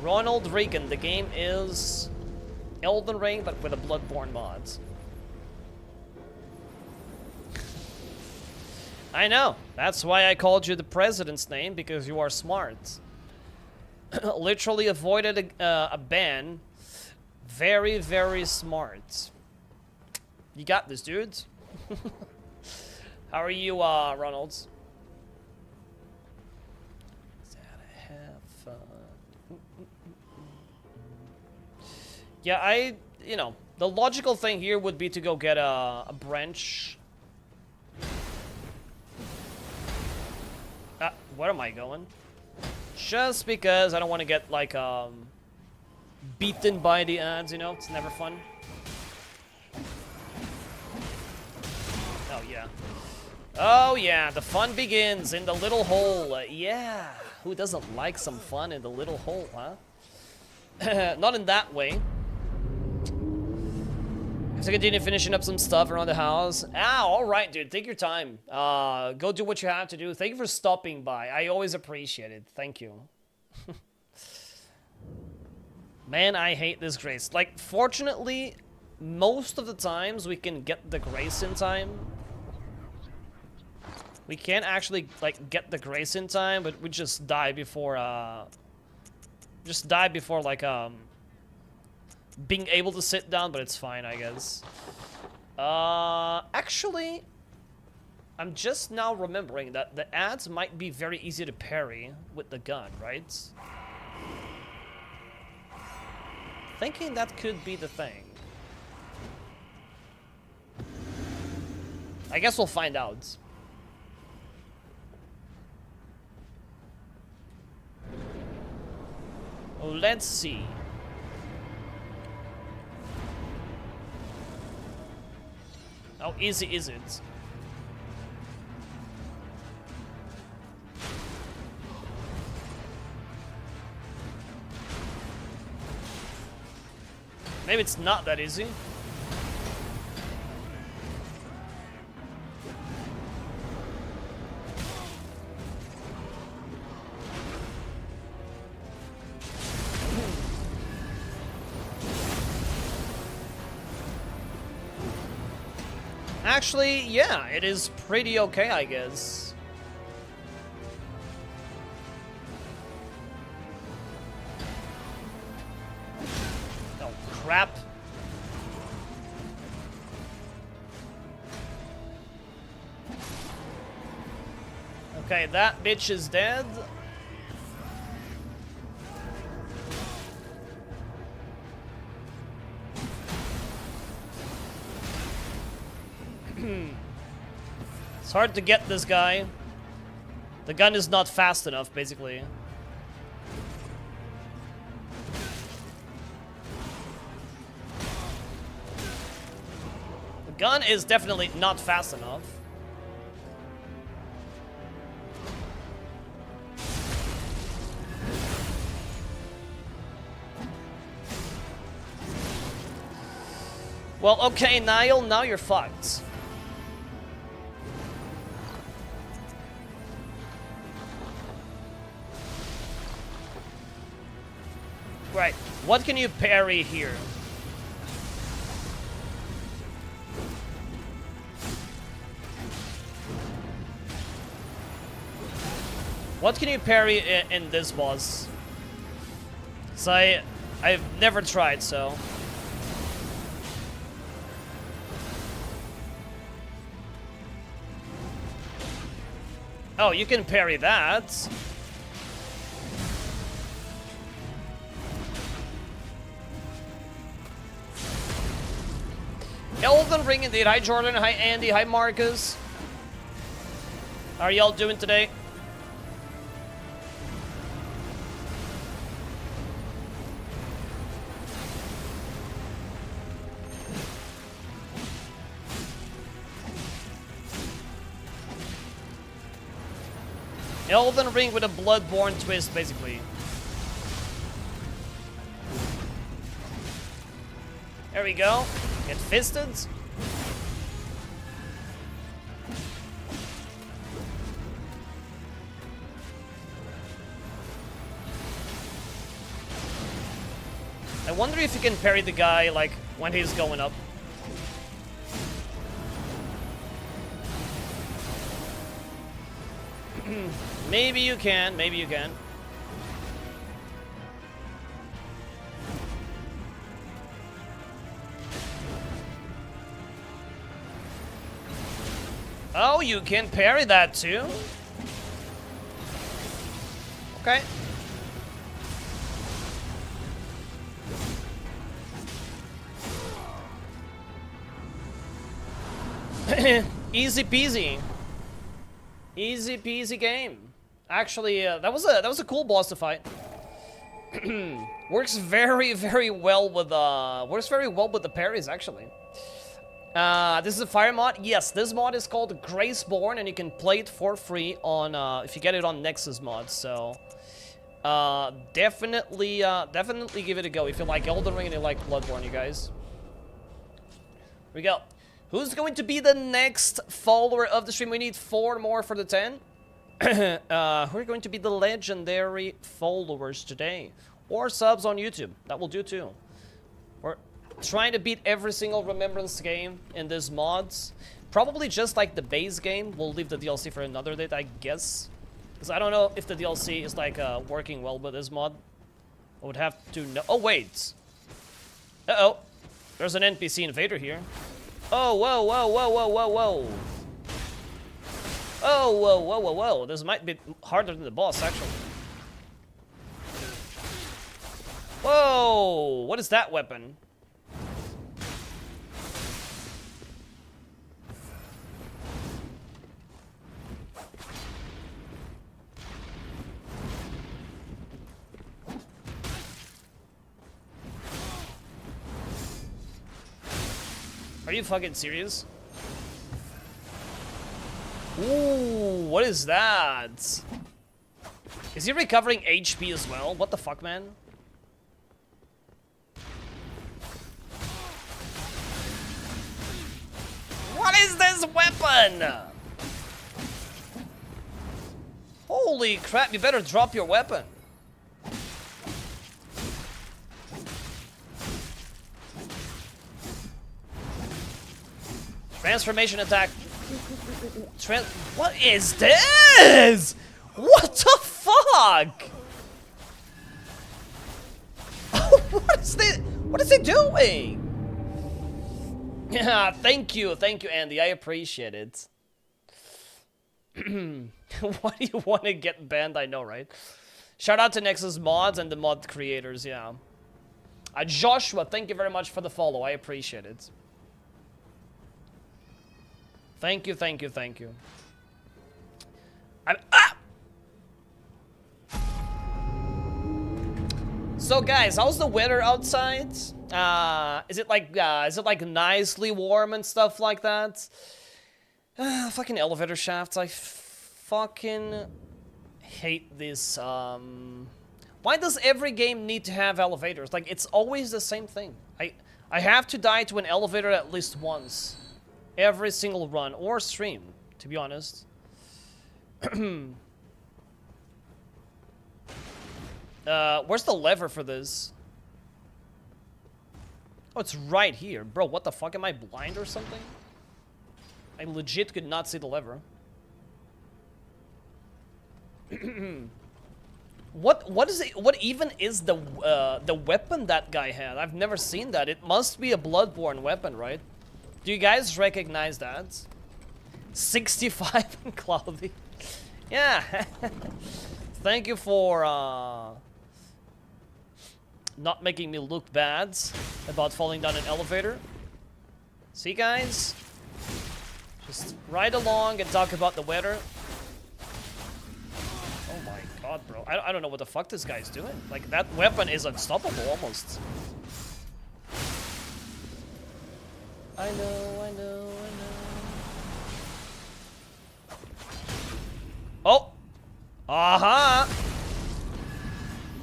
Ronald Reagan. The game is Elden Ring, but with a Bloodborne mod. I know. That's why I called you the president's name, because you are smart. Literally avoided a ban. Very, very smart. You got this, dude. How are you, Ronald? Yeah, you know, The logical thing here would be to go get a branch. Where am I going? Just because I don't want to get, like, beaten by the ads, you know? It's never fun. Oh, yeah. Oh, yeah, the fun begins in the little hole. Yeah, who doesn't like some fun in the little hole, huh? Not in that way. So I continue finishing up some stuff around the house. Alright, dude. Take your time. Go do what you have to do. Thank you for stopping by. I always appreciate it. Thank you. Man, I hate this grace. Like, fortunately, most of the times we can get the grace in time. We can't actually, like, get the grace in time, but we just die before, like, being able to sit down, but it's fine, I guess. Actually, I'm just now remembering that the ads might be very easy to parry with the gun, right? Thinking that could be the thing. I guess we'll find out. Let's see. How easy is it? Maybe it's not that easy. Actually, yeah, it is pretty okay, I guess. Oh, crap. Okay, that bitch is dead. It's hard to get this guy. The gun is not fast enough, basically. The gun is definitely not fast enough. Well, okay, Niall, now you're fucked. Right, what can you parry here? What can you parry in this boss? So I've never tried, so. Oh, you can parry that. Elden Ring indeed. Hi Jordan, hi Andy, hi Marcus. How are y'all doing today? Elden Ring with a Bloodborne twist, basically. There we go. Get fisted. I wonder if you can parry the guy, like, when he's going up. Maybe you can, maybe you can. Oh, you can parry that too? Okay. Easy peasy. Easy peasy game. Actually, that was a cool boss to fight. Works very well with the parries actually. This is a fire mod. Yes, this mod is called Graceborn, and you can play it for free on if you get it on Nexus mod. So definitely give it a go if you like Elden Ring and you like Bloodborne, you guys. Here we go. Who's going to be the next follower of the stream? We need 4 more for the 10. Who are going to be the legendary followers today? Or subs on YouTube. That will do too. We're trying to beat every single Remembrance game in this mods. Probably just like the base game. We'll leave the DLC for another date, I guess. Because I don't know if the DLC is like working well with this mod. I would have to know. Oh, wait. Uh-oh. There's an NPC invader here. Oh, whoa, whoa, whoa, whoa, whoa, whoa. Oh, whoa, whoa, whoa, whoa. This might be harder than the boss, actually. Whoa! What is that weapon? Are you fucking serious? Ooh, what is that? Is he recovering HP as well? What the fuck, man? What is this weapon? Holy crap, you better drop your weapon. Transformation attack. What is this? What the fuck? What is he doing? Yeah, thank you, Andy. I appreciate it. Why do you want to get banned? I know, right? Shout out to Nexus Mods and the mod creators, yeah. Joshua, thank you very much for the follow. I appreciate it. Thank you. So guys, how's the weather outside? Is it like nicely warm and stuff like that? Fucking elevator shafts. I fucking hate this. Why does every game need to have elevators? Like, it's always the same thing. I have to die to an elevator at least once. Every single run or stream, to be honest. Where's the lever for this? Oh, it's right here. Bro, what the fuck? Am I blind or something? I legit could not see the lever. What even is the weapon that guy had? I've never seen that. It must be a Bloodborne weapon, right? Do you guys recognize that? 65 and cloudy. Yeah. Thank you for not making me look bad about falling down an elevator. See, guys? Just ride along and talk about the weather. Oh my god, bro. I don't know what the fuck this guy's doing. Like, that weapon is unstoppable almost. I know. Oh! Aha!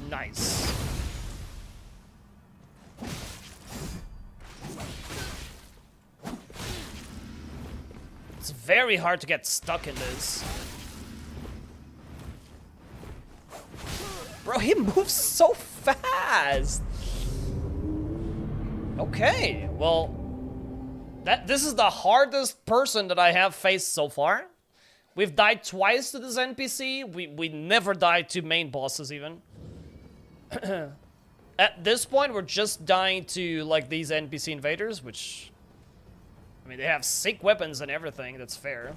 Nice. It's very hard to get stuck in this. Bro, he moves so fast! Okay, well... This is the hardest person that I have faced so far. We've died twice to this NPC. We never died to main bosses even. At this point, we're just dying to like these NPC invaders, which... I mean, they have sick weapons and everything. That's fair.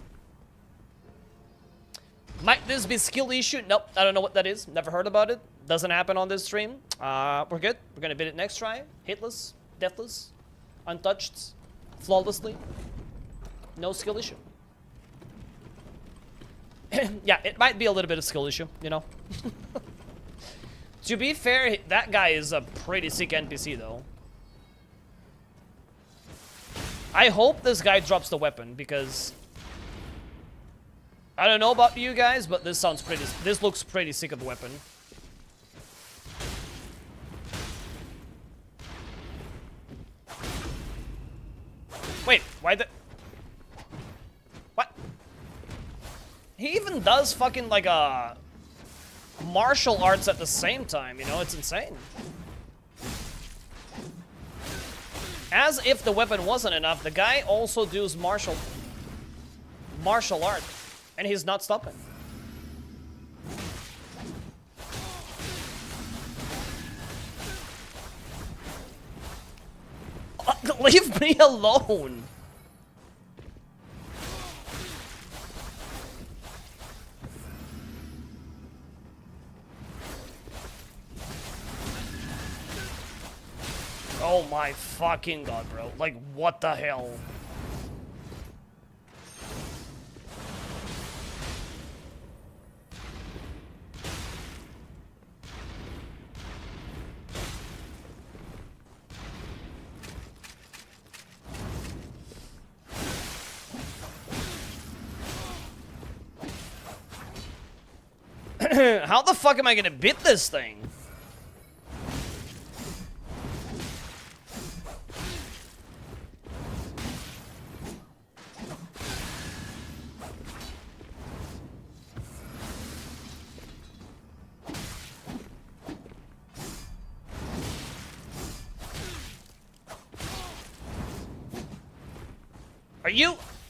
Might this be skill issue? Nope, I don't know what that is. Never heard about it. Doesn't happen on this stream. We're good. We're gonna beat it next try. Hitless, deathless, untouched. Flawlessly. No skill issue. Yeah, it might be a little bit of skill issue, you know. To be fair, that guy is a pretty sick NPC though. I hope this guy drops the weapon because I don't know about you guys, but this looks pretty sick of a weapon. Wait, why the... What? He even does fucking like a martial arts at the same time, you know? It's insane. As if the weapon wasn't enough, the guy also does martial art, and he's not stopping. Leave me alone. Oh my fucking god, bro. Like, what the hell? How the fuck am I gonna beat this thing?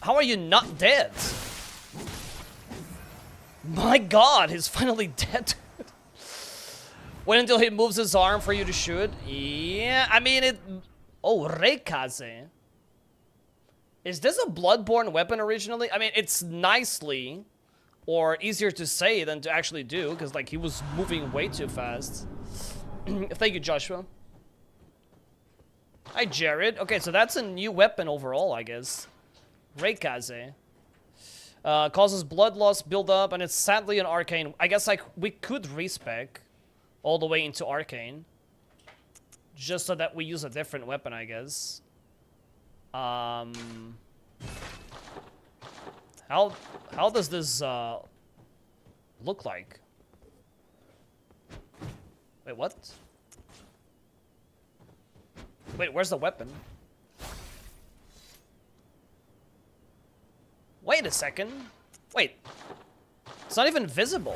How are you not dead? My god, he's finally dead. Wait until he moves his arm for you to shoot. Yeah, I mean it... Oh, Reikaze. Is this a Bloodborne weapon originally? I mean, it's nicely or easier to say than to actually do, because like he was moving way too fast. Thank you, Joshua. Hi, Jared. Okay, so that's a new weapon overall, I guess. Reikaze. Causes blood loss build up, and it's sadly an arcane. I guess like we could respec all the way into arcane, just so that we use a different weapon, I guess. How does this look like? Wait, what? Wait, where's the weapon? Wait a second. Wait. It's not even visible.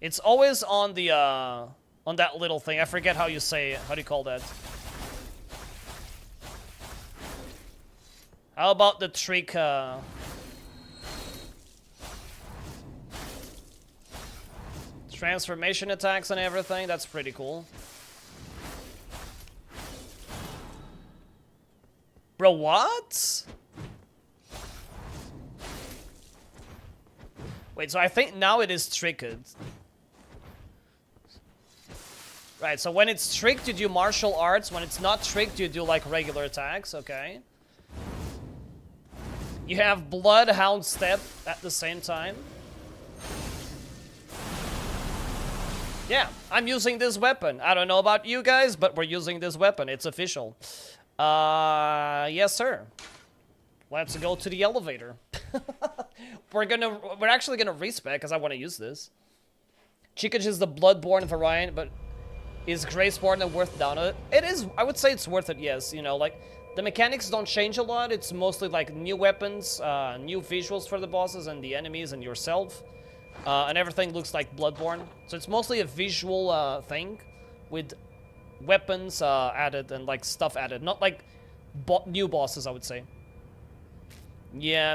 It's always on the on that little thing. I forget how you say it. How do you call that? How about the trick transformation attacks and everything? That's pretty cool. Bro, what? Wait, so I think now it is triggered. Right, so when it's tricked, you do martial arts. When it's not tricked, you do like regular attacks, okay. You have Bloodhound Step at the same time. Yeah, I'm using this weapon. I don't know about you guys, but we're using this weapon. It's official. Yes, sir. Let's go to the elevator. We're actually gonna respec because I want to use this. Chikage is the Bloodborne variant, but is Graceborn worth down it? It is. I would say it's worth it. Yes, you know, like the mechanics don't change a lot. It's mostly like new weapons, new visuals for the bosses and the enemies and yourself, and everything looks like Bloodborne. So it's mostly a visual thing with weapons added and like stuff added, not like new bosses, I would say. Yeah.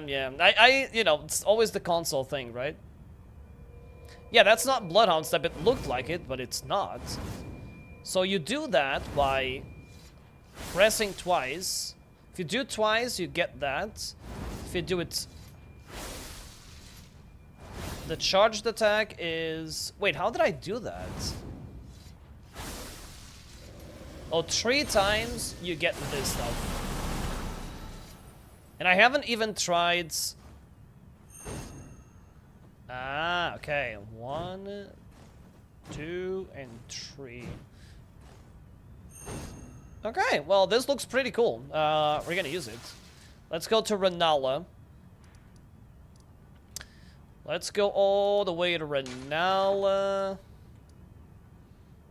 You know, it's always the console thing, right? Yeah, that's not Bloodhound Step. It looked like it, but it's not. So you do that by pressing twice. If you do twice, you get that. If you do it... The charged attack is... Wait, how did I do that? Oh, 3 times you get this stuff. And I haven't even tried... Ah, okay. 1, 2, and 3. Okay, well, this looks pretty cool. We're gonna use it. Let's go to Renala. Let's go all the way to Renala.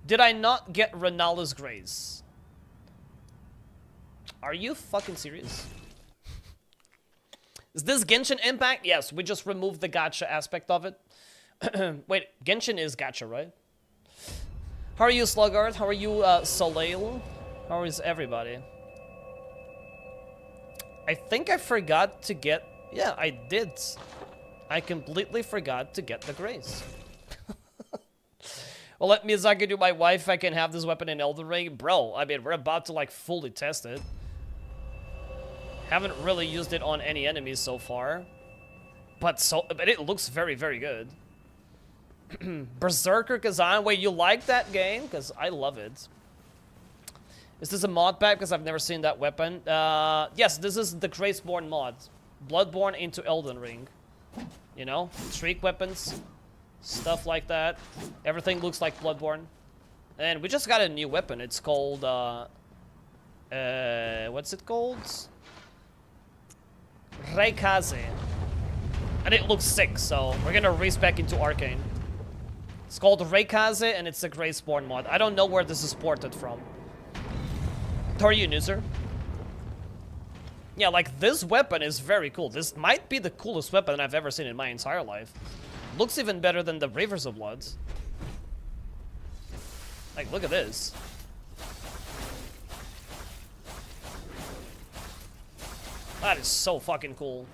Did I not get Renala's Grace? Are you fucking serious? Is this Genshin Impact? Yes, we just removed the gacha aspect of it. Wait, Genshin is gacha, right? How are you, Sluggard? How are you, Soleil? How is everybody? I think I forgot to get... Yeah, I did. I completely forgot to get the Grace. Well, let Miyazaki do my wife. I can have this weapon in Elden Ring. Bro, I mean, we're about to, like, fully test it. Haven't really used it on any enemies so far. But it looks very, very good. Berserker Kazan. Wait, you like that game? Because I love it. Is this a mod pack? Because I've never seen that weapon. Yes, this is the Graceborn mod. Bloodborne into Elden Ring. You know? Shriek weapons. Stuff like that. Everything looks like Bloodborne. And we just got a new weapon. It's called, what's it called? Reikaze. And it looks sick, so we're gonna respec into Arcane. It's called Reikaze, and it's a Graceborn mod. I don't know where this is ported from. How are you, Nooser? Yeah, like, this weapon is very cool. This might be the coolest weapon I've ever seen in my entire life. Looks even better than the Ravers of Blood. Like, look at this. That is so fucking cool.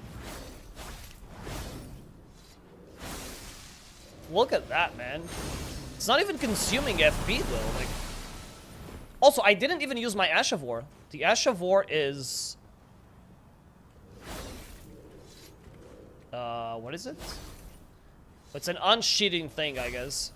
Look at that, man. It's not even consuming FP, though. Like, also, I didn't even use my Ash of War. The Ash of War is... what is it? It's an unsheathing thing, I guess.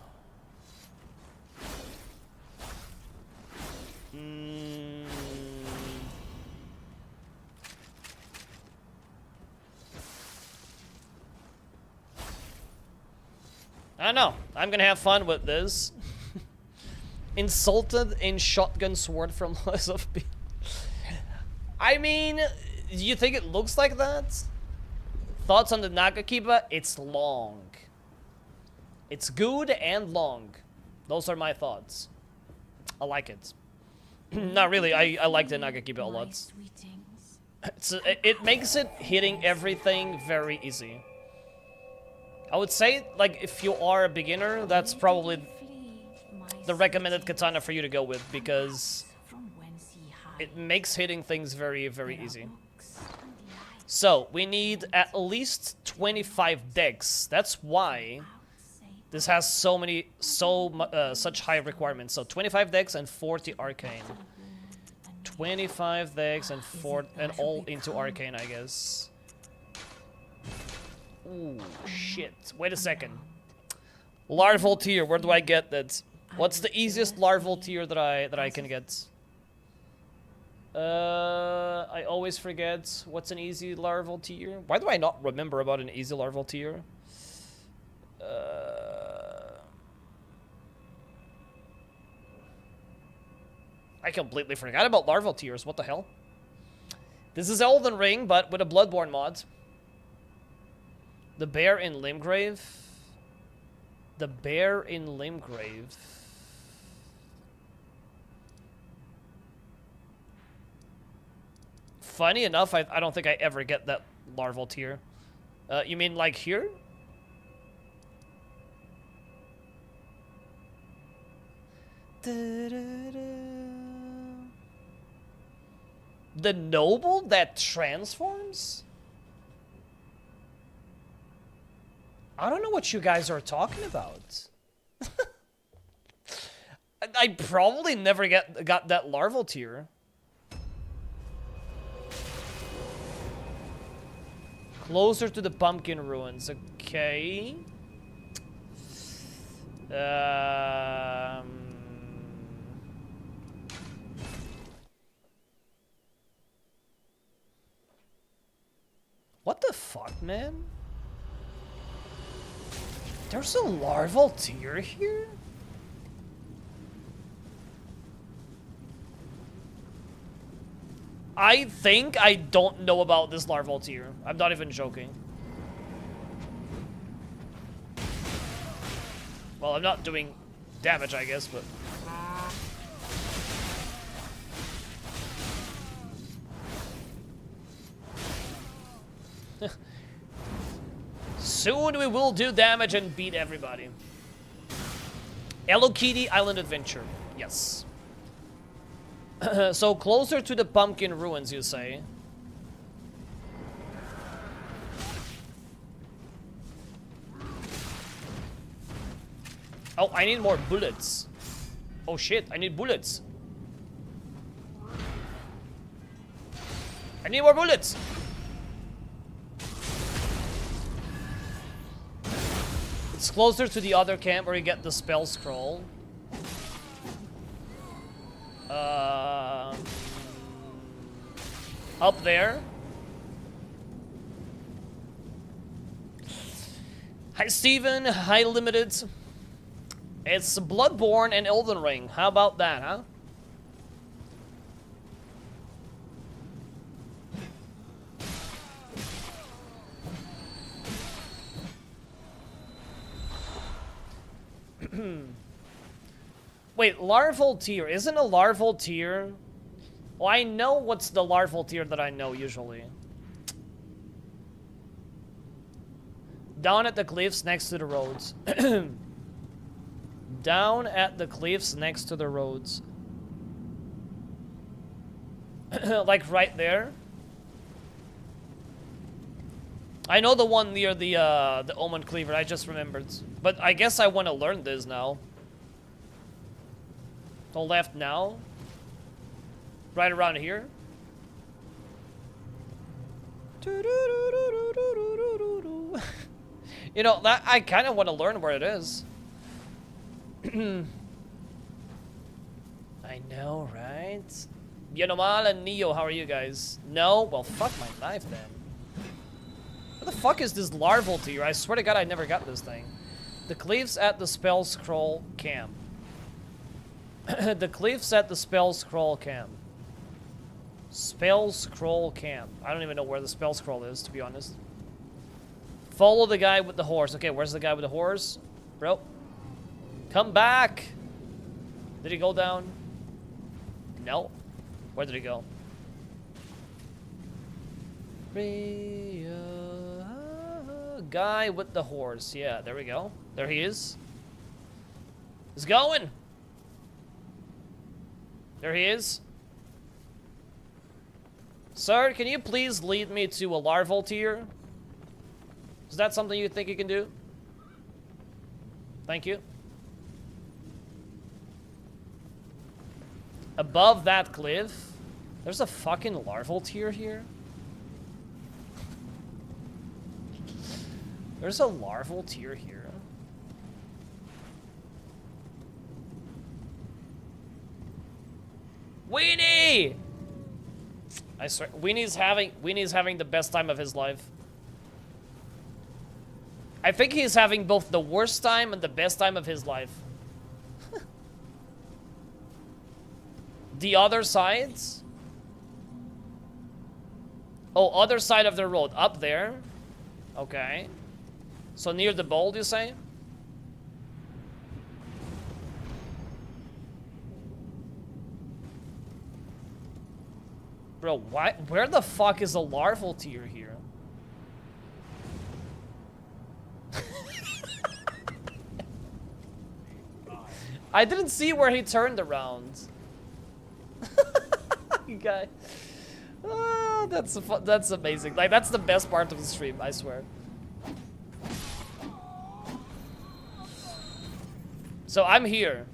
I don't know. I'm gonna have fun with this. Insulted in shotgun sword from Lies of P. I mean, do you think it looks like that? Thoughts on the Nagakiba? It's long. It's good and long. Those are my thoughts. I like it. Not really. I like the Nagakiba a lot. It makes it hitting everything very easy. I would say, like, if you are a beginner, that's probably the recommended katana for you to go with, because it makes hitting things very, very easy. So, we need at least 25 dex. That's why this has so many, such high requirements. So, 25 dex and 40 arcane. 25 dex and 4, and all into arcane, I guess. Ooh, shit. Wait a second. Larval tier, where do I get that? What's the easiest larval tier that I can get? I always forget what's an easy larval tier. Why do I not remember about an easy larval tier? I completely forgot about larval tiers. What the hell? This is Elden Ring, but with a Bloodborne mod. The bear in Limgrave. The bear in Limgrave. Funny enough, I don't think I ever get that larval tier. You mean like here? The noble that transforms? I don't know what you guys are talking about. I probably never got that larval tier. Closer to the pumpkin ruins. Okay. fuck, man? There's a larval tier here? I think I don't know about this larval tier. I'm not even joking. Well, I'm not doing damage, I guess, but... Soon we will do damage and beat everybody. Hello Kitty Island Adventure. Yes. So closer to the pumpkin ruins, you say? Oh, I need more bullets. Oh shit, I need bullets. I need more bullets. It's closer to the other camp where you get the spell scroll. Up there. Hi Steven, hi Limited. It's Bloodborne and Elden Ring. How about that, huh? Wait, larval tier. Isn't a larval tier? Well, I know what's the larval tier that I know usually. Down at the cliffs next to the roads. Down at the cliffs next to the roads. Like right there. I know the one near the Omen Cleaver, I just remembered. But I guess I want to learn this now. To left now. Right around here. You know, that I kind of want to learn where it is. I know, right? Yonomal and Neo, how are you guys? No? Well, fuck my knife then. What the fuck is this larval tier? I swear to God I never got this thing. The cliffs at the spell scroll camp. The cliffs at the spell scroll camp. Spell scroll camp. I don't even know where the spell scroll is, to be honest. Follow the guy with the horse. Okay, where's the guy with the horse? Bro. Come back! Did he go down? No. Where did he go? Guy with the horse. Yeah, there we go. There he is. He's going! There he is. Sir, can you please lead me to a larval tier? Is that something you think you can do? Thank you. Above that cliff, there's a fucking larval tier here. There's a larval tier here. Weenie! I swear, Weenie's having the best time of his life. I think he's having both the worst time and the best time of his life. The other sides? Oh, other side of the road. Up there. Okay. So near the bowl, you say? Bro, why? Where the fuck is a larval tier here? I didn't see where he turned around. Guy. Oh, that's amazing. Like, that's the best part of the stream, I swear. So I'm here.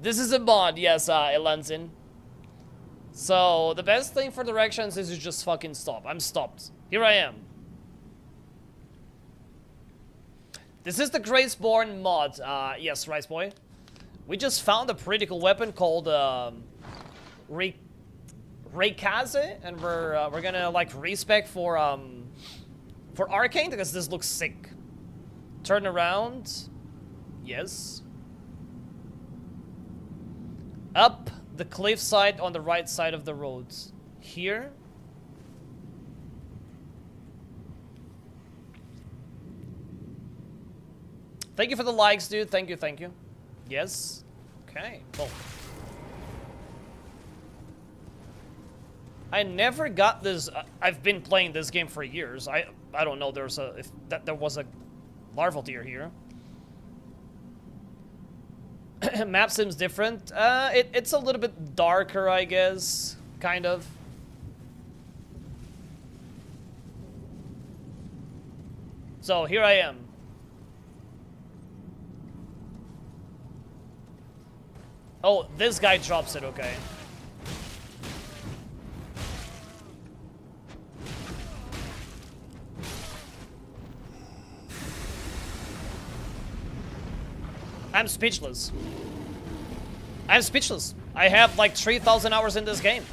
This is a mod, yes, Elanzin. So the best thing for directions is you just fucking stop. I'm stopped. Here I am. This is the Graceborn mod. Yes, Rice Boy. We just found a pretty cool weapon called Raykaze, and we're gonna like respec for For Arcane, because this looks sick. Turn around. Yes. Up the cliffside on the right side of the road. Here. Thank you for the likes, dude. Thank you, thank you. Yes. Okay, cool. I never got this. I've been playing this game for years. I don't know. There's a there was a larval tier here. Map seems different. It's a little bit darker, I guess. Kind of. So here I am. Oh, this guy drops it. Okay. I'm speechless. I'm speechless. I have like 3,000 hours in this game.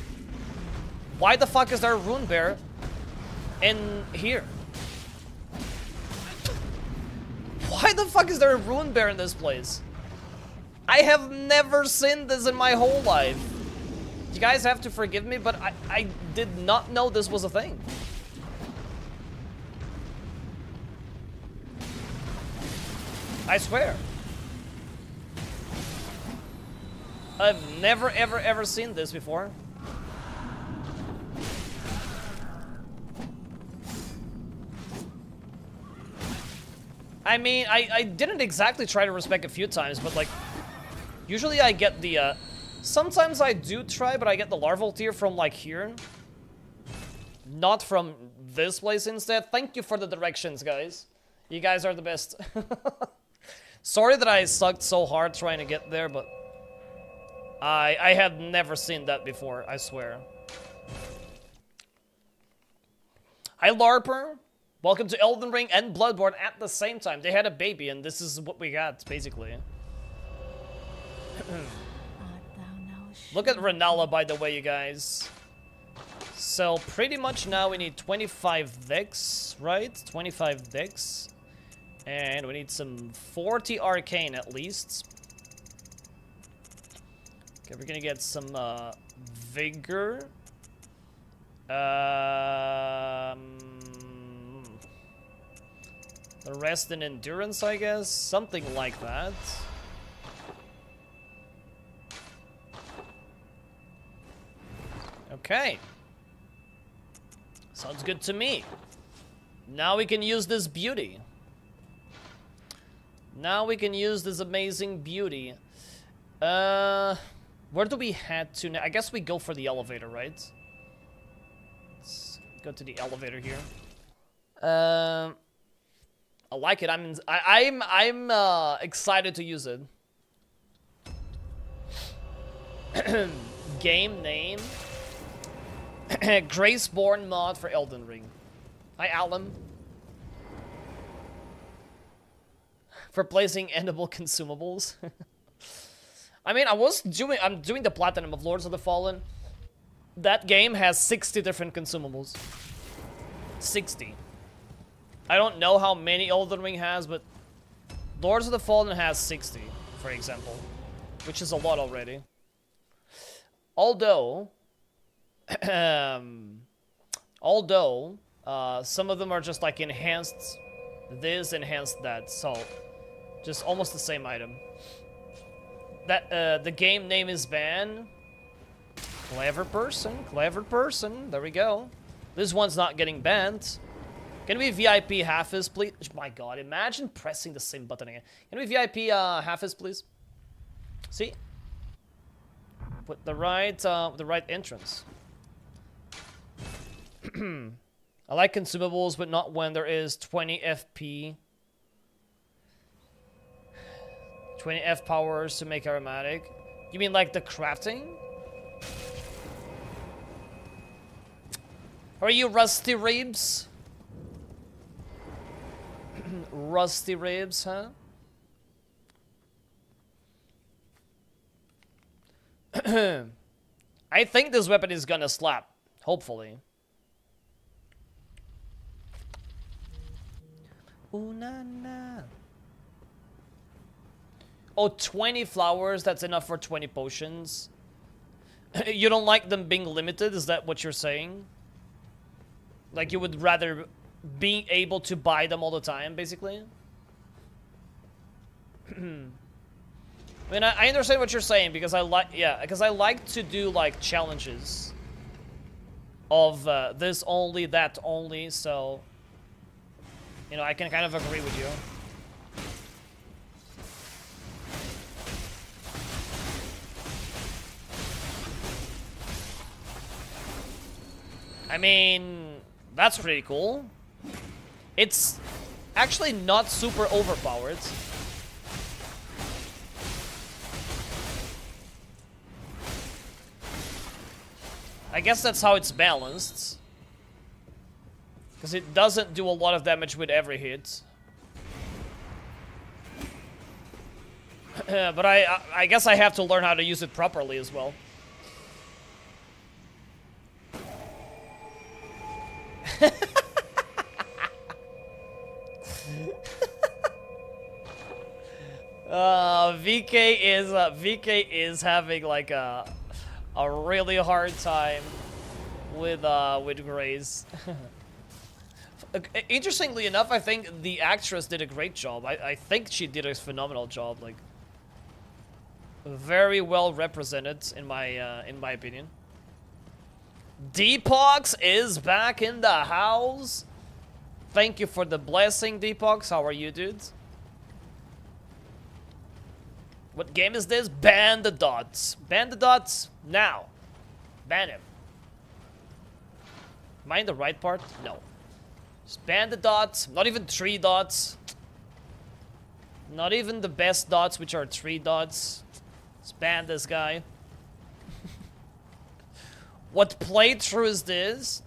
Why the fuck is there a rune bear in here? Why the fuck is there a rune bear in this place? I have never seen this in my whole life. You guys have to forgive me, but I did not know this was a thing. I swear. I've never, ever, ever seen this before. I mean, I didn't exactly try to respec a few times, but like, usually I get the, sometimes I do try, but I get the larval tier from like here. Not from this place instead. Thank you for the directions, guys. You guys are the best. Sorry that I sucked so hard trying to get there, but I have never seen that before, I swear. Hi, Larper. Welcome to Elden Ring and Bloodborne at the same time. They had a baby, and this is what we got, basically. Look at Renala, by the way, you guys. So, pretty much now we need 25 dex, right? 25 dex. And we need some 40 arcane at least. Okay, we're gonna get some vigor. The rest in endurance, I guess. Something like that. Okay. Sounds good to me. Now we can use this beauty. Now we can use this amazing beauty. Where do we head to now? I guess we go for the elevator, right? Let's go to the elevator here. I like it. I'm excited to use it. Game name. Graceborn mod for Elden Ring. Hi, Alan. For placing edible consumables. I mean, I'm doing the Platinum of Lords of the Fallen. That game has 60 different consumables. 60. I don't know how many Elden Ring has, but Lords of the Fallen has 60, for example. Which is a lot already. Although, some of them are just like enhanced this, enhanced that, so just almost the same item. That the game name is Ban. Clever person, clever person. There we go. This one's not getting banned. Can we VIP Half-Is, please? My god, imagine pressing the same button again. Can we VIP Half-Is, please? See? Put the right entrance. I like consumables, but not when there is 20 FP. 20 F powers to make aromatic. You mean like the crafting? Are you Rusty Ribs? Rusty Ribs, huh? I think this weapon is gonna slap. Hopefully. Ooh, na, na. Oh, 20 flowers, that's enough for 20 potions. You don't like them being limited, is that what you're saying? Like you would rather be able to buy them all the time, basically? I mean, I understand what you're saying, because I like, yeah, because I like to do, like, challenges of this only, that only, so, you know, I can kind of agree with you. I mean, that's pretty cool. It's actually not super overpowered. I guess that's how it's balanced. Because it doesn't do a lot of damage with every hit. But I guess I have to learn how to use it properly as well. VK is having like a really hard time with Grace. Interestingly enough, I think the actress did a great job. I think she did a phenomenal job. Like, very well represented in my opinion. Deepox is back in the house. Thank you for the blessing, Deepox. How are you, dudes? What game is this? Ban the dots. Ban the dots now. Ban him. Am I in the right part? No. Just ban the dots. Not even 3 dots. Not even the best dots, which are 3 dots. Just ban this guy. What playthrough is this?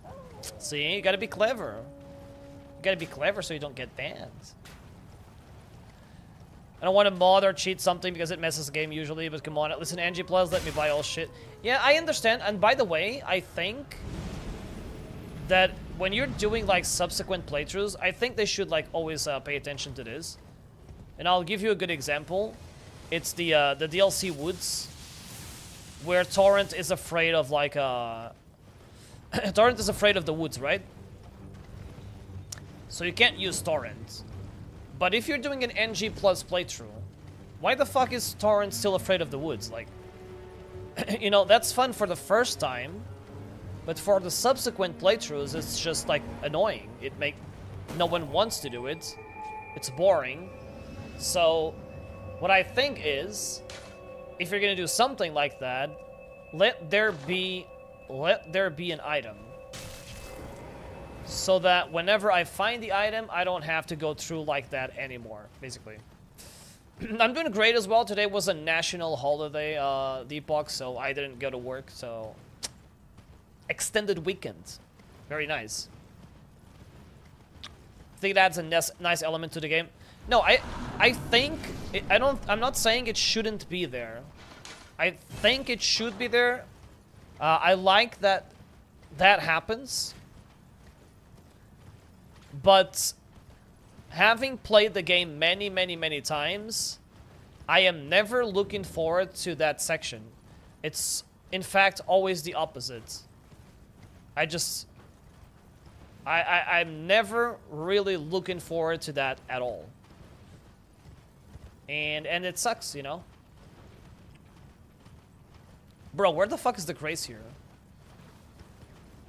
See, you gotta be clever. You gotta be clever so you don't get banned. I don't want to mod or cheat something because it messes the game usually, but come on, listen, Angie Plus, let me buy all shit. Yeah, I understand, and by the way, I think that when you're doing, like, subsequent playthroughs, I think they should, like, always pay attention to this. And I'll give you a good example. It's the DLC Woods, where Torrent is afraid of, like, Torrent is afraid of the woods, right? So you can't use Torrent. But if you're doing an NG plus playthrough, why the fuck is Torrent still afraid of the woods? Like, you know, that's fun for the first time, but for the subsequent playthroughs, it's just, like, annoying. No one wants to do it. It's boring. So, what I think is, if you're gonna do something like that, let there be an item. So that whenever I find the item, I don't have to go through like that anymore, basically. I'm doing great as well. Today was a national holiday, Deepak, so I didn't go to work, so... Extended weekend. Very nice. I think that's a nice element to the game. No, I think... I'm not saying it shouldn't be there. I think it should be there. I like that happens. But having played the game many, many, many times, I am never looking forward to that section. It's, in fact, always the opposite. I'm never really looking forward to that at all. And it sucks, you know? Bro, where the fuck is the Grace here?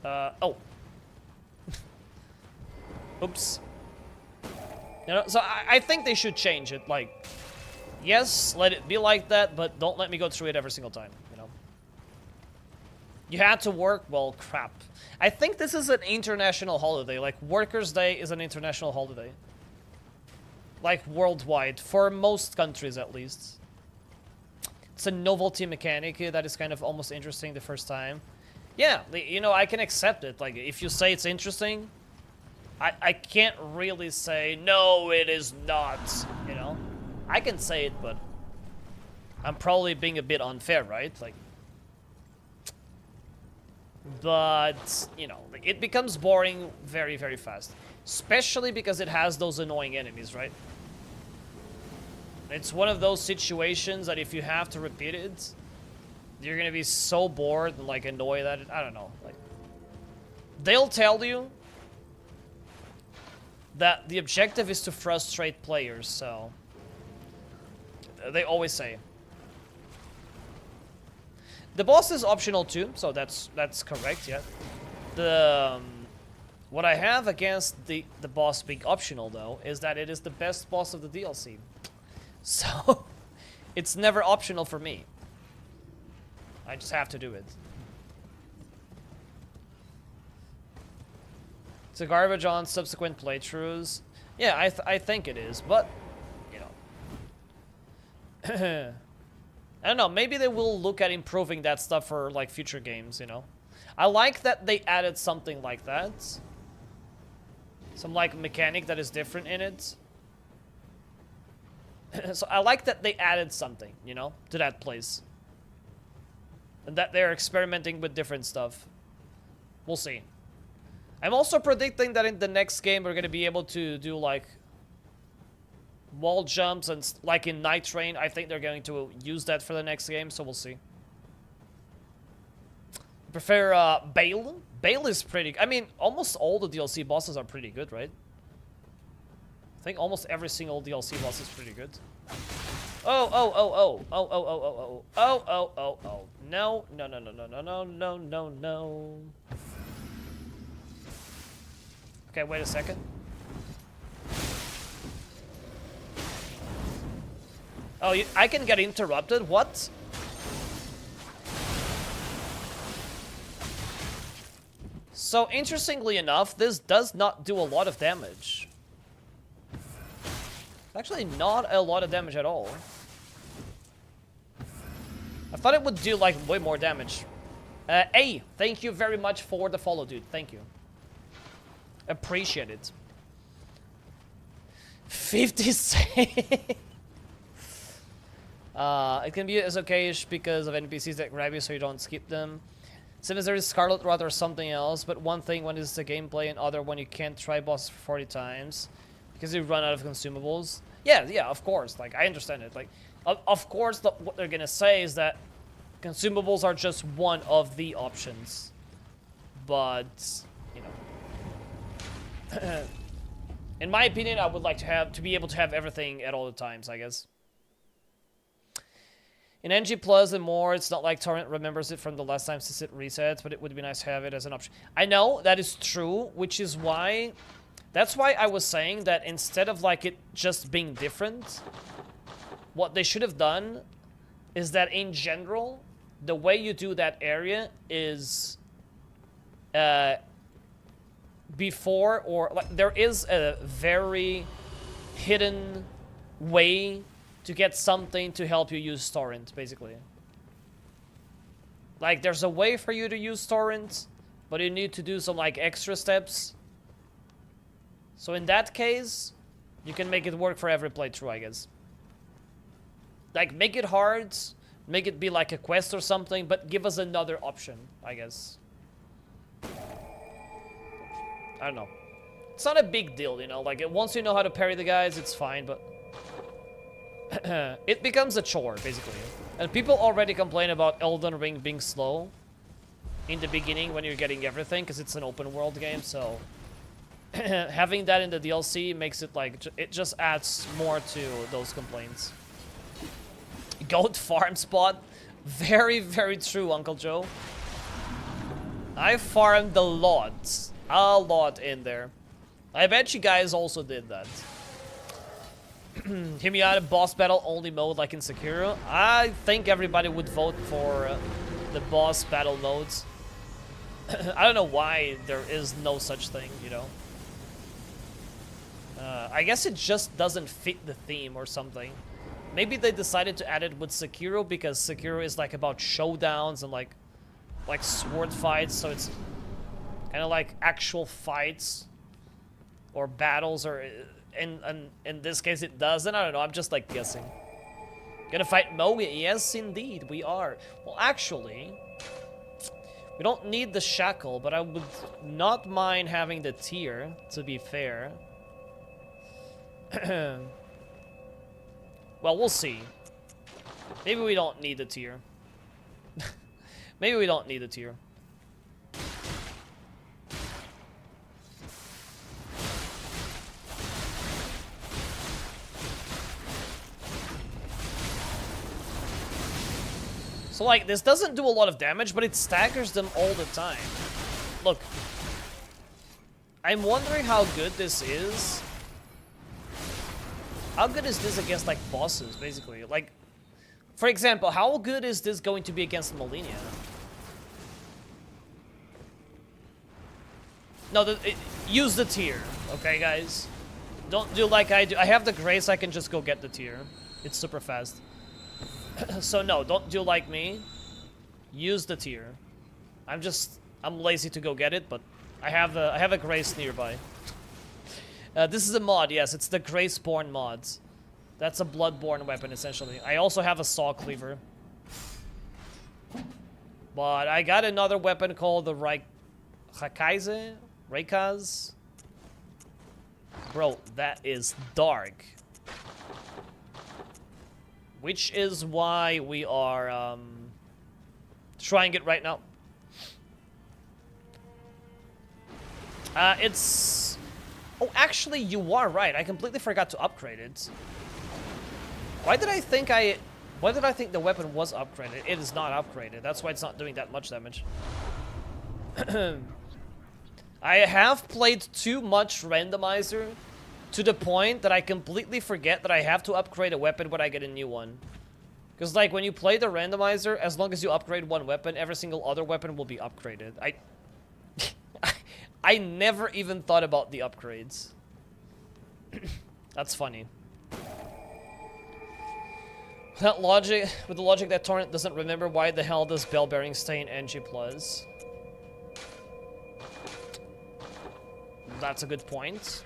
Oh. Oops. You know, so I think they should change it. Like, yes, let it be like that, but don't let me go through it every single time, you know? You had to work? Well, crap. I think this is an international holiday. Like, Workers' Day is an international holiday. Like, worldwide. For most countries, at least. It's a novelty mechanic that is kind of almost interesting the first time. Yeah, you know, I can accept it. Like, if you say it's interesting... I can't really say, no, it is not, you know? I can say it, but I'm probably being a bit unfair, right? Like, but, you know, it becomes boring very, very fast. Especially because it has those annoying enemies, right? It's one of those situations that if you have to repeat it, you're gonna be so bored and like annoyed at it. I don't know. Like, they'll tell you that the objective is to frustrate players, so they always say. The boss is optional too, so that's correct, yeah. The what I have against the boss being optional though is that it is the best boss of the DLC. So it's never optional for me. I just have to do it. It's a garbage on subsequent playthroughs. Yeah, I think it is, but you know. I don't know, maybe they will look at improving that stuff for like future games, you know. I like that they added something like that. Some like mechanic that is different in it. So I like that they added something, you know, to that place. And that they're experimenting with different stuff. We'll see. I'm also predicting that in the next game we're going to be able to do like wall jumps and like in Nightreign. I think they're going to use that for the next game, so we'll see. I prefer Bale. Bale is pretty... I mean, almost all the DLC bosses are pretty good, right? I think almost every single DLC boss is pretty good. Oh. No. Okay, wait a second. Oh, I can get interrupted? What? So, interestingly enough, this does not do a lot of damage. Actually, not a lot of damage at all. I thought it would do, like, way more damage. A, thank you very much for the follow, dude. Thank you. Appreciate it. 56. It can be as okay-ish because of NPCs that grab you so you don't skip them. Sometimes there is Scarlet Rot or something else, but one thing when it's the gameplay and other when you can't try bosses for 40 times because you run out of consumables. Yeah, of course. Like, I understand it. Like, of course, what they're gonna say is that consumables are just one of the options. But, you know. In my opinion, I would like to be able to have everything at all the times, I guess. In NG Plus and more, it's not like Torrent remembers it from the last time since it resets, but it would be nice to have it as an option. I know, that is true, which is why... That's why I was saying that instead of like it just being different, what they should have done is that in general, the way you do that area is... before or... like there is a very hidden way to get something to help you use torrent, basically. Like, there's a way for you to use torrent, but you need to do some, like, extra steps. So in that case, you can make it work for every playthrough, I guess. Like, make it hard, make it be like a quest or something, but give us another option, I guess. I don't know. It's not a big deal, you know? Like, once you know how to parry the guys, it's fine, but... it becomes a chore, basically. And people already complain about Elden Ring being slow in the beginning when you're getting everything, because it's an open world game, so... having that in the DLC makes it like... it just adds more to those complaints. Goat farm spot? Very, very true, Uncle Joe. I farmed a lot in there. I bet you guys also did that. Hear me out, a boss battle only mode like in Sekiro. I think everybody would vote for the boss battle modes. I don't know why there is no such thing, you know. I guess it just doesn't fit the theme or something. Maybe they decided to add it with Sekiro because Sekiro is like about showdowns and like sword fights, so it's kind of like actual fights or battles, or in this case it doesn't. I don't know, I'm just like guessing. Gonna fight Mohg? Yes, indeed, we are. Well, actually, We don't need the shackle, but I would not mind having the tier, to be fair. Well, we'll see. Maybe we don't need the tier. Maybe we don't need the tier. So, like, this doesn't do a lot of damage, but it staggers them all the time. Look. I'm wondering how good this is. How good is this against, like, bosses, basically? Like, for example, how good is this going to be against Malenia? No, use the tier, okay, guys? Don't do like I do. I have the Grace, I can just go get the tier. It's super fast. So no, don't do like me. Use the tier. I'm lazy to go get it, but I have a Grace nearby. This is a mod, yes, it's the Graceborn mod. That's a Bloodborne weapon, essentially. I also have a Saw Cleaver. But I got another weapon called the Raikaz. Bro, that is dark. Which is why we are trying it right now. It's... Oh, actually, you are right. I completely forgot to upgrade it. Why did I think the weapon was upgraded? It is not upgraded. That's why it's not doing that much damage. I have played too much randomizer to the point that I completely forget that I have to upgrade a weapon when I get a new one. Because, like, when you play the randomizer, as long as you upgrade one weapon, every single other weapon will be upgraded. I never even thought about the upgrades. That's funny. With the logic that Torrent doesn't remember, why the hell does Bell-Bearing stay in NG+? That's a good point.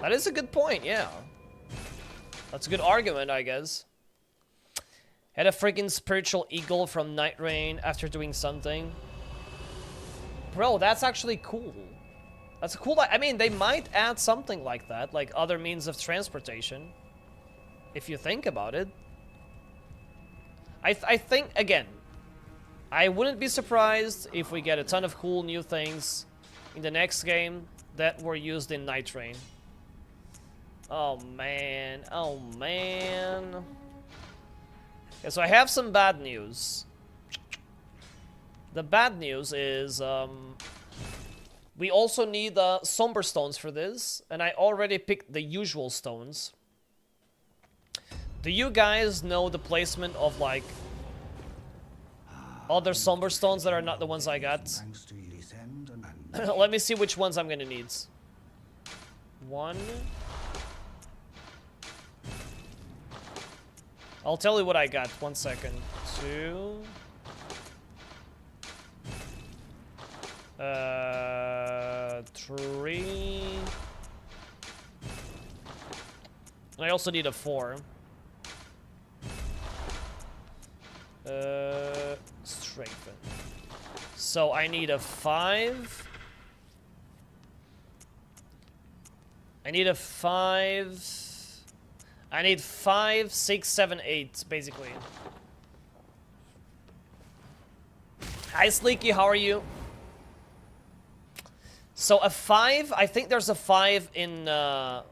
That is a good point, yeah. That's a good argument, I guess. Had a freaking spiritual eagle from Nightreign after doing something. Bro, that's actually cool. That's a cool... I mean, they might add something like that, like other means of transportation. If you think about it. I think, again, I wouldn't be surprised if we get a ton of cool new things in the next game that were used in Nightreign. Oh, man. Oh, man. Okay, so I have some bad news. The bad news is, we also need somber stones for this, and I already picked the usual stones. Do you guys know the placement of, like, other somber stones that are not the ones I got? Let me see which ones I'm gonna need. 1. I'll tell you what I got. 1 second. 2. 3. I also need a 4. Strengthen. So I need a 5. I need a 5. I need 5, 6, 7, 8, basically. Hi, Sleeky, how are you? So a 5, I think there's a 5 in, there's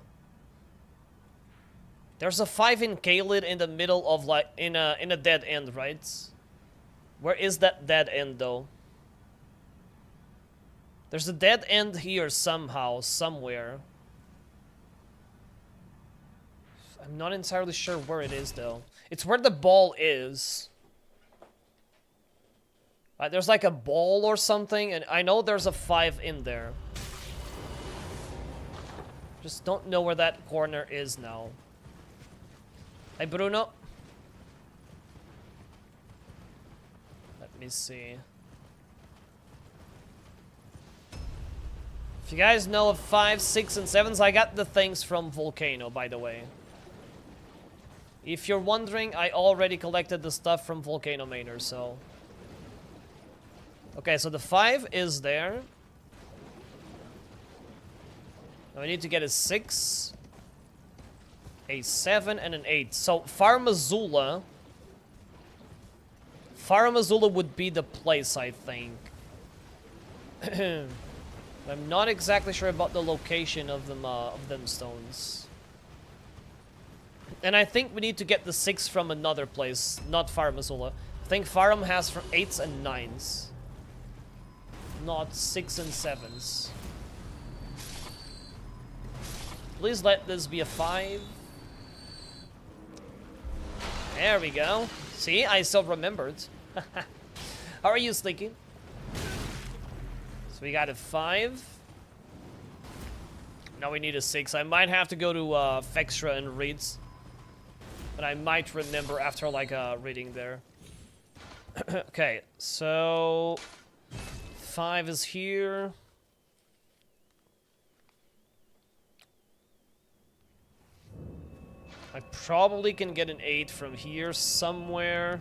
a 5 in Kaled in the middle of, like, in a dead end, right? Where is that dead end, though? There's a dead end here somehow, somewhere. I'm not entirely sure where it is, though. It's where the ball is. There's like a ball or something, and I know there's a 5 in there. Just don't know where that corner is now. Hi, Bruno. Let me see. If you guys know of 5, 6, and 7s, I got the things from Volcano, by the way. If you're wondering, I already collected the stuff from Volcano Manor, so Okay, so the 5 is there. Now we need to get a 6, a 7, and an 8. So Farum Azula would be the place, I think. I'm not exactly sure about the location of them stones. And I think we need to get the 6 from another place, not Farum Azula. I think Farum has from 8s and 9s. Not 6 and 7s. Please let this be a 5. There we go. See, I still remembered. How are you, Slinky? So we got a 5. Now we need a 6. I might have to go to Fextra and read. But I might remember after like reading there. Okay, so 5 is here. I probably can get an 8 from here somewhere.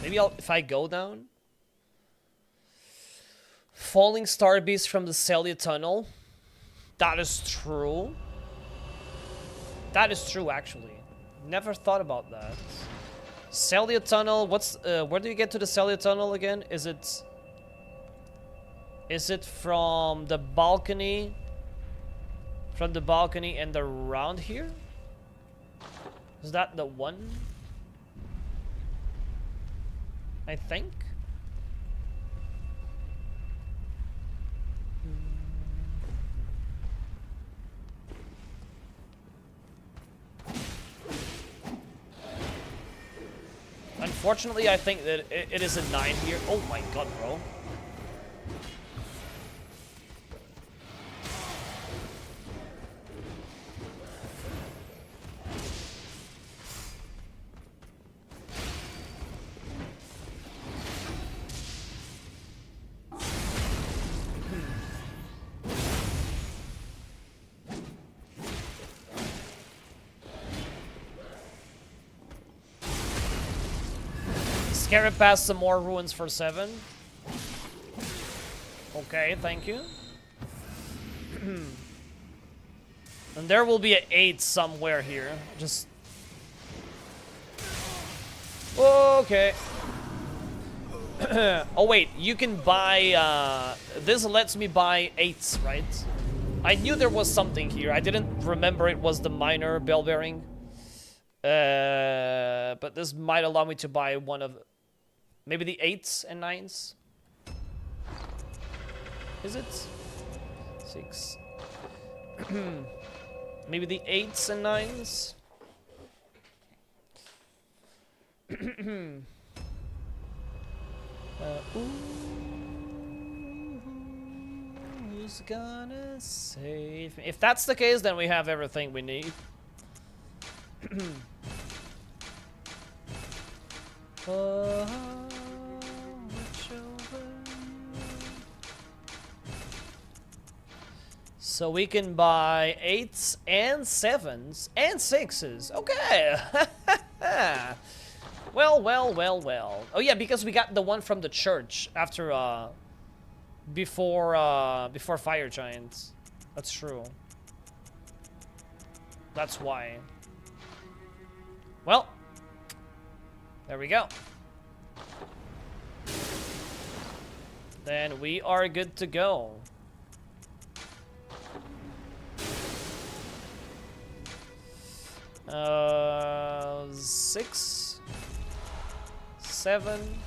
Maybe if I go down. Falling Star Beast from the Celia Tunnel. That is true. That is true, actually. Never thought about that. Celia Tunnel, what's where do you get to the Celia Tunnel again? Is it from the balcony? From the balcony and around here? Is that the one? I think. Unfortunately, I think that it is a 9 here. Oh my god, bro. Carry past some more ruins for 7. Okay, thank you. And there will be an 8 somewhere here. Just... Okay. Oh wait, you can buy... this lets me buy 8s, right? I knew there was something here. I didn't remember it was the minor bell bearing. But this might allow me to buy one of... Maybe the 8s and 9s? Is it? 6. Maybe the 8s and 9s? Who's gonna save me? If that's the case, then we have everything we need. So we can buy 8s and 7s and 6s. Okay. Well, well, well, well. Oh yeah, because we got the one from the church after before Fire Giants. That's true. That's why. Well, there we go. Then we are good to go. Uh, 6, 7,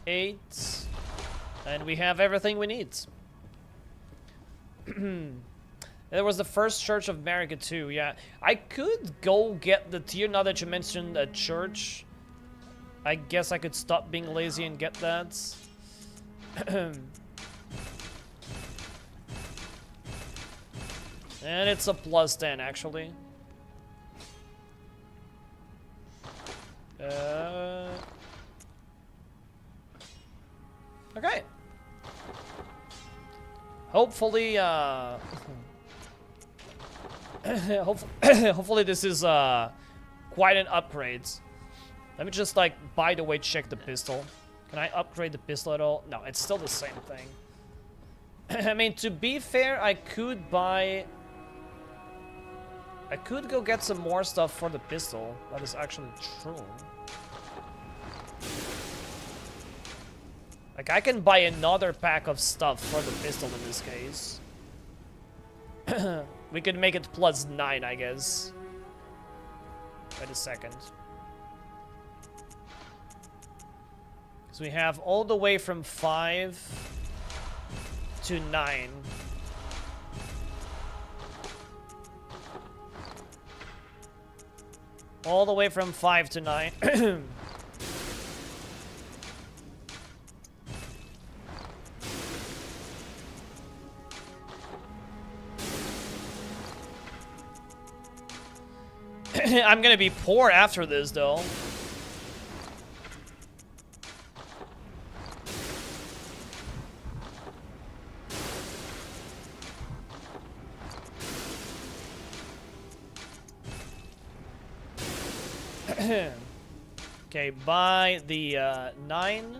8, and we have everything we need. There was the first Church of America too, yeah. I could go get the tier now that you mentioned a church. I guess I could stop being lazy and get that. And it's a plus 10 actually. Okay. Hopefully this is quite an upgrade. Let me just like, by the way, check the pistol. Can I upgrade the pistol at all? No, it's still the same thing. I mean, to be fair, I could buy... I could go get some more stuff for the pistol. That is actually true. Like, I can buy another pack of stuff for the pistol in this case. We could make it +9, I guess. Wait a second. So we have all the way from 5 to 9. All the way from 5 to 9. I'm gonna be poor after this, though. Okay, buy the 9.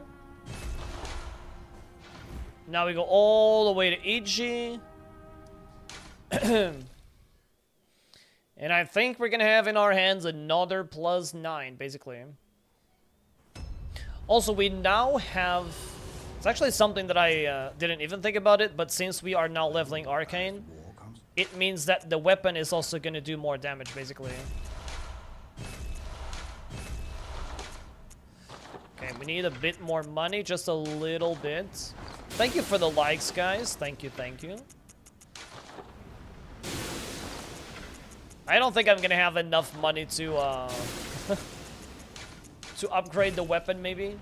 Now we go all the way to EG. And I think we're gonna have in our hands another +9, basically. Also, we now have... It's actually something that I didn't even think about it, but since we are now leveling Arcane, it means that the weapon is also gonna do more damage, basically. Okay, we need a bit more money, just a little bit. Thank you for the likes, guys. Thank you, thank you. I don't think I'm gonna have enough money to to upgrade the weapon, maybe.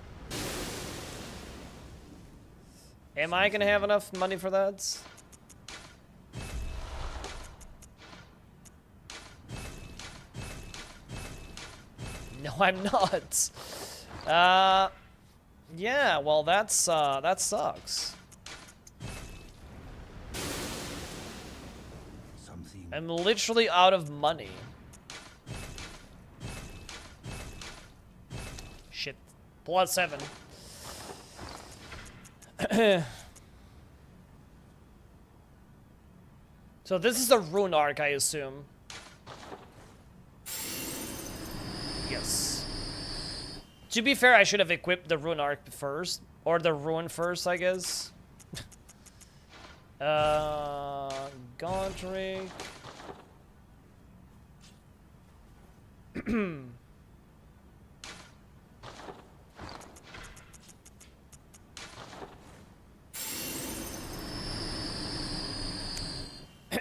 Am I gonna have enough money for that? No, I'm not. Yeah, well, that sucks. I'm literally out of money. Shit. +7. So this is a rune arc, I assume. Yes. To be fair, I should have equipped the rune arc first. Or the rune first, I guess. Godric.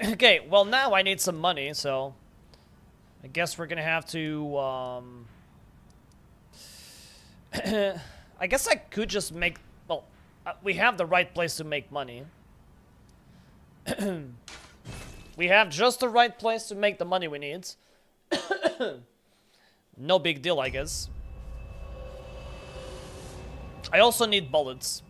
Okay, well now I need some money, so I guess we're gonna have to I guess I could just make, well, we have the right place to make money. We have just the right place to make the money we need. No big deal, I guess. I also need bullets.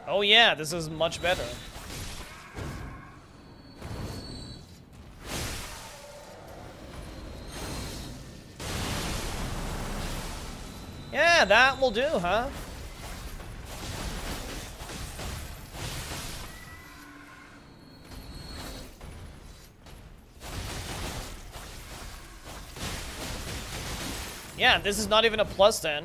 Oh yeah, this is much better. Yeah, that will do, huh? Yeah, this is not even a +10.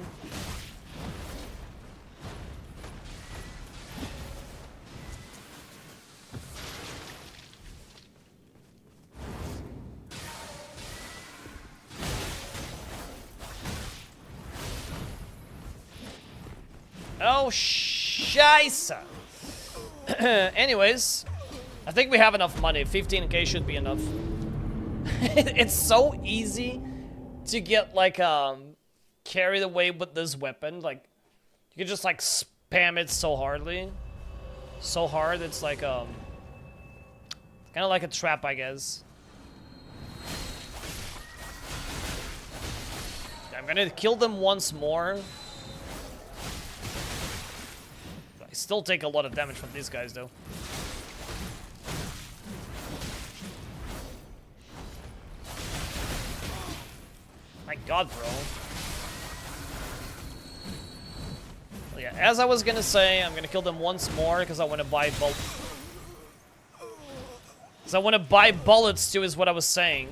Oh, scheisse. Anyways, I think we have enough money. 15k should be enough. It's so easy to get, like, carried away with this weapon. Like, you can just, like, spam it so hardly. So hard, it's like, kind of like a trap, I guess. I'm gonna kill them once more. Still take a lot of damage from these guys, though. My god, bro. Well, yeah, as I was gonna say, I'm gonna kill them once more because I want to buy bullets. Because I want to buy bullets too, is what I was saying.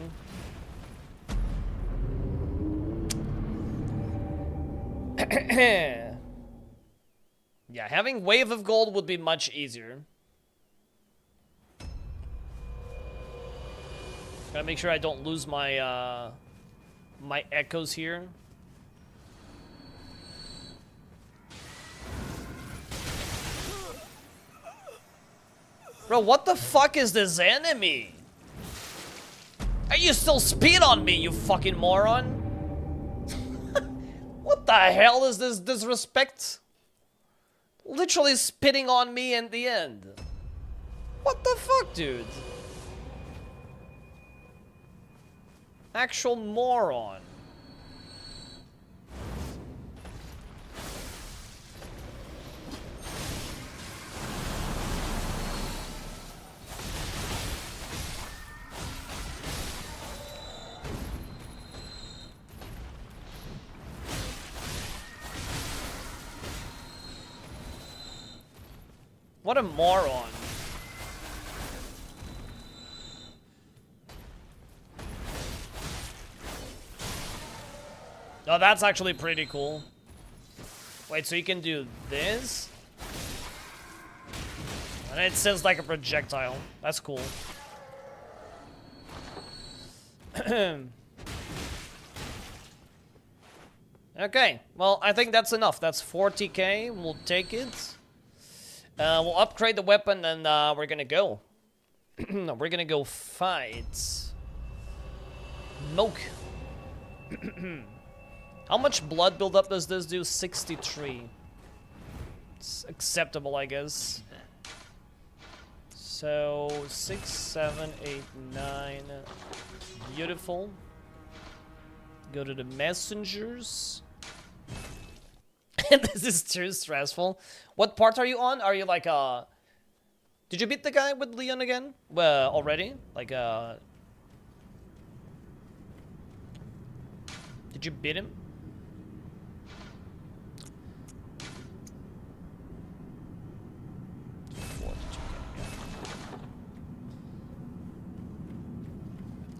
Yeah, having Wave of Gold would be much easier. Gotta make sure I don't lose my my echoes here. Bro, what the fuck is this enemy? Are you still speed on me, you fucking moron? What the hell is this disrespect? Literally spitting on me in the end. What the fuck, dude? Actual moron. What a moron. Oh, that's actually pretty cool. Wait, so you can do this? And it sends like a projectile. That's cool. Okay, well, I think that's enough. That's 40k. We'll take it. We'll upgrade the weapon and we're gonna go. We're gonna go fight Mohg. How much blood buildup does this do? 63. It's acceptable, I guess. So 6, 7, 8, 9. Beautiful. Go to the messengers. This is too stressful. What part are you on? Are you like did you beat the guy with Leon again? Well, already? Like did you beat him?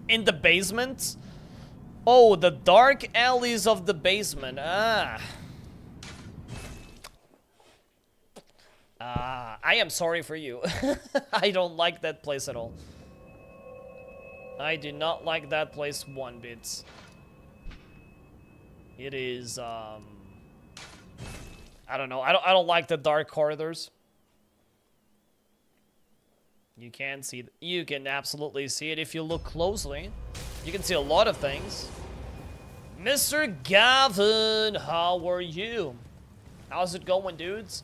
In the basement? Oh, the dark alleys of the basement. I am sorry for you. I don't like that place at all. I do not like that place one bit. It is, I don't know. I don't like the dark corridors. You can see it. You can absolutely see it if you look closely. You can see a lot of things. Mr. Gavin, how are you? How's it going, dudes?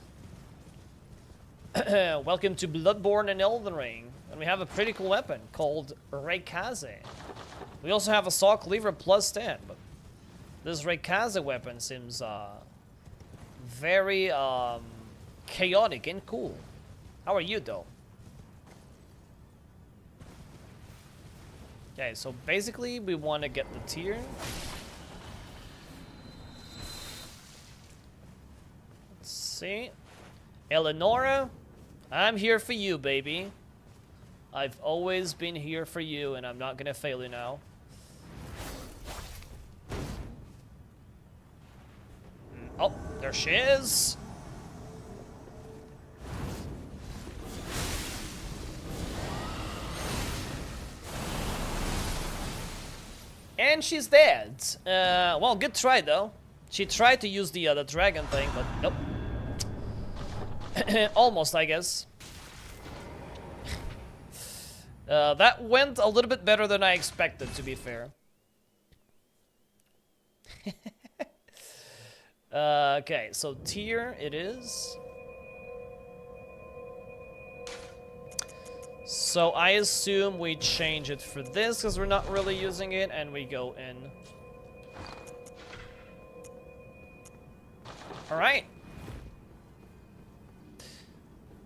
Welcome to Bloodborne and Elden Ring. And we have a pretty cool weapon called Raykaze. We also have a Saw Cleaver plus 10, but this Raykaze weapon seems very chaotic and cool. How are you, though? Okay, so basically we want to get the tier. Let's see. Eleonora, I'm here for you, baby. I've always been here for you, and I'm not gonna fail you now. Oh, there she is. And she's dead. Well, good try, though. She tried to use the dragon thing, but nope. Almost, I guess. That went a little bit better than I expected, to be fair. Okay, so tier it is. So I assume we change it for this because we're not really using it, and we go in. All right.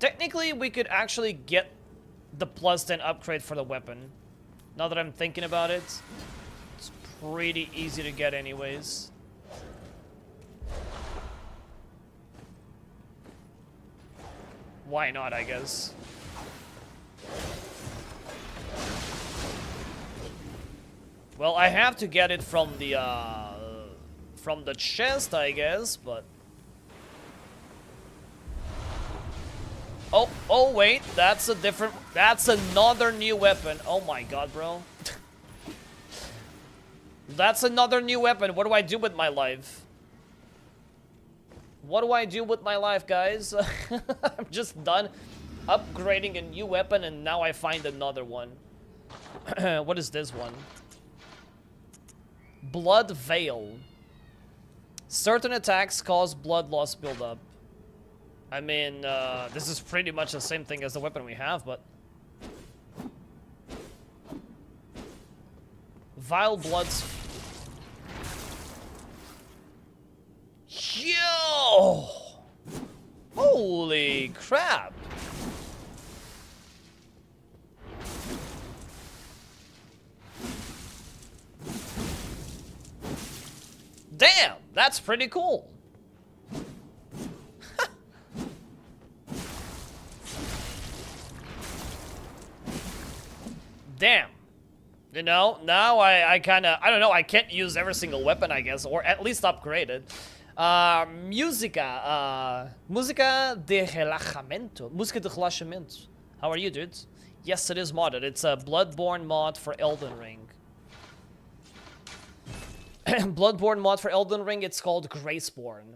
Technically, we could actually get the +10 upgrade for the weapon. Now that I'm thinking about it, it's pretty easy to get anyways. Why not, I guess. Well, I have to get it from the chest, I guess, but... Oh, wait, that's another new weapon. Oh my god, bro. That's another new weapon. What do I do with my life? What do I do with my life, guys? I'm just done upgrading a new weapon and now I find another one. What is this one? Blood Veil. Certain attacks cause blood loss buildup. I mean, this is pretty much the same thing as the weapon we have, but... Vile Bloods... Yo! Holy crap! Damn! That's pretty cool! Damn. You know, now I kinda, I don't know, I can't use every single weapon, I guess, or at least upgrade it. Música de relajamiento. Música de relajamiento. How are you, dudes? Yes, it is modded. It's a Bloodborne mod for Elden Ring. Bloodborne mod for Elden Ring, it's called Graceborn.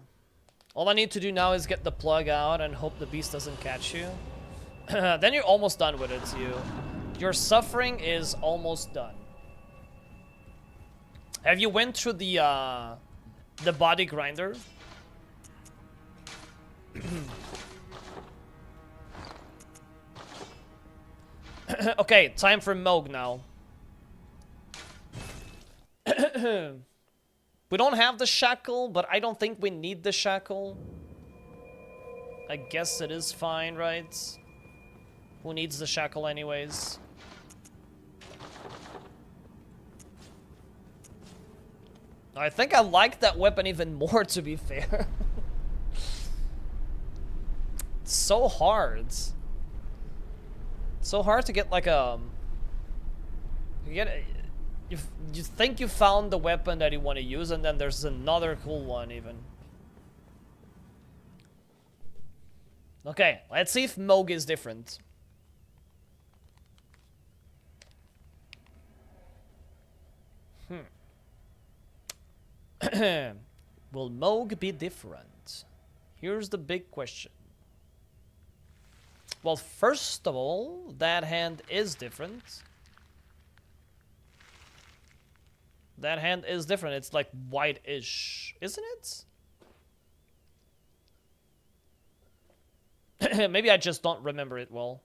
All I need to do now is get the plug out and hope the beast doesn't catch you. Then you're almost done with it, Your suffering is almost done. Have you went through the body grinder? Okay, time for Mohg now. We don't have the shackle, but I don't think we need the shackle. I guess it is fine, right? Who needs the shackle anyways? I think I like that weapon even more, to be fair. It's so hard. It's so hard to get like a... You think you found the weapon that you want to use, and then there's another cool one even. Okay, let's see if Mohg is different. Will Mohg be different? Here's the big question. Well, first of all, that hand is different. That hand is different. It's like white-ish, isn't it? Maybe I just don't remember it well.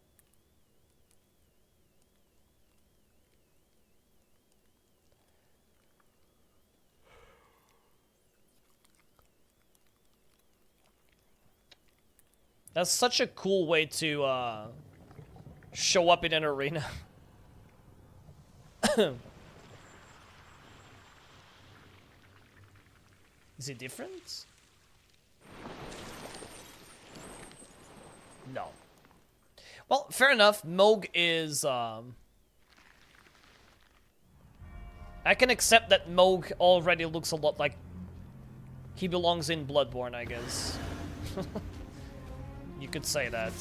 That's such a cool way to show up in an arena. Is it different? No. Well, fair enough. Mohg is... I can accept that Mohg already looks a lot like... He belongs in Bloodborne, I guess. You could say that.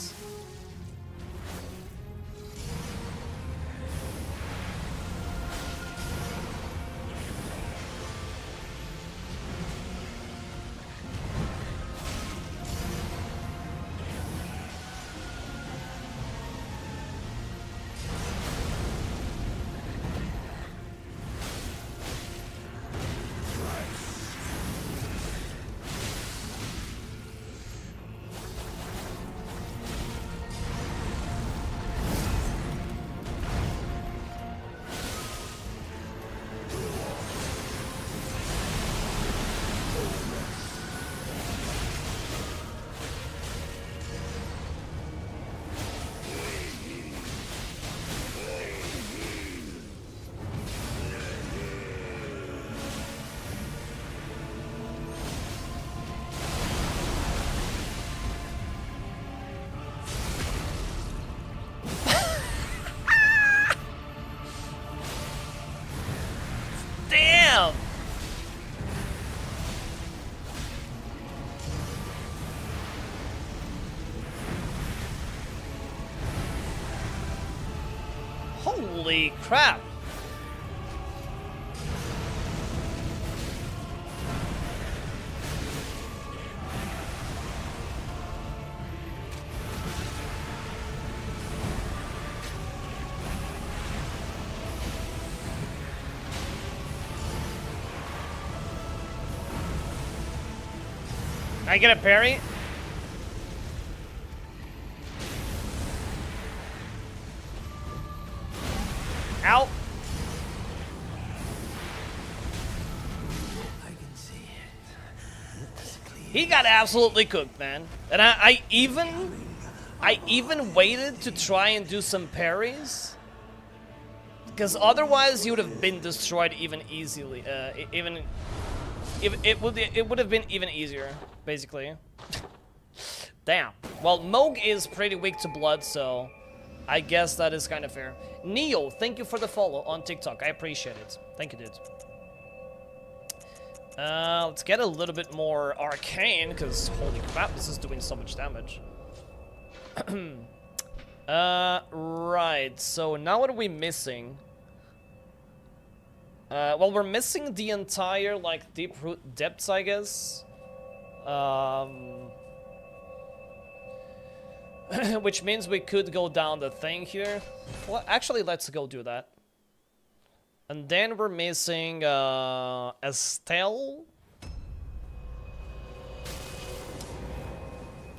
Holy crap! I get a parry? Ow!
I can see it. It's clear.
He got absolutely cooked, man. And I even waited to try and do some parries, because otherwise you would have been destroyed even easily. It would have been even easier, basically. Damn. Well, Mohg is pretty weak to blood, so I guess that is kind of fair. Niall, thank you for the follow on TikTok. I appreciate it. Thank you, dude. Let's get a little bit more arcane, because holy crap, this is doing so much damage. Right, so now what are we missing? Well, we're missing the entire, like, deep root depths, I guess. Which means we could go down the thing here. Well, actually, let's go do that. And then we're missing, Estelle.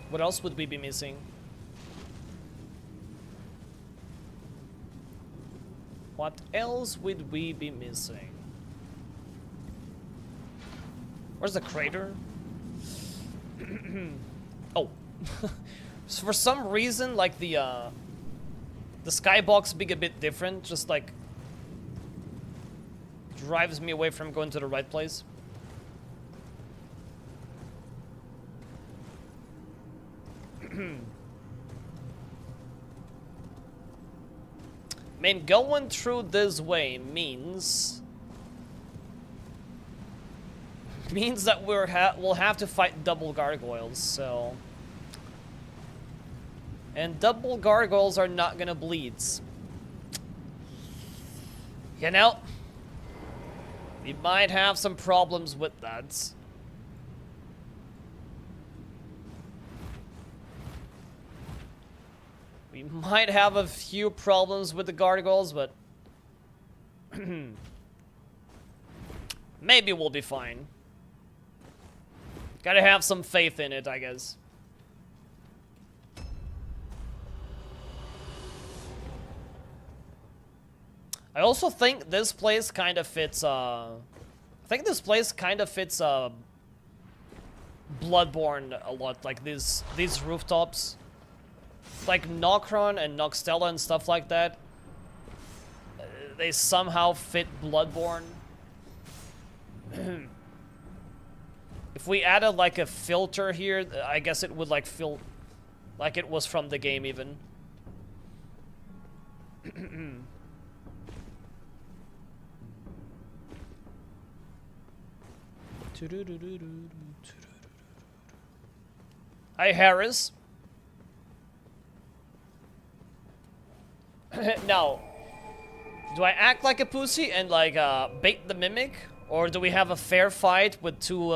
What else would we be missing? What else would we be missing? Where's the crater? Oh. So for some reason, like the skybox being a bit different, just like drives me away from going to the right place. I mean, going through this way means that we'll have to fight double gargoyles, so. And double gargoyles are not gonna bleed. You know, we might have some problems with that. We might have a few problems with the gargoyles, but maybe we'll be fine. Gotta have some faith in it, I guess. I also think this place kind of fits, I think this place kind of fits, Bloodborne a lot, like these rooftops. Like Nocron and Noxtella and stuff like that. They somehow fit Bloodborne. If we added like a filter here, I guess it would like feel like it was from the game even. Hi, Harris. Now, do I act like a pussy and like bait the mimic, or do we have a fair fight with two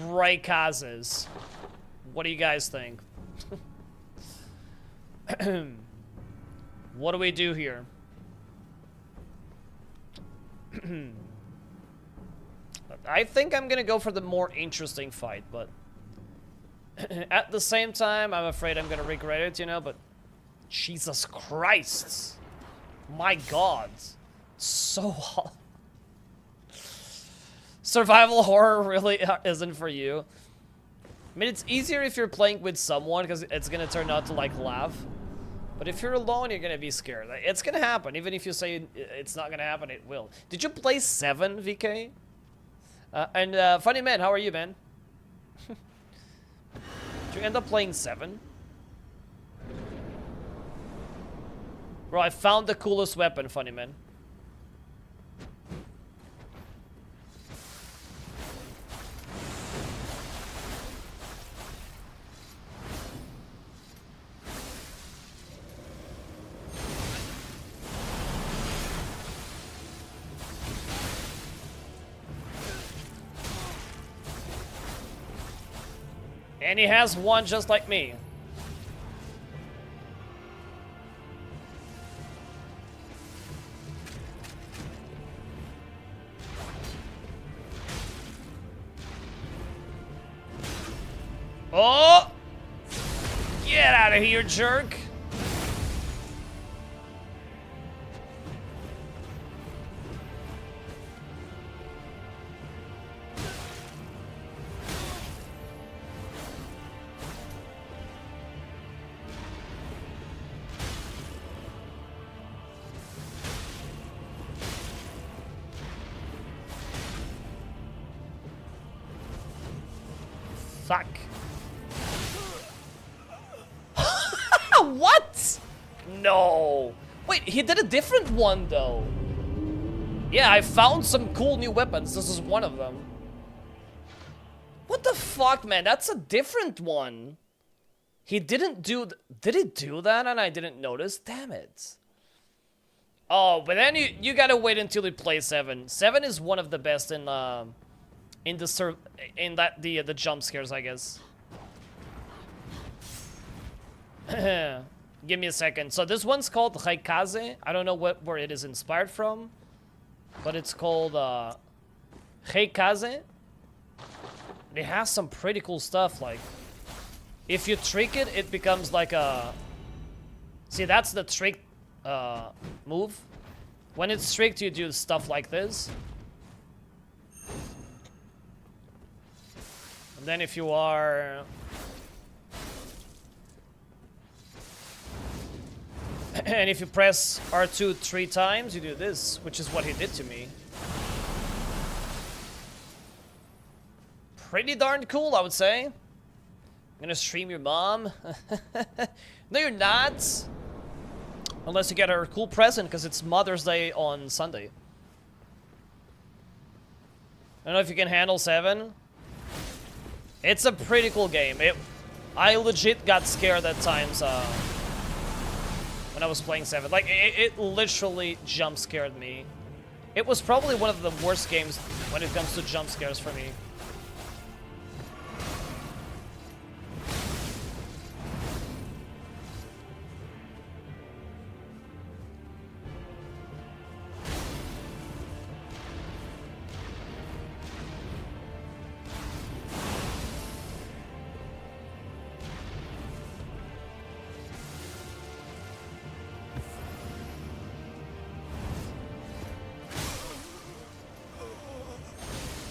Raikazes? What do you guys think? What do we do here? I think I'm gonna go for the more interesting fight, but at the same time, I'm afraid I'm gonna regret it, you know, but Jesus Christ. My God. So hot. Survival horror really isn't for you. I mean, it's easier if you're playing with someone because it's gonna turn out to like laugh. But if you're alone, you're gonna be scared. It's gonna happen. Even if you say it's not gonna happen, it will. Did you play 7, VK? Funny man, how are you, man? Did you end up playing 7? Bro, I found the coolest weapon, funny man. And he has one just like me. Oh! Get out of here, jerk! Fuck. What? No. Wait, he did a different one though. Yeah, I found some cool new weapons. This is one of them. What the fuck, man? That's a different one. He didn't do... Did he do that and I didn't notice? Damn it. Oh, but then you gotta wait until you play 7. 7 is one of the best in the jump scares, I guess. Give me a second. So this one's called Heikaze. I don't know where it is inspired from, but it's called Heikaze. It has some pretty cool stuff. Like, if you trick it, it becomes like a... See, that's the trick move. When it's tricked, you do stuff like this. And then if you are... And if you press R2 3 times, you do this, which is what he did to me. Pretty darn cool, I would say. I'm gonna stream your mom. No, you're not. Unless you get her a cool present, because it's Mother's Day on Sunday. I don't know if you can handle 7. It's a pretty cool game. I legit got scared at times when I was playing 7. Like, it literally jump scared me. It was probably one of the worst games when it comes to jump scares for me.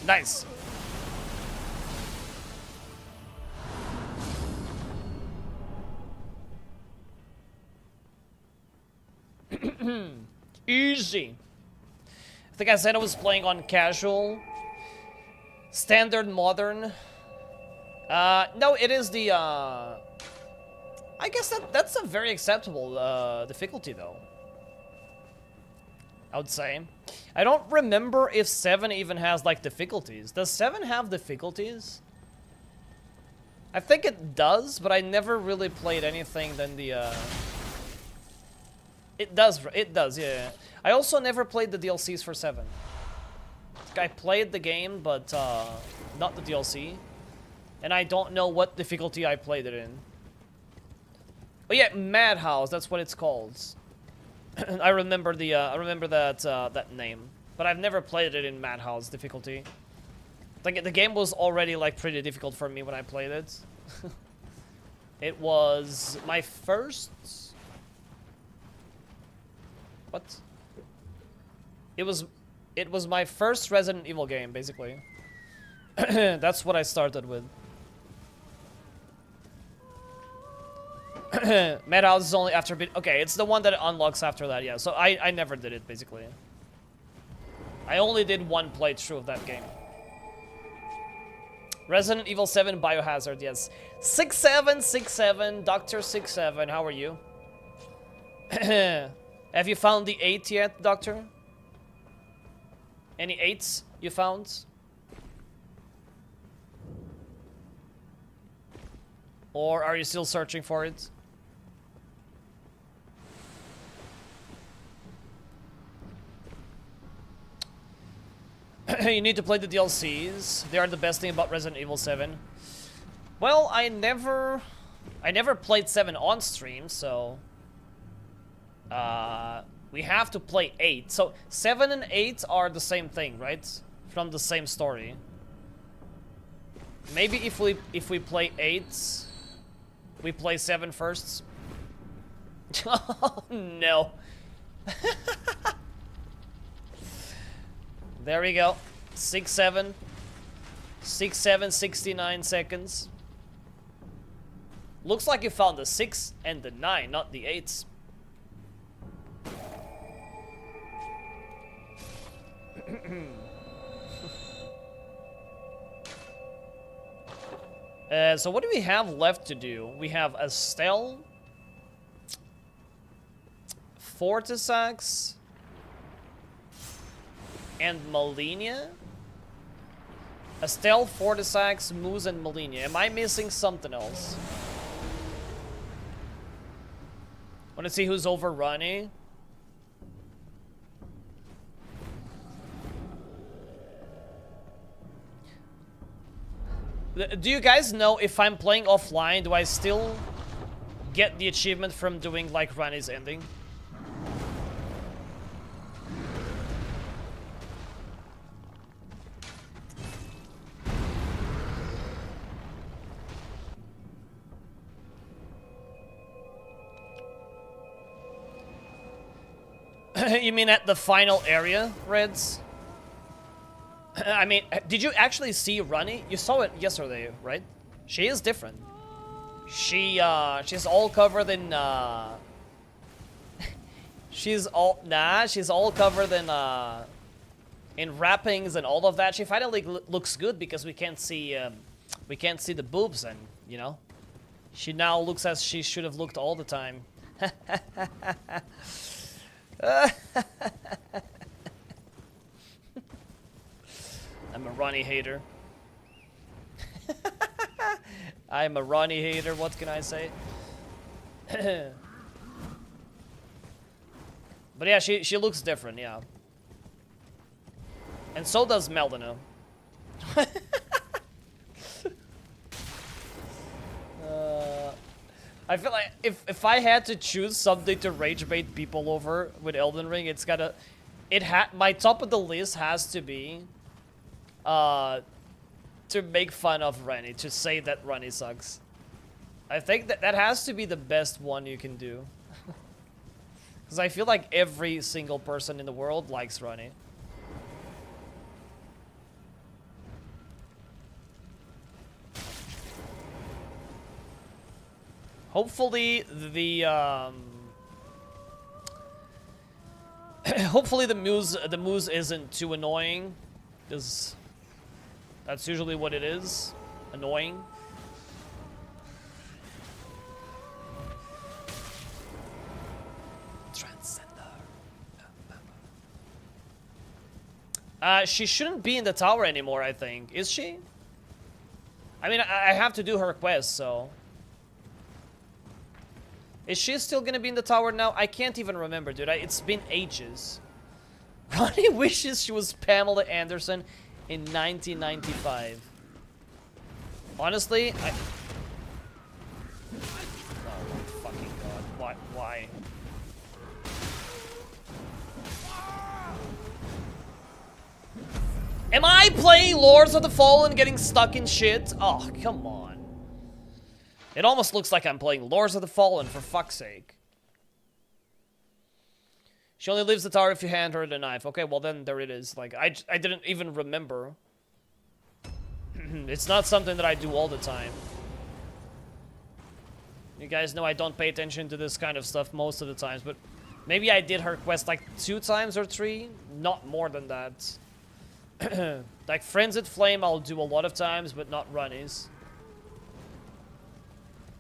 Nice. Easy. I think I said I was playing on casual. Standard, modern. No, it is the, I guess that's a very acceptable, difficulty, though. I would say. I don't remember if 7 even has, like, difficulties. Does 7 have difficulties? I think it does, but I never really played anything than the, It does, yeah. I also never played the DLCs for 7. I played the game, but, not the DLC. And I don't know what difficulty I played it in. Oh yeah, Madhouse, that's what it's called. I remember that name, but I've never played it in Madhouse difficulty. Like, the game was already like pretty difficult for me when I played it. It was my first. What? It was my first Resident Evil game, basically. That's what I started with. Madhouse is only after okay, it's the one that unlocks after that, yeah. So I never did it, basically. I only did one playthrough of that game. Resident Evil 7 Biohazard, yes. 6767, Dr. 67, how are you? Have you found the 8 yet, Doctor? Any 8s you found? Or are you still searching for it? You need to play the DLCs. They are the best thing about Resident Evil 7. Well, I never played 7 on stream, so we have to play 8. So 7 and 8 are the same thing, right? From the same story. Maybe if we play 8, we play 7 first. Oh no. There we go. 6-7. 6-7, 69 seconds. Looks like you found the 6 and the 9, not the 8s. So what do we have left to do? We have Estelle, Fortisax, and Malenia. Estelle, Fortisax, Moose, and Malenia. Am I missing something else? Want to see who's over Ronnie? Do you guys know if I'm playing offline, do I still get the achievement from doing like Ronnie's ending? You mean at the final area, Reds? I mean, did you actually see Ronnie? You saw it yesterday, right? She is different. She's all covered in she's all covered in wrappings and all of that. She finally looks good because we can't see the boobs, and you know, she now looks as she should have looked all the time. I'm a Ronnie hater. I'm a Ronnie hater, what can I say? But yeah, she looks different, yeah. And so does Melina. I feel like if I had to choose something to rage bait people over with Elden Ring, it's gotta... my top of the list has to be... to make fun of Rennie, to say that Rennie sucks. I think that has to be the best one you can do. Because I feel like every single person in the world likes Rennie. Hopefully the hopefully the moose isn't too annoying, because that's usually what it is. Annoying. Transcender. She shouldn't be in the tower anymore, I think. Is she? I mean, I have to do her quest, so... Is she still gonna be in the tower now? I can't even remember, dude. It's been ages. Ronnie wishes she was Pamela Anderson in 1995. Honestly, oh fucking god. Why? Am I playing Lords of the Fallen getting stuck in shit? Oh, come on. It almost looks like I'm playing Lords of the Fallen, for fuck's sake. She only leaves the tower if you hand her the knife. Okay, well then there it is. Like, I didn't even remember. It's not something that I do all the time. You guys know I don't pay attention to this kind of stuff most of the times, but maybe I did her quest like 2 times or 3, not more than that. Like Frenzied Flame I'll do a lot of times, but not Runnies.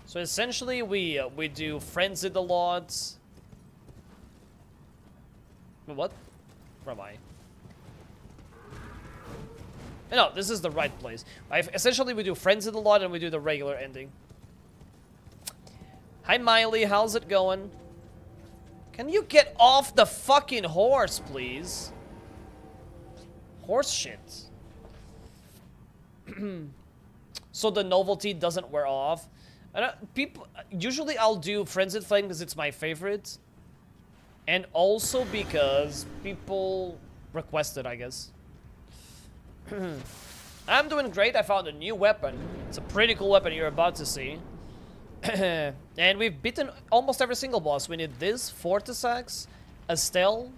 So essentially we do Frenzied a lot. What? Where am I? No, this is the right place. Essentially we do Frenzied a lot and we do the regular ending. Hi Miley, how's it going? Can you get off the fucking horse, please? Horse shit. so the novelty doesn't wear off. And people usually I'll do Frenzied Flame because it's my favorite, and also because people request it, I guess. I'm doing great. I found a new weapon. It's a pretty cool weapon you're about to see. And we've beaten almost every single boss. We need this, Fortisax, Estelle,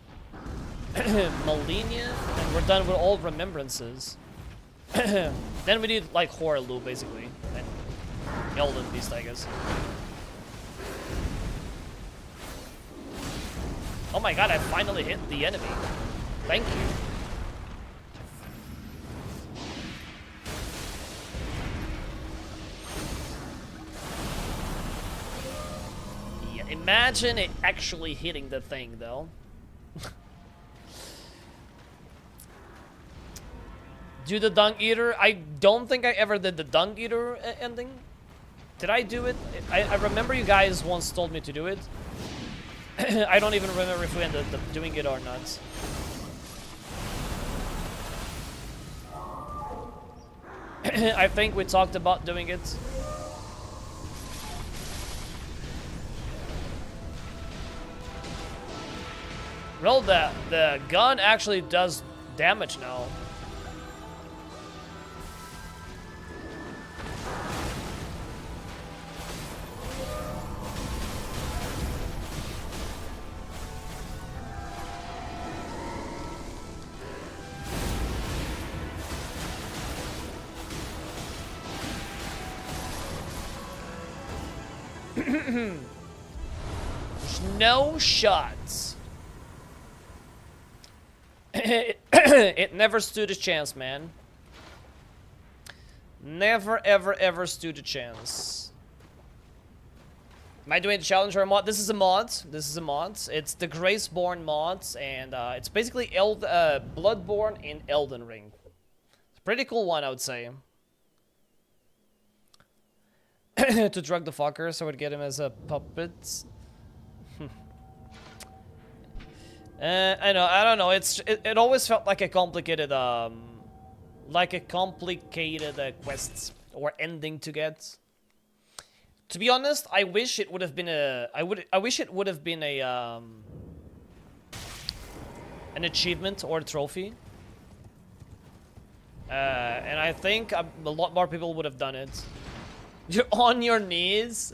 Malenia, and we're done with all Remembrances. Then we need like Horaloo basically, and Elden Beast, I guess. Oh my god, I finally hit the enemy. Thank you. Yeah, imagine it actually hitting the thing though. Do the Dung Eater? I don't think I ever did the Dung Eater ending. Did I do it? I remember you guys once told me to do it. I don't even remember if we ended up doing it or not. I think we talked about doing it. Well, the gun actually does damage now. There's no shots. It never stood a chance, man. Never, ever, ever stood a chance. Am I doing the challenge or a mod? This is a mod. This is a mod. It's the Graceborn mods, and it's basically Bloodborne in Elden Ring. It's a pretty cool one, I would say. To drug the fucker, so I would get him as a puppet. I know, I don't know. It always felt like a complicated quest or ending to get. To be honest, I wish it would have been a. I wish it would have been a an achievement or a trophy. And I think a lot more people would have done it. You're on your knees?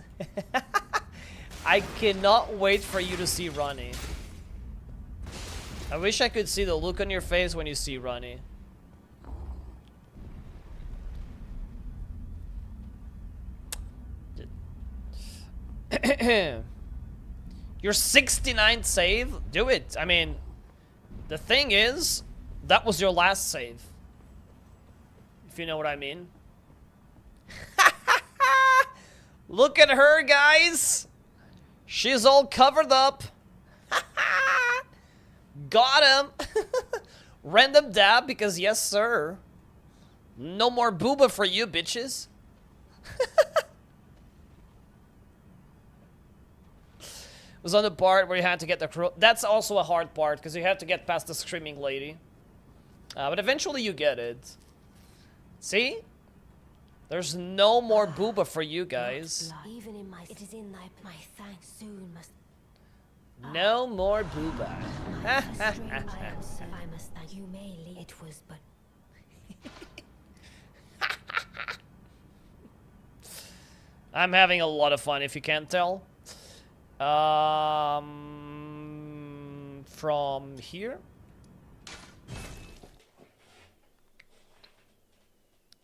I cannot wait for you to see Ronnie. I wish I could see the look on your face when you see Ronnie. Your 69th save? Do it. I mean, the thing is, that was your last save. If you know what I mean. Look at her, guys. She's all covered up. Got him. Random dab because yes, sir. No more booba for you, bitches. Was on the part where you had to get the crow. That's also a hard part because you have to get past the screaming lady. But eventually you get it. See? There's no more booba for you guys.
Even in my, it is in my thanks soon must.
No more booba.
I must thank you. May it was but.
I'm having a lot of fun if you can't tell. From here.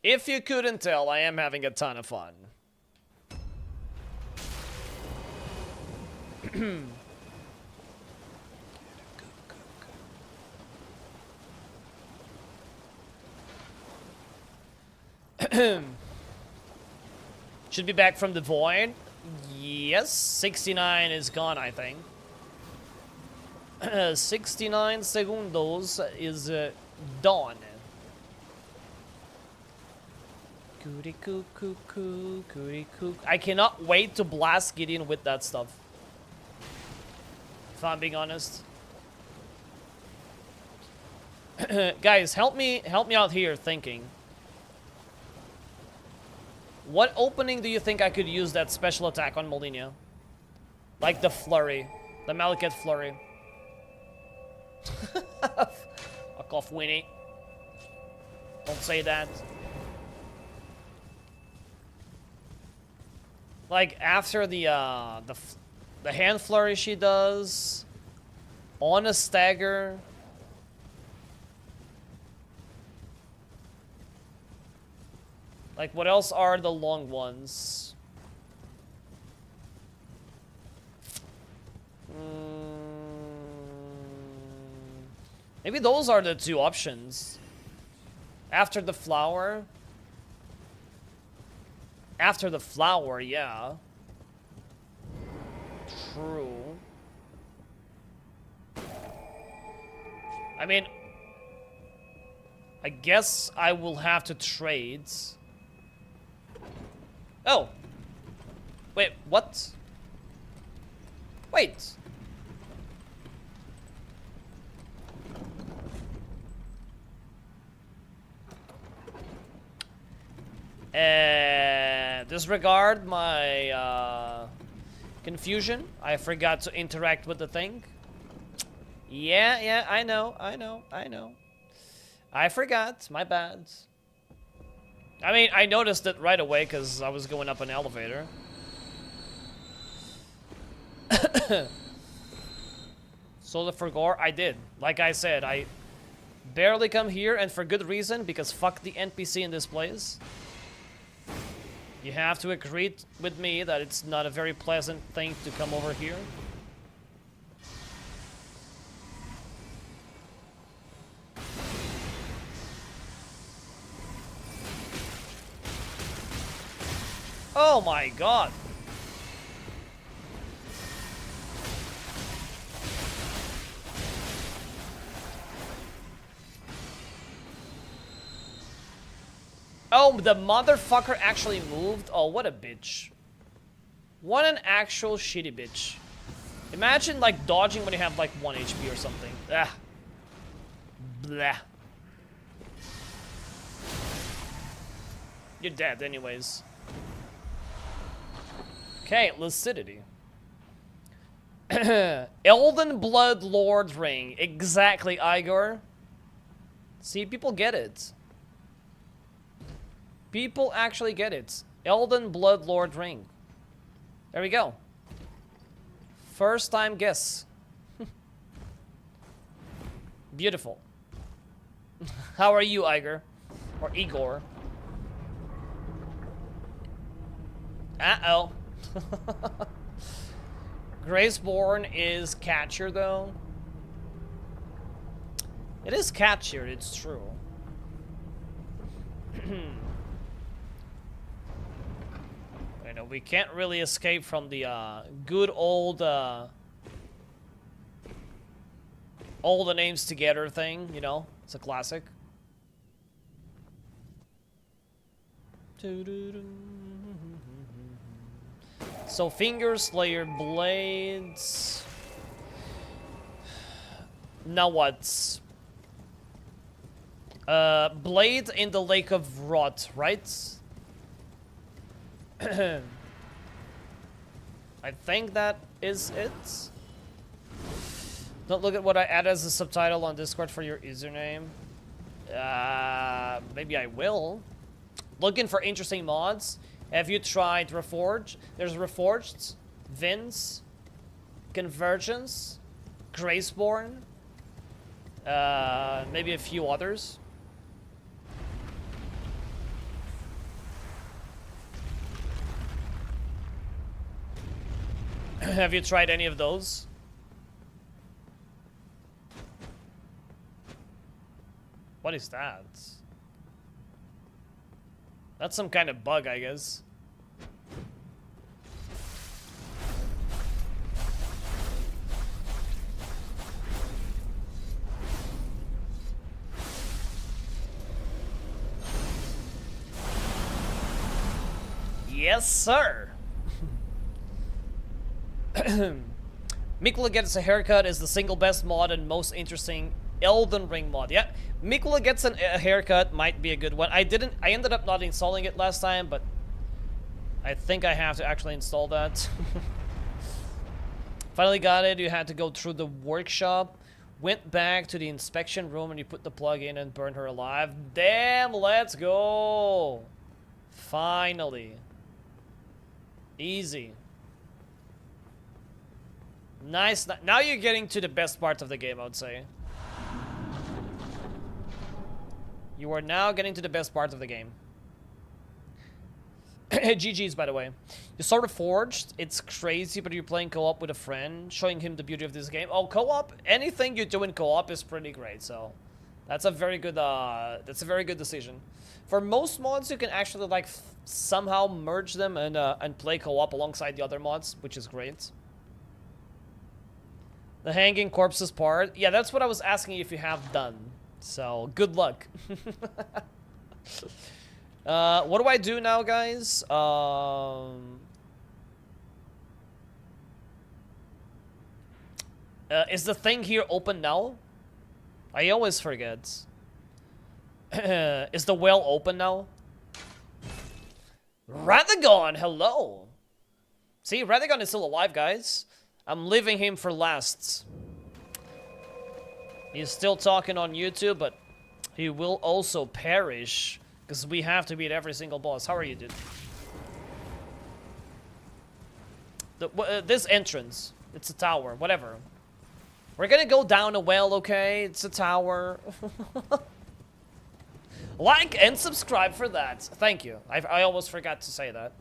If you couldn't tell, I am having a ton of fun. Should be back from the void. Yes, 69 is gone, I think. 69 segundos is done. Cootie coo coo coo, cootie coo. I cannot wait to blast Gideon with that stuff. If I'm being honest. Guys, help me out here thinking. What opening do you think I could use that special attack on Molina? Like the flurry. The Malekith flurry. Fuck off, Winnie. Don't say that. Like after the hand flurry she does on a stagger. Like what else are the long ones? Maybe those are the two options. After the flower. After the flower, yeah. True. I mean, I guess I will have to trade. Oh. Wait, what? Wait. Disregard my confusion. I forgot to interact with the thing. Yeah, I know. I forgot. My bad. I mean, I noticed it right away because I was going up an elevator. Solar for Gore, I did. Like I said, I barely come here, and for good reason, because fuck the NPC in this place. You have to agree with me that it's not a very pleasant thing to come over here. Oh my god. Oh, the motherfucker actually moved? Oh, what a bitch. What an actual shitty bitch. Imagine, like, dodging when you have, like, 1 HP or something. Ah. Blah. You're dead anyways. Okay, lucidity. Elden Blood Lord Ring. Exactly, Igor. See, people get it. People actually get it. Elden Blood Lord Ring. There we go. First time guess. Beautiful. How are you, Igor? Or Igor? Uh-oh. Graceborn is catchier, though. It is catchier, it's true. You know, we can't really escape from the good old all the names together thing, you know? It's a classic. So, Finger Slayer Blades. Now what? Blade in the Lake of Rot, right? I think that is it. Don't look at what I add as a subtitle on Discord for your username. Maybe I will. Looking for interesting mods. Have you tried Reforged? There's Reforged, Vince, Convergence, Graceborn, maybe a few others. Have you tried any of those? What is that? That's some kind of bug, I guess. Yes, sir. Mikula Gets a Haircut is the single best mod and most interesting Elden Ring mod. Yeah, Mikula Gets a Haircut might be a good one. I ended up not installing it last time, but I think I have to actually install that. Finally got it. You had to go through the workshop. Went back to the inspection room and you put the plug in and burned her alive. Damn, let's go. Finally. Easy. Nice. Now you're getting to the best part of the game, I would say. You are now getting to the best part of the game. GG's, by the way. You sort of forged. It's crazy, but you're playing co-op with a friend, showing him the beauty of this game. Oh, co-op. Anything you do in co-op is pretty great. So, that's a very good. That's a very good decision. For most mods, you can actually like somehow merge them and play co-op alongside the other mods, which is great. The hanging corpses part. Yeah, that's what I was asking if you have done. So, good luck. What do I do now, guys? Is the thing here open now? I always forget. Is the well open now? Radagon, hello! See, Radagon is still alive, guys. I'm leaving him for last. He's still talking on YouTube, but he will also perish. Because we have to beat every single boss. How are you, dude? This entrance. It's a tower. Whatever. We're gonna go down a well, okay? It's a tower. Like and subscribe for that. Thank you. I almost forgot to say that.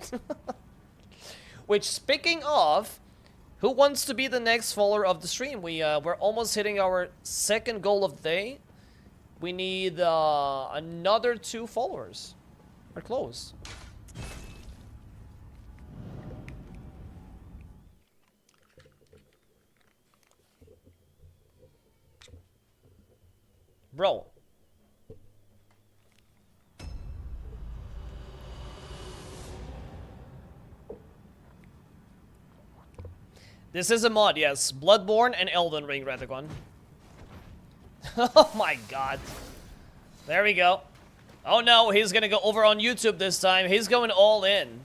Which, speaking of, who wants to be the next follower of the stream? We're almost hitting our second goal of the day. We need another 2 followers. We're close. Bro. This is a mod, yes. Bloodborne and Elden Ring, Radagon. Oh my god. There we go. Oh no, he's gonna go over on YouTube this time. He's going all in.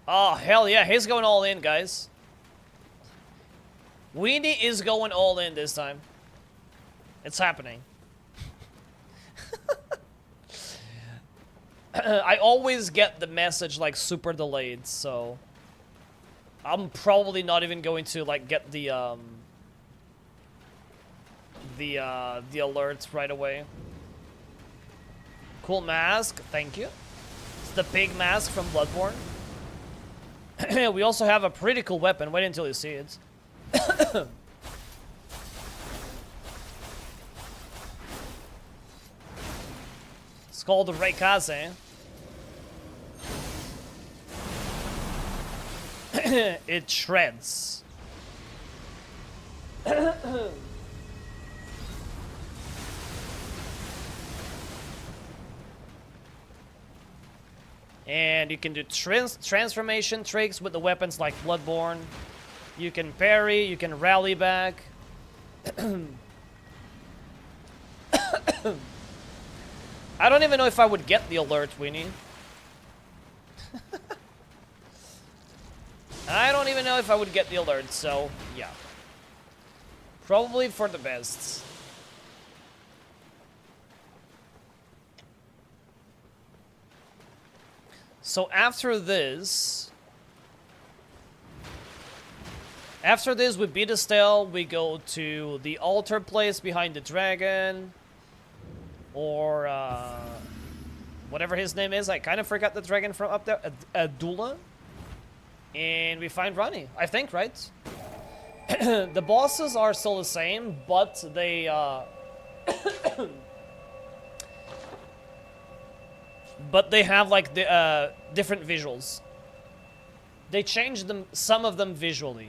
Oh, hell yeah, he's going all in, guys. Weenie is going all in this time. It's happening. I always get the message like super delayed, so I'm probably not even going to like get the alerts right away. Cool mask, thank you. It's the pig mask from Bloodborne. We also have a pretty cool weapon. Wait until you see it. It's called the Reikaze. It shreds. And you can do transformation tricks with the weapons like Bloodborne. You can parry, you can rally back. I don't even know if I would get the alert, Winnie. I don't even know if I would get the alert, so yeah. Probably for the best. So after this we beat Estelle, we go to the altar place behind the dragon. Or, whatever his name is. I kind of forgot the dragon from up there. Adula. And we find Ronnie, I think, right? The bosses are still the same, but they, but they have, like, the, different visuals. They changed them, some of them visually.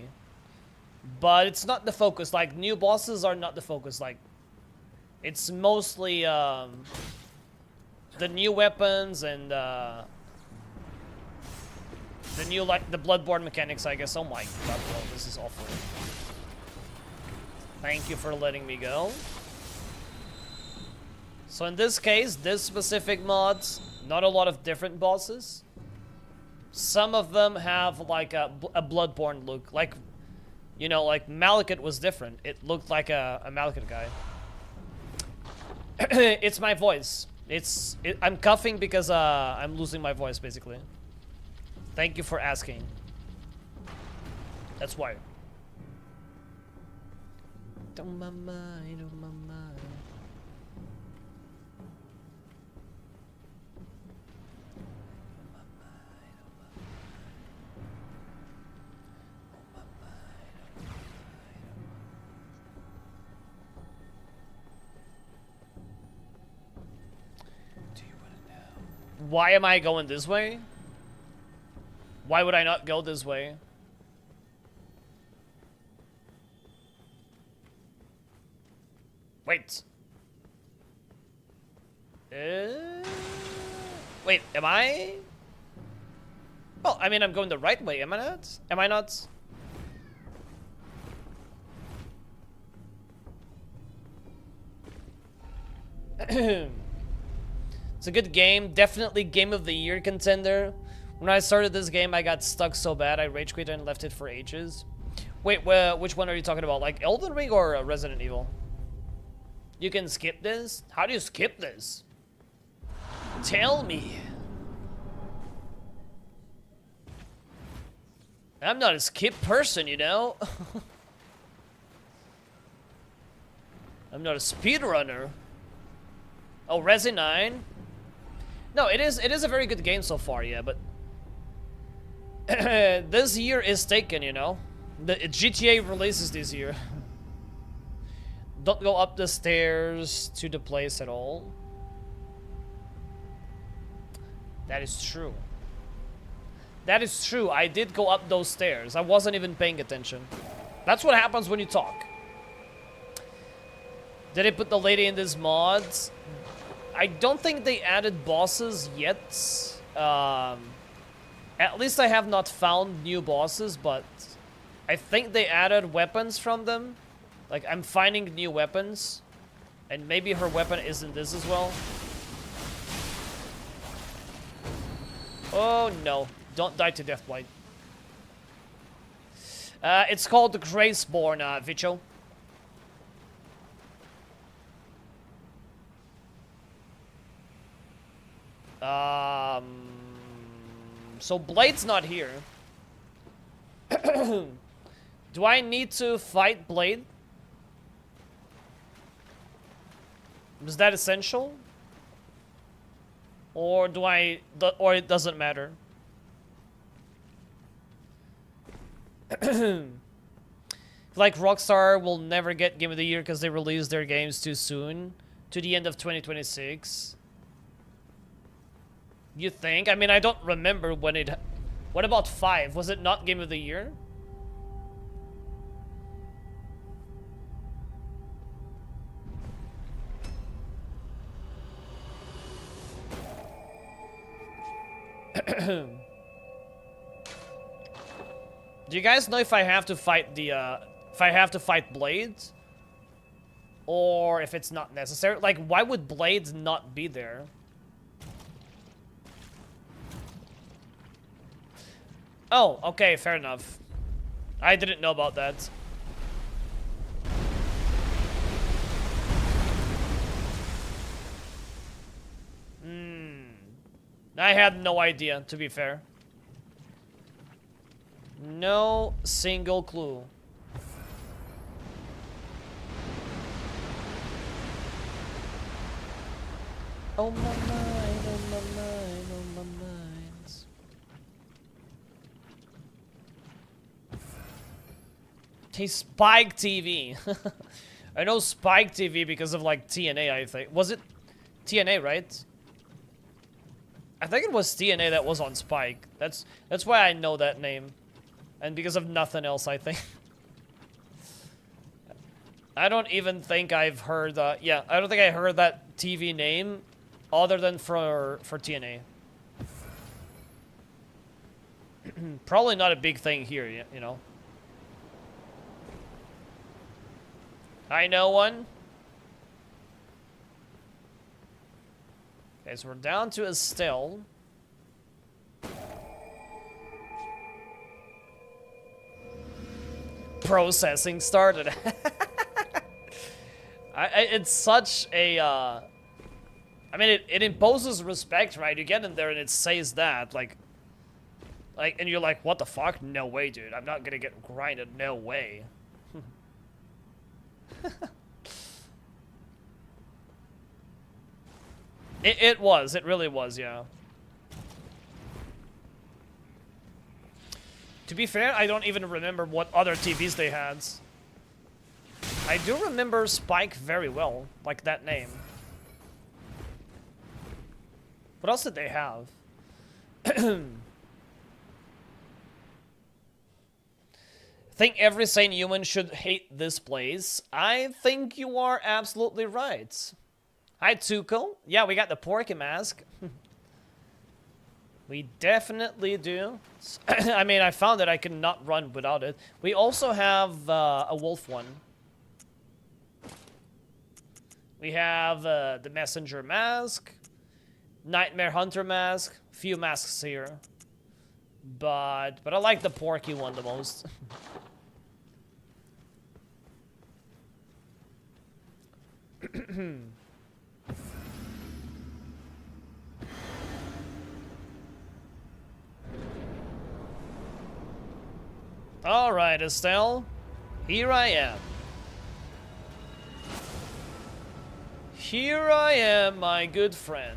But it's not the focus. Like, new bosses are not the focus. Like, it's mostly, the new weapons and, the new, like, the Bloodborne mechanics, I guess. Oh my god, bro, this is awful. Thank you for letting me go. So in this case, this specific mod, not a lot of different bosses. Some of them have like a Bloodborne look. Like, you know, like Malekith was different. It looked like a Malekith guy. It's my voice. I'm coughing because I'm losing my voice, basically. Thank you for asking. That's why. Don't my mind, oh my mind. Why am I going this way? Why would I not go this way? Wait. Wait, am I? Well, I mean, I'm going the right way, am I not? Am I not? It's a good game, definitely game of the year contender. When I started this game, I got stuck so bad, I rage quit and left it for ages. Wait, which one are you talking about? Like Elden Ring or Resident Evil? You can skip this? How do you skip this? Tell me. I'm not a skip person, you know? I'm not a speedrunner. Oh, Resi 9? No, it is a very good game so far, yeah, but this year is taken, you know. The GTA releases this year. Don't go up the stairs to the place at all. That is true. That is true. I did go up those stairs. I wasn't even paying attention. That's what happens when you talk. Did they put the lady in this mod? I don't think they added bosses yet. At least I have not found new bosses, but I think they added weapons from them. Like, I'm finding new weapons. And maybe her weapon isn't this as well. Oh no, don't die to Deathblight. It's called the Graceborn, Vicho. So Blade's not here. Do I need to fight Blade? Is that essential? Or do or it doesn't matter? Like Rockstar will never get Game of the Year because they release their games too soon, to the end of 2026. You think? I mean, I don't remember when it... What about 5? Was it not Game of the Year? Do you guys know if I have to fight the, if I have to fight Blades? Or if it's not necessary? Like, why would Blades not be there? Oh, okay, fair enough. I didn't know about that. I had no idea, to be fair. No single clue. Oh my mind, oh my mind, oh my mind. Hey, Spike TV. I know Spike TV because of like TNA, I think. Was it TNA, right? I think it was TNA that was on Spike. That's why I know that name. And because of nothing else, I think. I don't even think I've heard yeah, I don't think I heard that TV name other than for TNA. Probably not a big thing here, you know. I know one. Okay, so we're down to Estelle. Processing started. It's such a, I mean, it imposes respect, right? You get in there and it says that, like, and you're like, what the fuck? No way, dude. I'm not gonna get grinded. No way. It was. It really was, yeah. To be fair, I don't even remember what other TVs they had. I do remember Spike very well, like that name. What else did they have? I think every sane human should hate this place. I think you are absolutely right. Hi, Tuco. Yeah, we got the Porky mask. We definitely do. I mean, I found that I could not run without it. We also have a wolf one. We have the messenger mask, nightmare hunter mask, few masks here. But I like the Porky one the most. All right, Estelle. Here I am. Here I am, my good friend.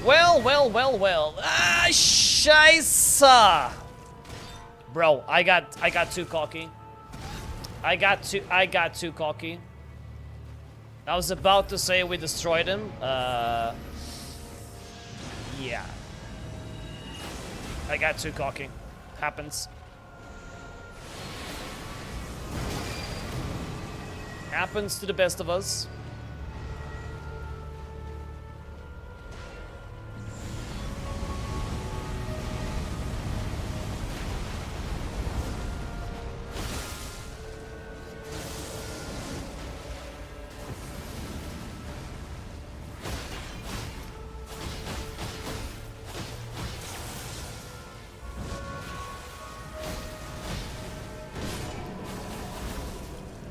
Well. Ah, scheisse! Bro, I got too cocky. I got too cocky. I was about to say we destroyed him. Yeah. I got too cocky. Happens. Happens to the best of us.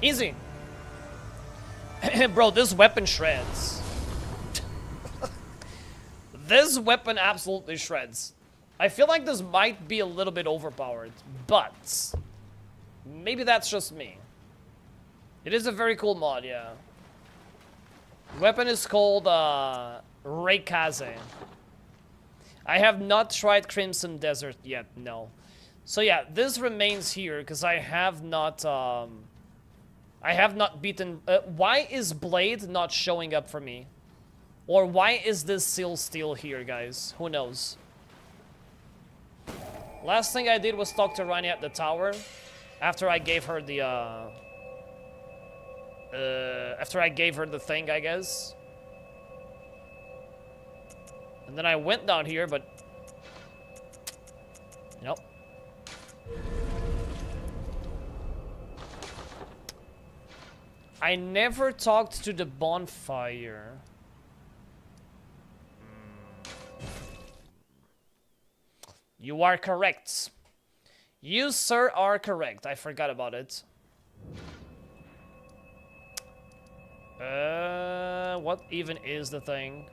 Easy. Bro, this weapon shreds. This weapon absolutely shreds. I feel like this might be a little bit overpowered, but maybe that's just me. It is a very cool mod, yeah. Weapon is called Reikaze. I have not tried Crimson Desert yet, no. So yeah, this remains here because I have not beaten... why is Blade not showing up for me? Or why is this seal still here, guys? Who knows? Last thing I did was talk to Rani at the tower. After I gave her the, after I gave her the thing, I guess. And then I went down here, but... Nope. I never talked to the bonfire. You are correct. You, sir, are correct. I forgot about it. What even is the thing?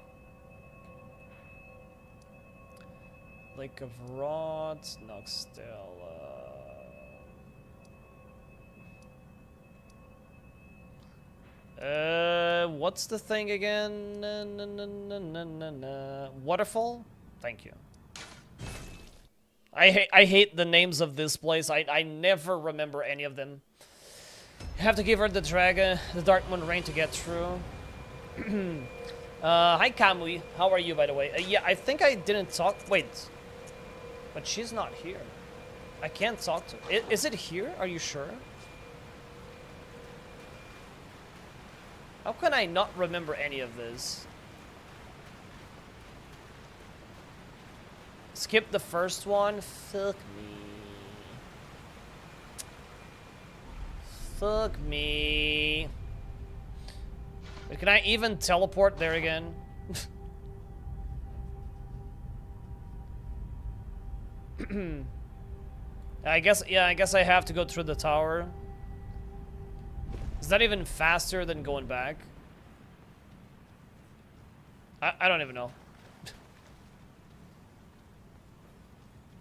Lake of Rods, Noxtel. What's the thing again? Waterfall? Thank you. I hate the names of this place. I never remember any of them. You have to give her the dragon, the Dark Moon Rain to get through. Hi Kamui. How are you, by the way? Yeah, I think I didn't talk. Wait. But she's not here. I can't talk to her. Is it here? Are you sure? How can I not remember any of this? Skip the first one? Fuck me. Fuck me. Wait, can I even teleport there again? I guess, yeah, I guess I have to go through the tower. Is that even faster than going back? I don't even know.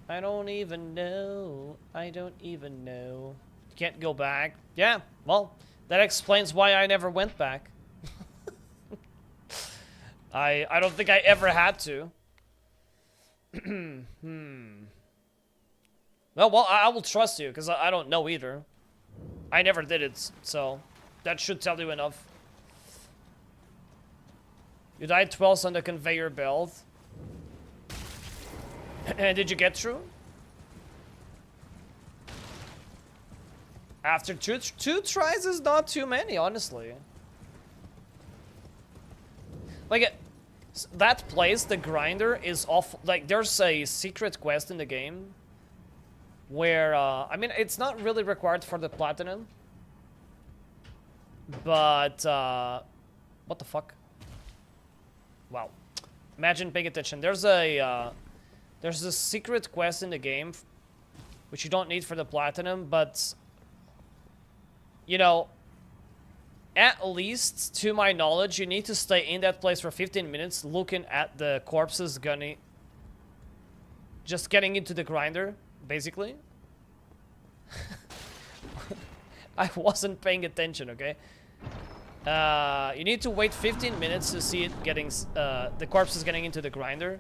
I don't even know. I don't even know. Can't go back. Yeah, well, that explains why I never went back. I don't think I ever had to. Well, I will trust you, because I don't know either. I never did it, so that should tell you enough. You died twice on the conveyor belt. And did you get through? After two tries is not too many, honestly. Like, that place, the grinder, is off. Like, there's a secret quest in the game where, I mean, it's not really required for the platinum. But, what the fuck? Wow. Imagine paying attention. There's a secret quest in the game, which you don't need for the platinum, but, you know, at least, to my knowledge, you need to stay in that place for 15 minutes looking at the corpses gunning. Just getting into the grinder, basically. I wasn't paying attention, okay? You need to wait 15 minutes to see it getting, the corpses getting into the grinder.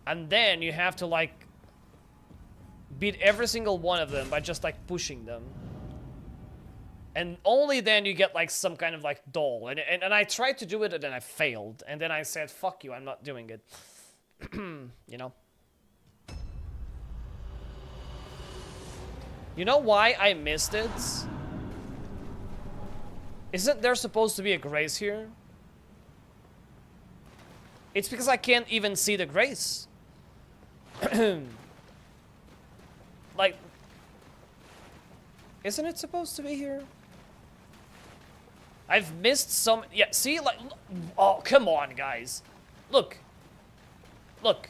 And then you have to, like, beat every single one of them by just, like, pushing them. And only then you get, like, some kind of, like, doll. And I tried to do it and then I failed. And then I said, fuck you, I'm not doing it. You know? You know why I missed it? Isn't there supposed to be a grace here? It's because I can't even see the grace. Like, isn't it supposed to be here? I've missed some. Yeah, see, like, oh, come on, guys. Look. Look.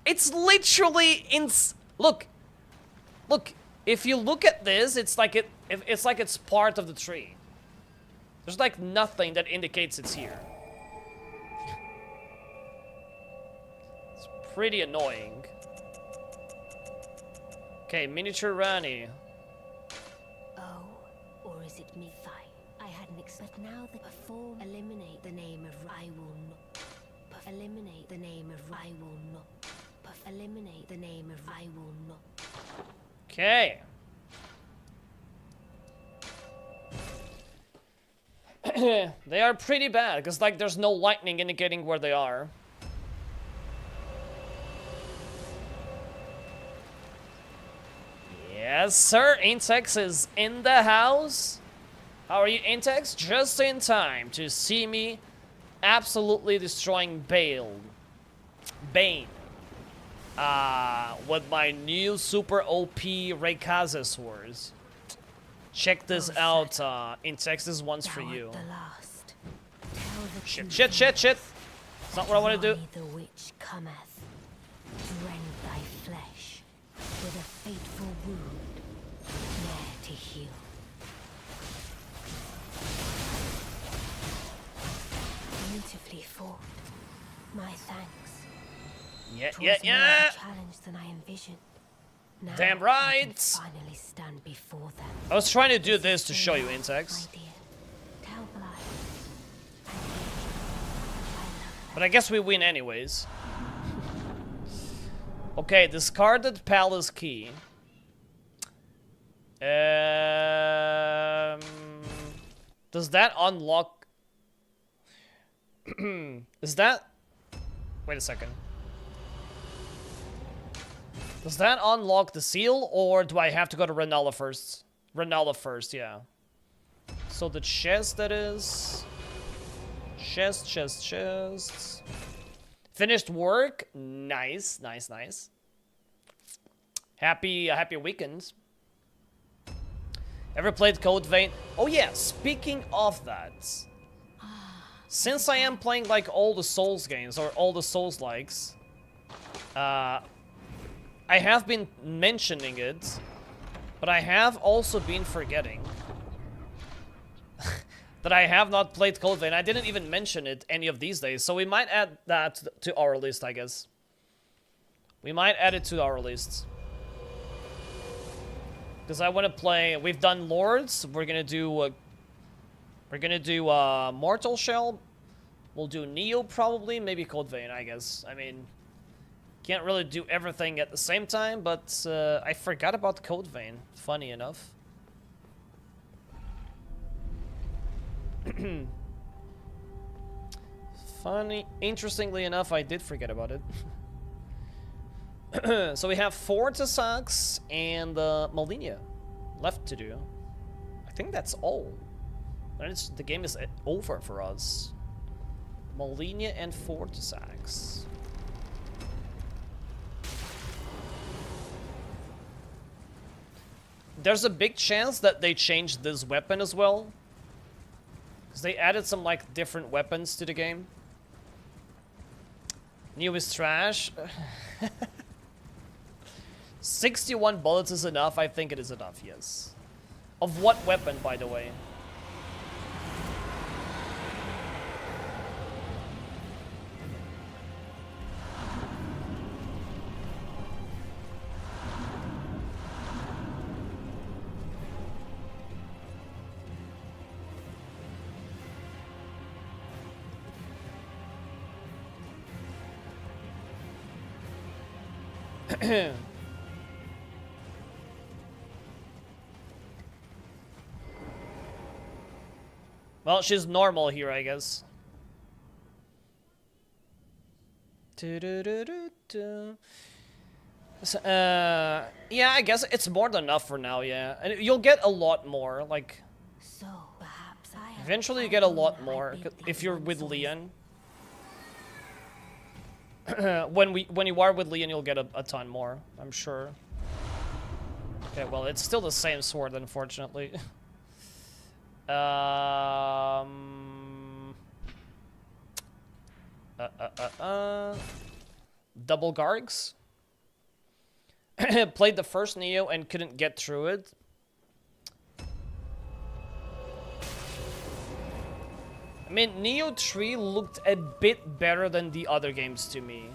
It's literally look. Look. If you look at this, it's like it's like it's part of the tree. There's like nothing that indicates it's here. It's pretty annoying. Okay, miniature Rani.
Oh, or is it me? Fine. I hadn't expected. Now that perform, eliminate the name of I will not. Eliminate the name of I will not. Eliminate the name of I will not.
Okay. They are pretty bad, because, like, there's no lightning indicating where they are. Yes, sir. Intex is in the house. How are you, Intex? Just in time to see me absolutely destroying Bane. With my new super OP Raykaza swords. Check this out, Intex. This one's for you. Shit. It's not what I want to do.
The witch cometh, rend thy flesh with a fateful wound, ne'er to heal. Beautifully fought. My thanks.
Yeah.
Challenge than I envisioned. Now
Damn
I
right.
can finally stand before them.
I was trying to do this to show you, Intex.
My dear, tell Blythe.
But I guess we win anyways. Okay, discarded palace key. Does that unlock? Is that? Wait a second. Does that unlock the seal, or do I have to go to Renala first? Renala first, yeah. So the chest, that is. Chest. Finished work. Nice. Happy weekend. Ever played Code Vein? Oh yeah, speaking of that. Since I am playing like all the Souls games, or all the Souls-likes, I have been mentioning it, but I have also been forgetting that I have not played Code Vein. I didn't even mention it any of these days, so we might add that to our list, I guess. We might add it to our list. Because I want to play... We've done Lords. We're gonna do... Mortal Shell. We'll do Neo probably. Maybe Code Vein, I guess. I mean... Can't really do everything at the same time, but I forgot about Code Vein. Funny enough. Funny. Interestingly enough, I did forget about it. So we have Placidusax and Malenia left to do. I think that's all. And the game is over for us. Malenia and Placidusax. There's a big chance that they changed this weapon as well. Because they added some like different weapons to the game. New is trash. 61 bullets is enough. I think it is enough, yes. Of what weapon, by the way? Well, she's normal here, I guess. So, yeah, I guess it's more than enough for now, yeah. And you'll get a lot more, like...
So, perhaps I have
eventually you get a lot more, if you're with Leon. when you are with Leon, you'll get a ton more, I'm sure. Okay, well, it's still the same sword, unfortunately. Double Gargs. Played the first Neo and couldn't get through it. I mean, Neo 3 looked a bit better than the other games to me.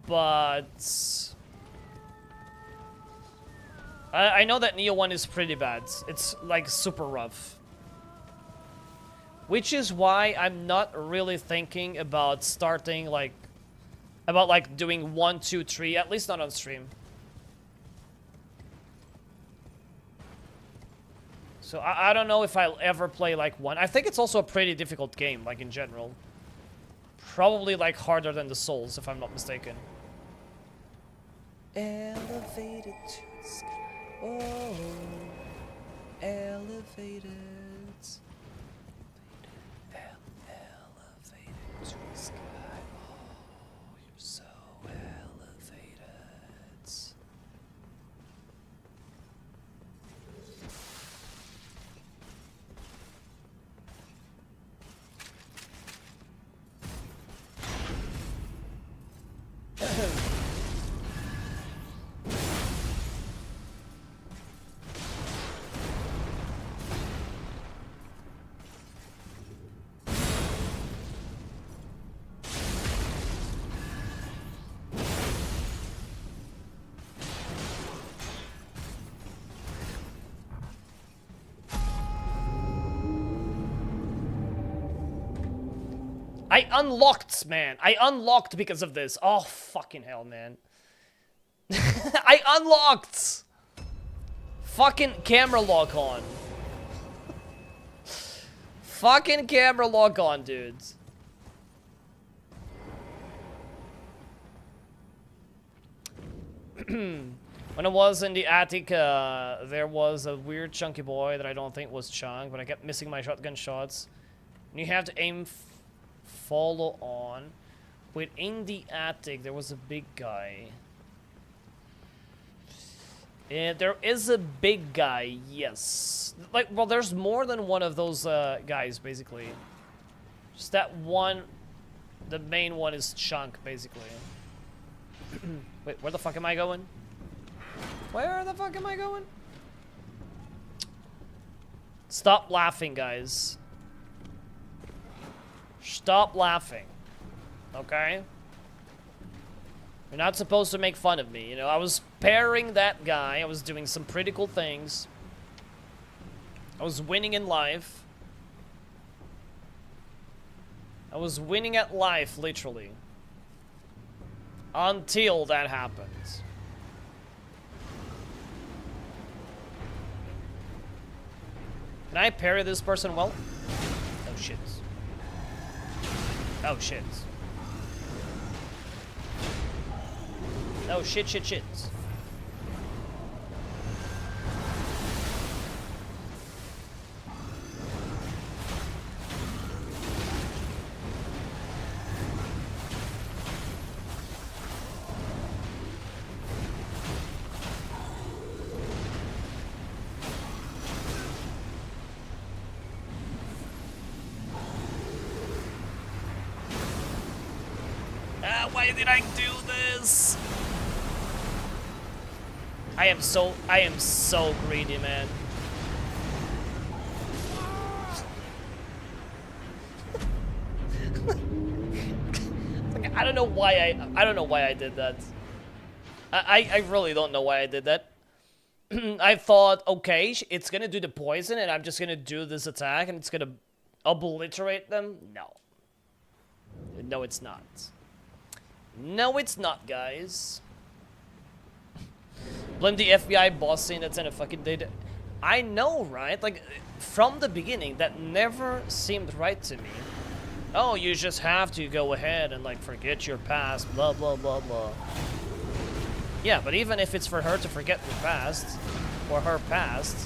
But... I know that Neo 1 is pretty bad. It's, like, super rough. Which is why I'm not really thinking about starting, like... About, like, doing 1, 2, 3. At least not on stream. So, I don't know if I'll ever play, like, 1. I think it's also a pretty difficult game, like, in general. Probably, like, harder than the Souls, if I'm not mistaken. Elevated to the sky. Oh, elevated. Elevated to the sky. Oh, you're so elevated. I unlocked, man. I unlocked because of this. Oh, fucking hell, man. I unlocked! Fucking camera lock on. Fucking camera lock on, dudes. When I was in the attic, there was a weird chunky boy that I don't think was Chunk, but I kept missing my shotgun shots. And you have to aim follow on. Within the attic, there was a big guy. There is a big guy, yes. Like, well, there's more than one of those guys, basically. Just that one, the main one is Chunk, basically. Wait, where the fuck am I going? Where the fuck am I going? Stop laughing, guys. Stop laughing. Okay? You're not supposed to make fun of me. You know, I was parrying that guy. I was doing some pretty cool things. I was winning in life. I was winning at life, literally. Until that happens. Can I parry this person well? Oh shit. Oh shit. Oh shit, shit, shit. Why did I do this? I am so greedy, man. Like, I don't know why I did that. I really don't know why I did that. I thought, okay, it's gonna do the poison and I'm just gonna do this attack and it's gonna obliterate them. No. No, it's not. No, it's not, guys. Blame the FBI boss saying that's in a fucking data. I know, right? Like, from the beginning, that never seemed right to me. Oh, you just have to go ahead and, like, forget your past, blah, blah, blah, blah. Yeah, but even if it's for her to forget her past, or her past,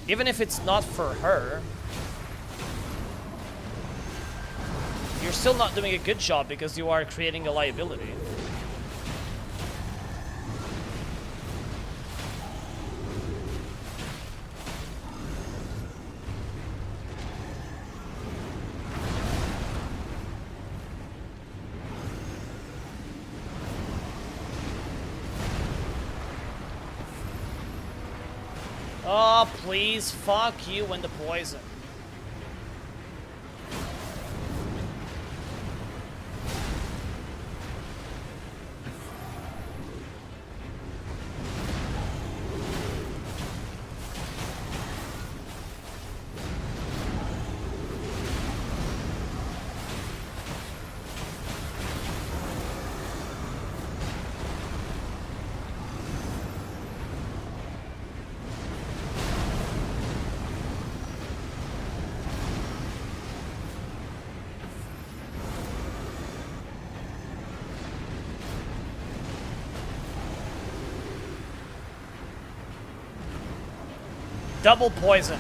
even if it's not for her, you're still not doing a good job because you are creating a liability. Oh, please, fuck you and the poison. Double poison.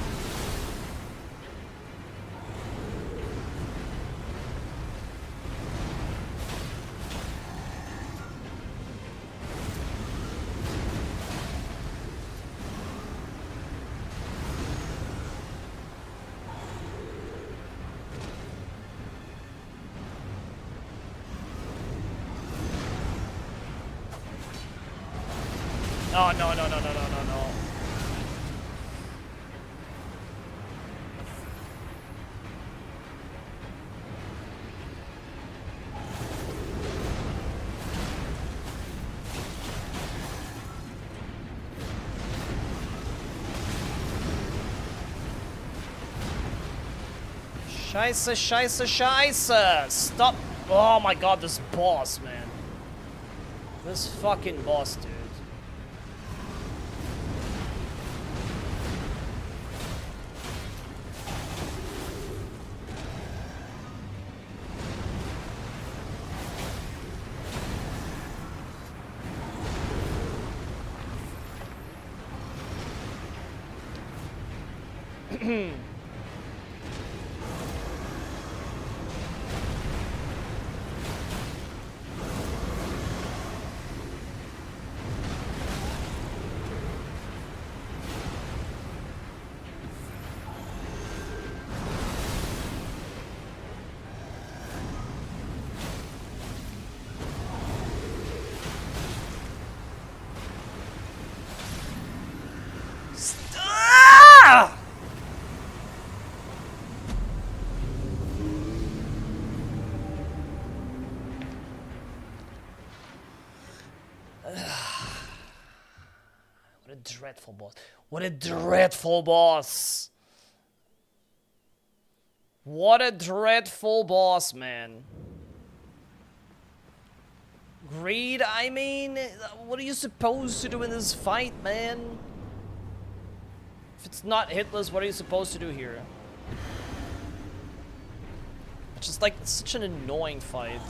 Oh, no, no, no, no, no, no, no. Scheiße, scheiße, scheiße! Stop! Oh my god, this boss, man. This fucking boss, dude. dreadful boss. What a dreadful boss. What a dreadful boss, man. Greed, I mean, what are you supposed to do in this fight, man? If it's not hitless, what are you supposed to do here? It's just like, it's such an annoying fight.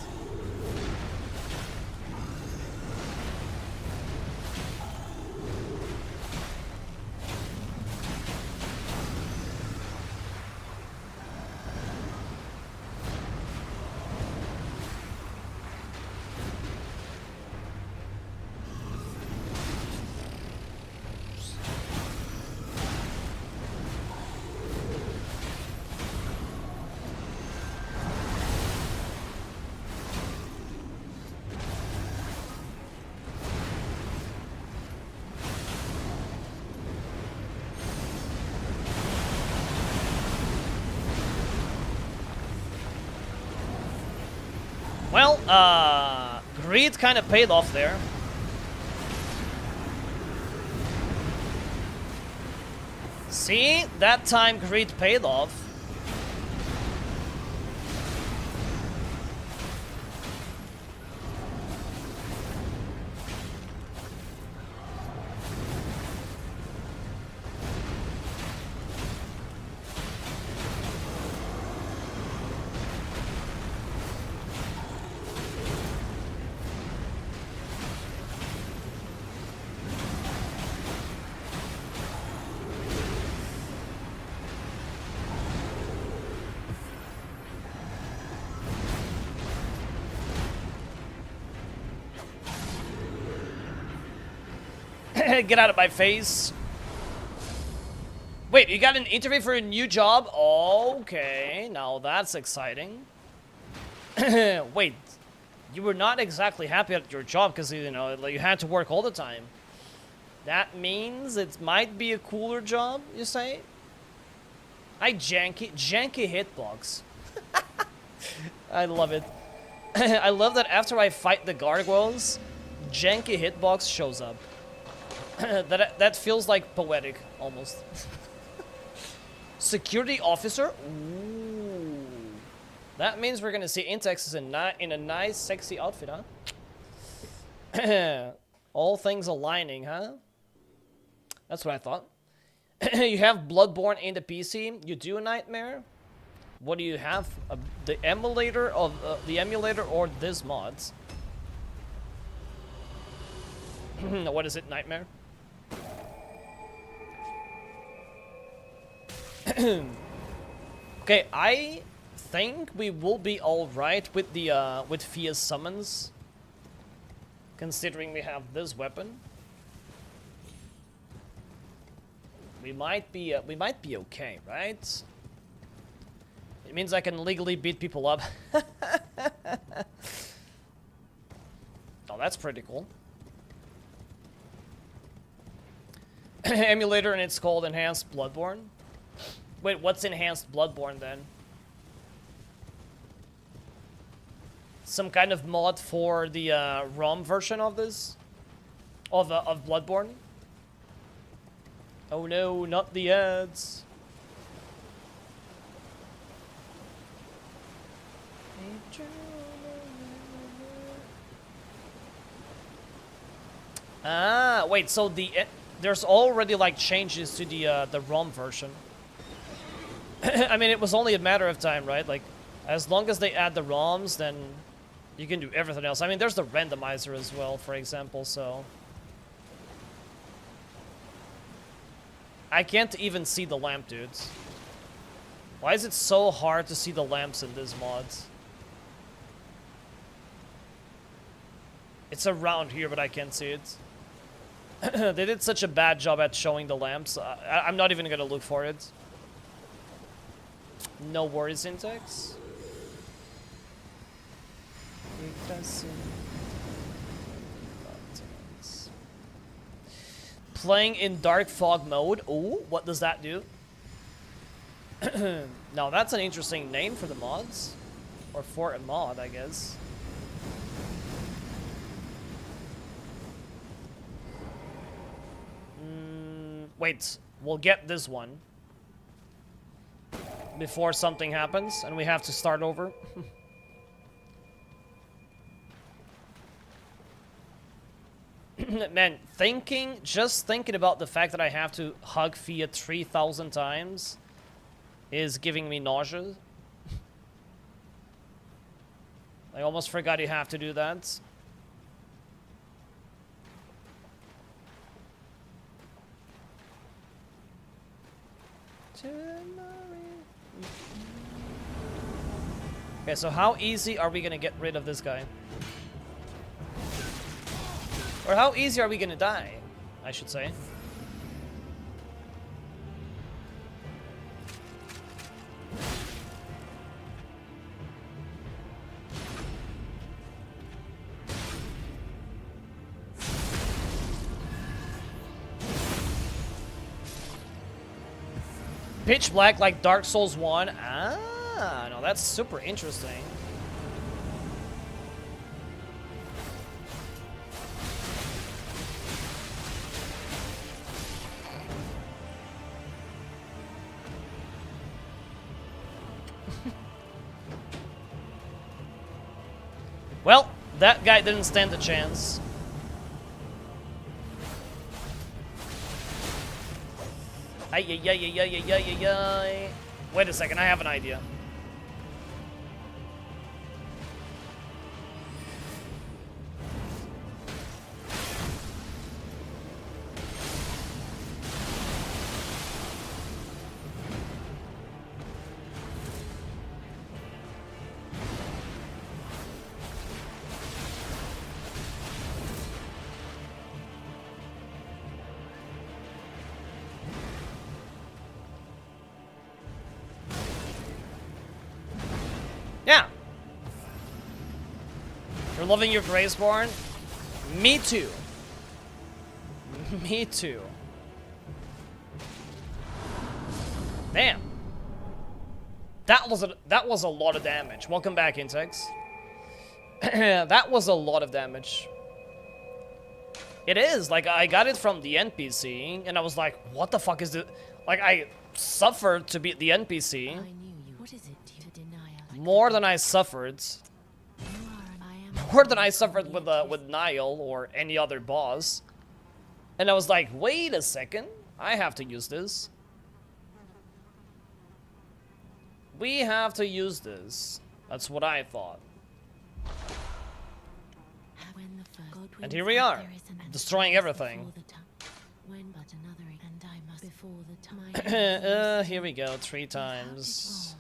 Well, greed kind of paid off there. See? That time greed paid off. Get out of my face. Wait, you got an interview for a new job? Okay, now that's exciting. Wait, you were not exactly happy at your job because, you know, like, you had to work all the time. That means it might be a cooler job, you say? Janky hitbox. I love it. I love that after I fight the gargoyles, janky hitbox shows up. That feels like poetic, almost. Security officer? Ooh. That means we're gonna see Intex in a nice, sexy outfit, huh? All things aligning, huh? That's what I thought. You have Bloodborne in the PC. You do a Nightmare. What do you have? The emulator of the emulator or this mods? What is it, Nightmare? Okay, I think we will be all right with the with Fia's summons, considering we have this weapon. We might be okay, right? It means I can legally beat people up. Oh, that's pretty cool. Emulator, and it's called Enhanced Bloodborne. Wait, what's Enhanced Bloodborne then? Some kind of mod for the ROM version of this? Of Bloodborne? Oh no, not the ads. Ah, wait, so there's already like changes to the ROM version. I mean, it was only a matter of time, right? Like, as long as they add the ROMs, then you can do everything else. I mean, there's the randomizer as well, for example, so... I can't even see the lamp, dudes. Why is it so hard to see the lamps in this mod? It's around here, but I can't see it. They did such a bad job at showing the lamps. I'm not even gonna look for it. No worries, Intex. Playing in Dark Fog mode. Ooh, what does that do? Now that's an interesting name for the mods. Or for a mod, I guess. Wait, we'll get this one before something happens, and we have to start over. Man, just thinking about the fact that I have to hug Fia 3,000 times is giving me nausea. I almost forgot you have to do that. Okay, so how easy are we gonna get rid of this guy? Or how easy are we gonna die, I should say. Pitch black like Dark Souls 1. Ah, no, that's super interesting. Well, that guy didn't stand a chance. Ay, ay, ay, ay, ay, ay, ay, ay. Wait a second, I have an idea. Yeah. You're loving your Graceborn? Me too. Me too. Damn. That was a lot of damage. Welcome back, Intex. That was a lot of damage. It is. Like, I got it from the NPC, and I was like, what the fuck is this? Like, I suffered to beat the NPC.
What is it to deny?
More than I suffered. More than I suffered with Niall or any other boss. And I was like, wait a second. I have to use this. We have to use this. That's what I thought. And here we are, destroying everything. Here we go, 3 times.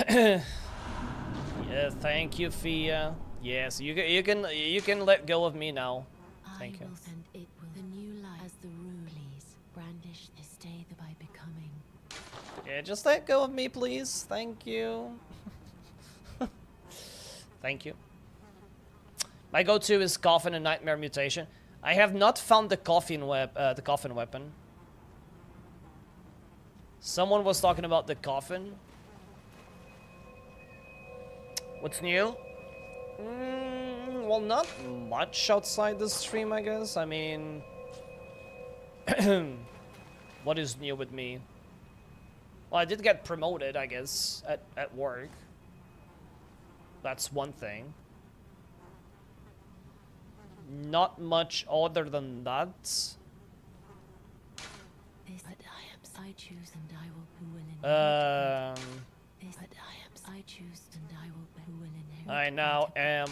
Yeah, thank you, Fia. Yes, you can let go of me now. Thank you. Yeah, just let go of me, please. Thank you. Thank you. My go-to is Coffin and Nightmare Mutation. I have not found the coffin weapon. Someone was talking about the coffin. What's new? Well, not much outside the stream, I guess. I mean, what is new with me? Well, I did get promoted, I guess, at work. That's one thing. Not much other than that. I now am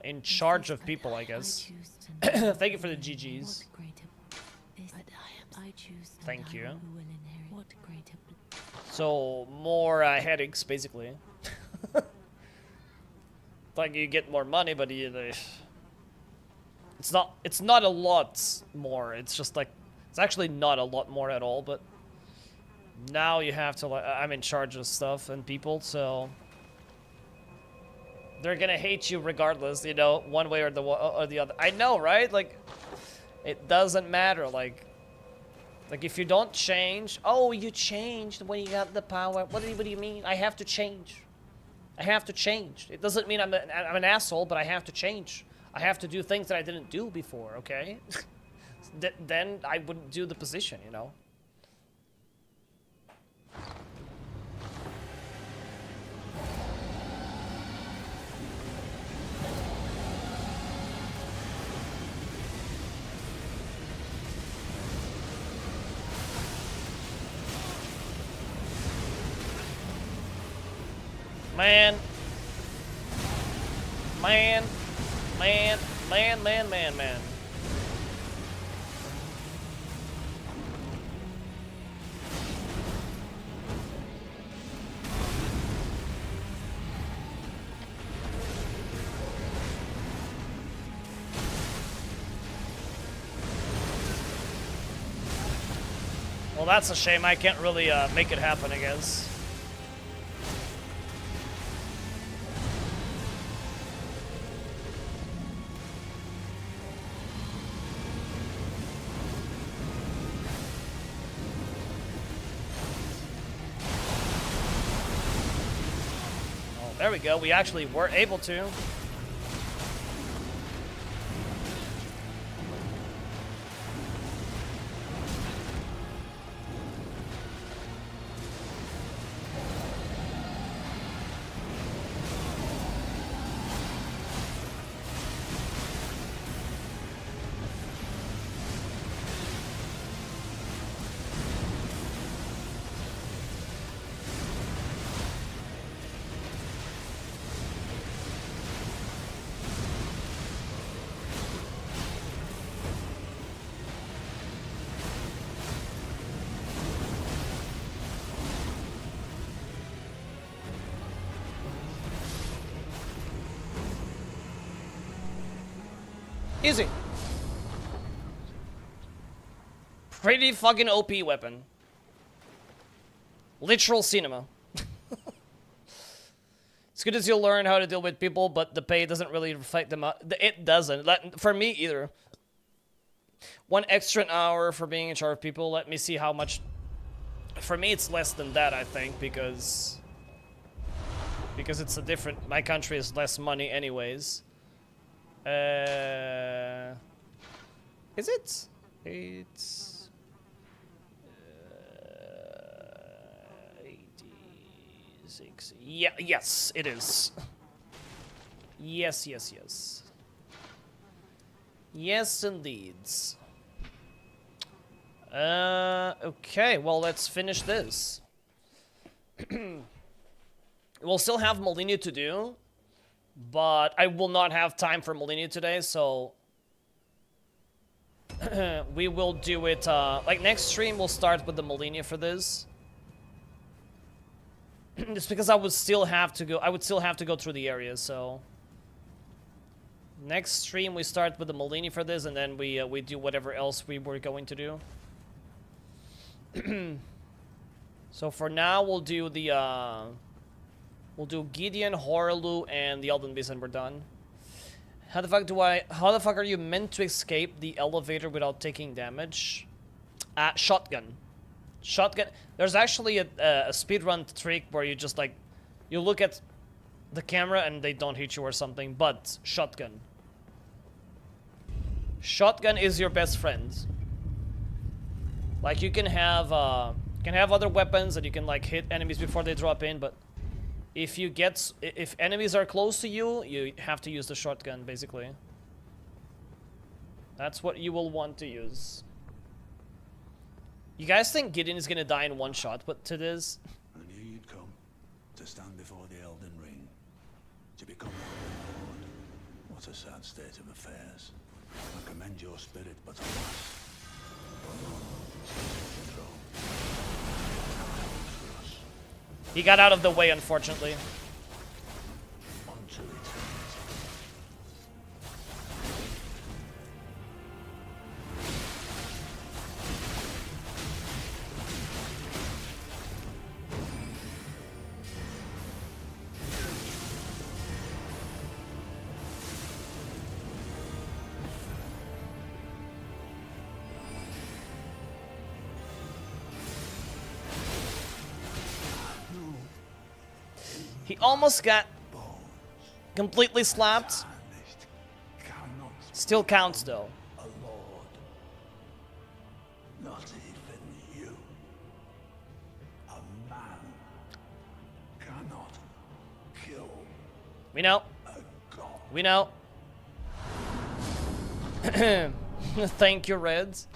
in charge of people, I guess. Thank you for the GGs. Thank you. So, more headaches, basically. Like, you get more money, but it's not a lot more. It's just like, it's actually not a lot more at all, but now you have to, like, I'm in charge of stuff and people, so they're gonna hate you regardless, you know, one way or the other. I know, right? Like, it doesn't matter, like if you don't change, oh, you changed when you got the power. What do you mean? I have to change. I have to change. It doesn't mean I'm an asshole, but I have to change. I have to do things that I didn't do before, okay? Then I wouldn't do the position, you know? Man. Man. Man. Man, man, man, man. Well, that's a shame. I can't really make it happen, I guess. There we go, we actually were able to. Easy. Pretty fucking OP weapon. Literal cinema. It's good as you learn how to deal with people, but the pay doesn't really reflect them out. It doesn't. For me either. 1 extra hour for being in charge of people. Let me see how much. For me, it's less than that, I think, because it's a different. My country is less money, anyways. Is it? It's 86. Yeah, yes, it is. Yes, yes, yes. Yes, indeed. Okay, well, let's finish this. We'll still have Molina to do. But I will not have time for Molina today, so we will do it, like next stream we'll start with the Molina for this. Just because I would still have to go through the area, so next stream we start with the Molina for this, and then we do whatever else we were going to do. So for now we'll do the we'll do Gideon, Horlu, and the Elden Beast, and we're done. How the fuck are you meant to escape the elevator without taking damage? Shotgun. Shotgun. There's actually a speedrun trick where you just like, you look at the camera and they don't hit you or something, but shotgun. Shotgun is your best friend. Like you can have other weapons and you can like hit enemies before they drop in, but if enemies are close to you, you have to use the shotgun, basically. That's what you will want to use. You guys think Gideon is gonna die in one shot, but to this?
I knew you'd come to stand before the Elden Ring, to become Lord. What a sad state of affairs. I commend your spirit, but alas,
He got out of the way, unfortunately.
unto eternity.
He almost got completely slapped. Still counts though.
A lord. Not even you. A man cannot kill
We know.
a god.
We know. Thank you, Reds.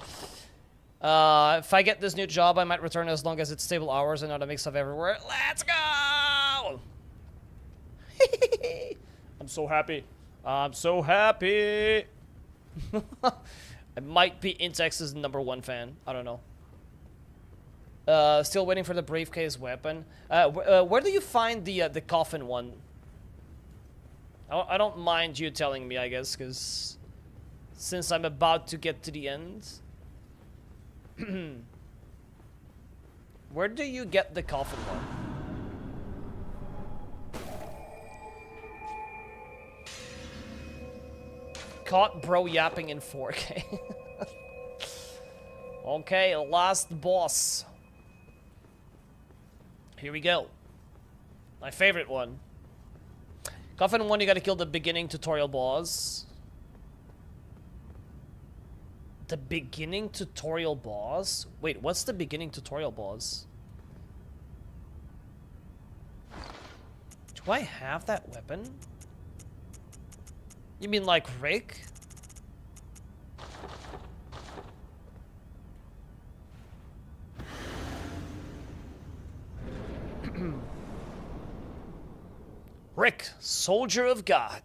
If I get this new job, I might return as long as it's stable hours and not a mix of everywhere. Let's go! I'm so happy. I'm so happy. I might be Intex's #1 fan. I don't know. Still waiting for the briefcase weapon. Where do you find the coffin one? I don't mind you telling me, I guess, because since I'm about to get to the end. Where do you get the coffin one? Caught bro yapping in 4K. Okay, last boss. Here we go. My favorite one. Coffin 1, you gotta kill the beginning tutorial boss. The beginning tutorial boss? Wait, what's the beginning tutorial boss? Do I have that weapon? You mean like Rick? Rick, soldier of God.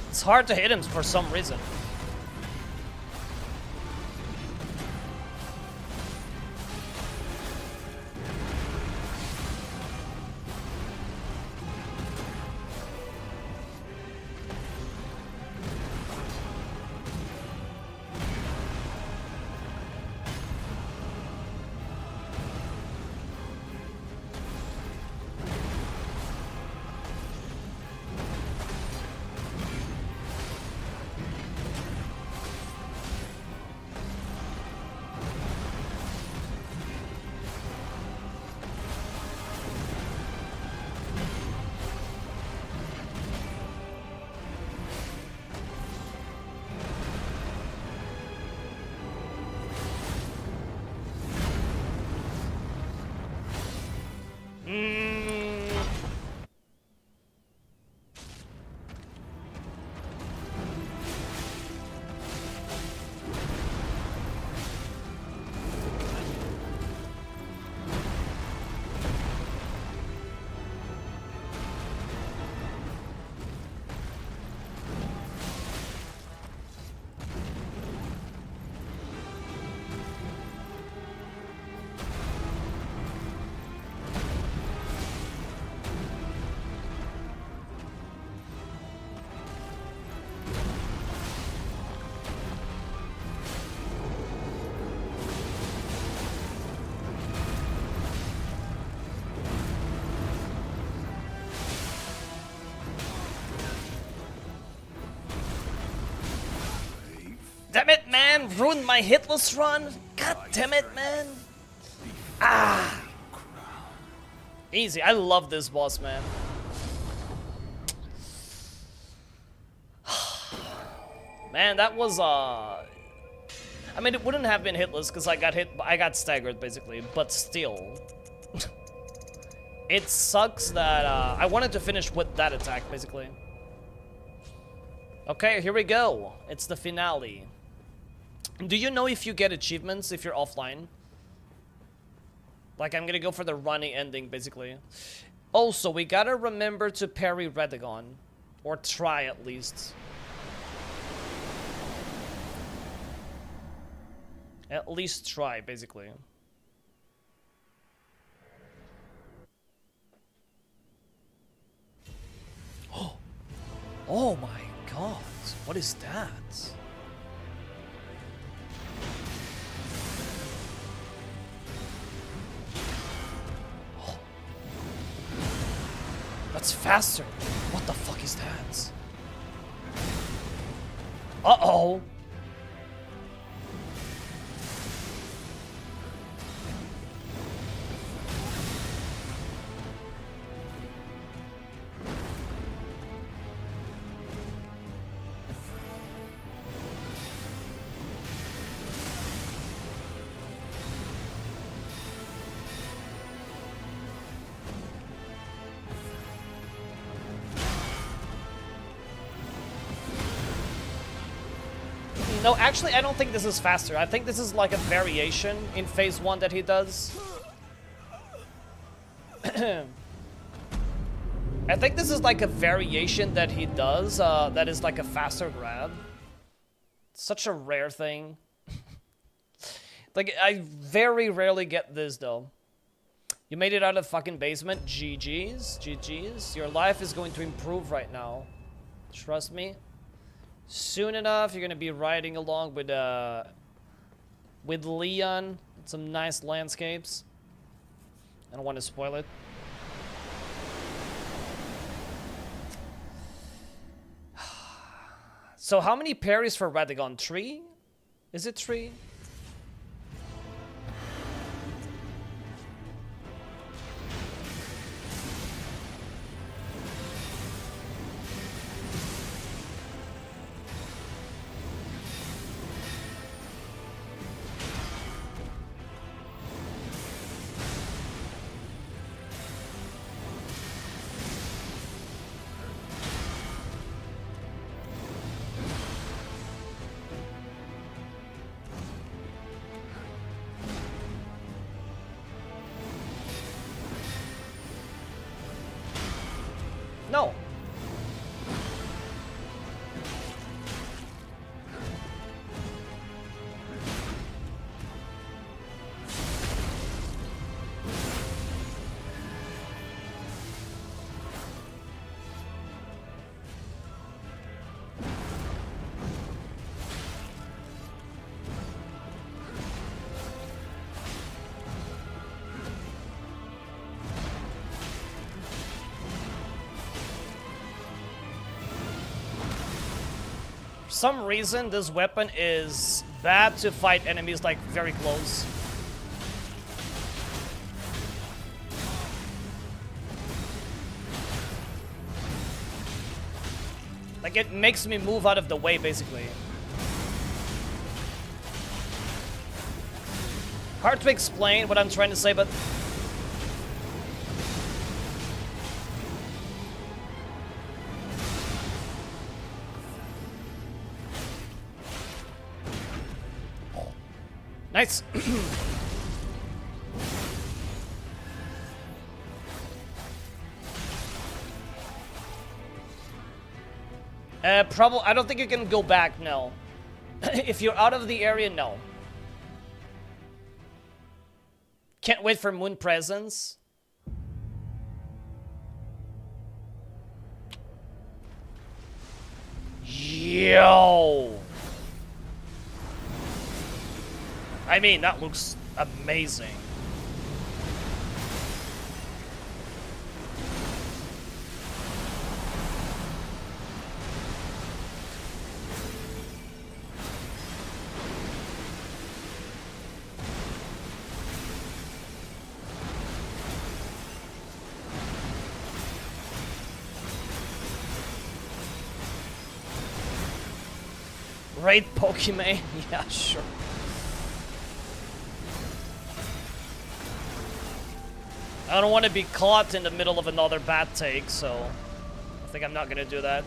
It's hard to hit him for some reason. Damn it, man! Ruined my hitless run! God damn it, man! Ah! Easy. I love this boss, man. Man, that was, I mean, it wouldn't have been hitless because I got staggered, basically, but still. It sucks that, I wanted to finish with that attack, basically. Okay, here we go. It's the finale. Do you know if you get achievements if you're offline? Like, I'm gonna go for the running ending, basically. Also, we gotta remember to parry Radagon. Or try at least. At least try, basically. Oh my god, what is that? Oh. That's faster. What the fuck is that? Uh-oh. No, actually, I don't think this is faster. I think this is like a variation in phase 1 that he does. I think this is like a variation that he does that is like a faster grab. Such a rare thing. Like, I very rarely get this, though. You made it out of the fucking basement. GG's. GG's. Your life is going to improve right now. Trust me. Soon enough, you're gonna be riding along with Leon. Some nice landscapes. I don't want to spoil it. So how many parries for Radagon? 3? Is it 3? No. For some reason, this weapon is bad to fight enemies like very close. Like, it makes me move out of the way, basically. Hard to explain what I'm trying to say, but... Nice. Probably. I don't think you can go back. No. If you're out of the area, no. Can't wait for Moon Presence. Yo. I mean, that looks amazing. Raid Pokemon? Yeah, sure. I don't want to be caught in the middle of another bad take, so I think I'm not gonna do that.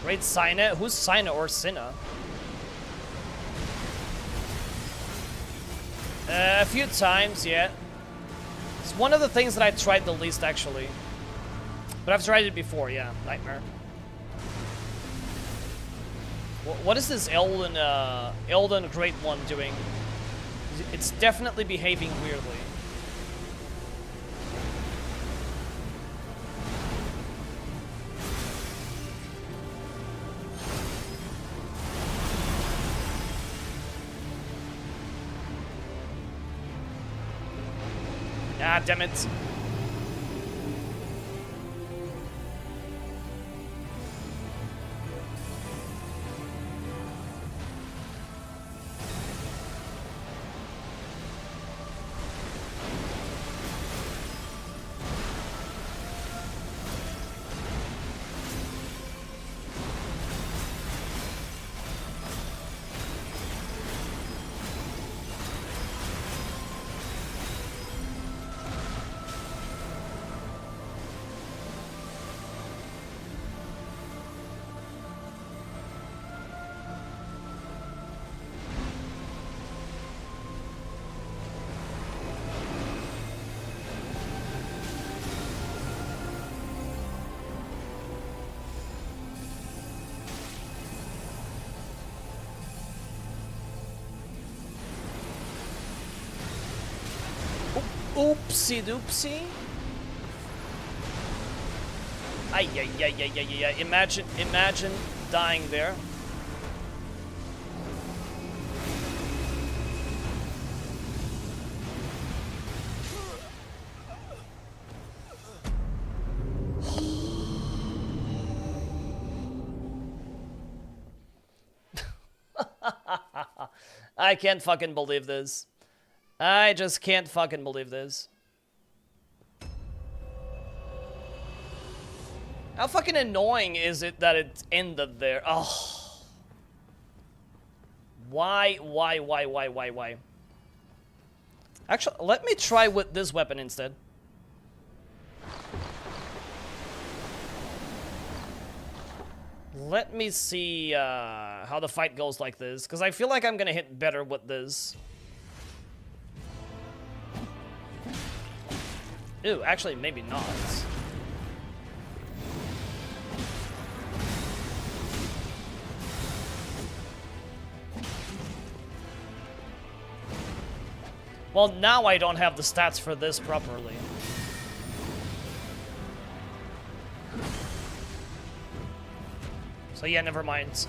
Great Sina. Who's Sina or Sina? A few times, yeah. It's one of the things that I tried the least, actually. But I've tried it before, yeah. Nightmare. What is this Elden Great One doing? It's definitely behaving weirdly. Ah, damn it. Oopsie doopsie. Ay, ay, ay, ay, ay, ay. Imagine dying there. I can't fucking believe this. I just can't fucking believe this. How fucking annoying is it that it ended there? Oh. Why? Actually, let me try with this weapon instead. Let me see how the fight goes like this, because I feel like I'm gonna hit better with this. Ew, actually, maybe not. Well, now I don't have the stats for this properly. So yeah, never mind.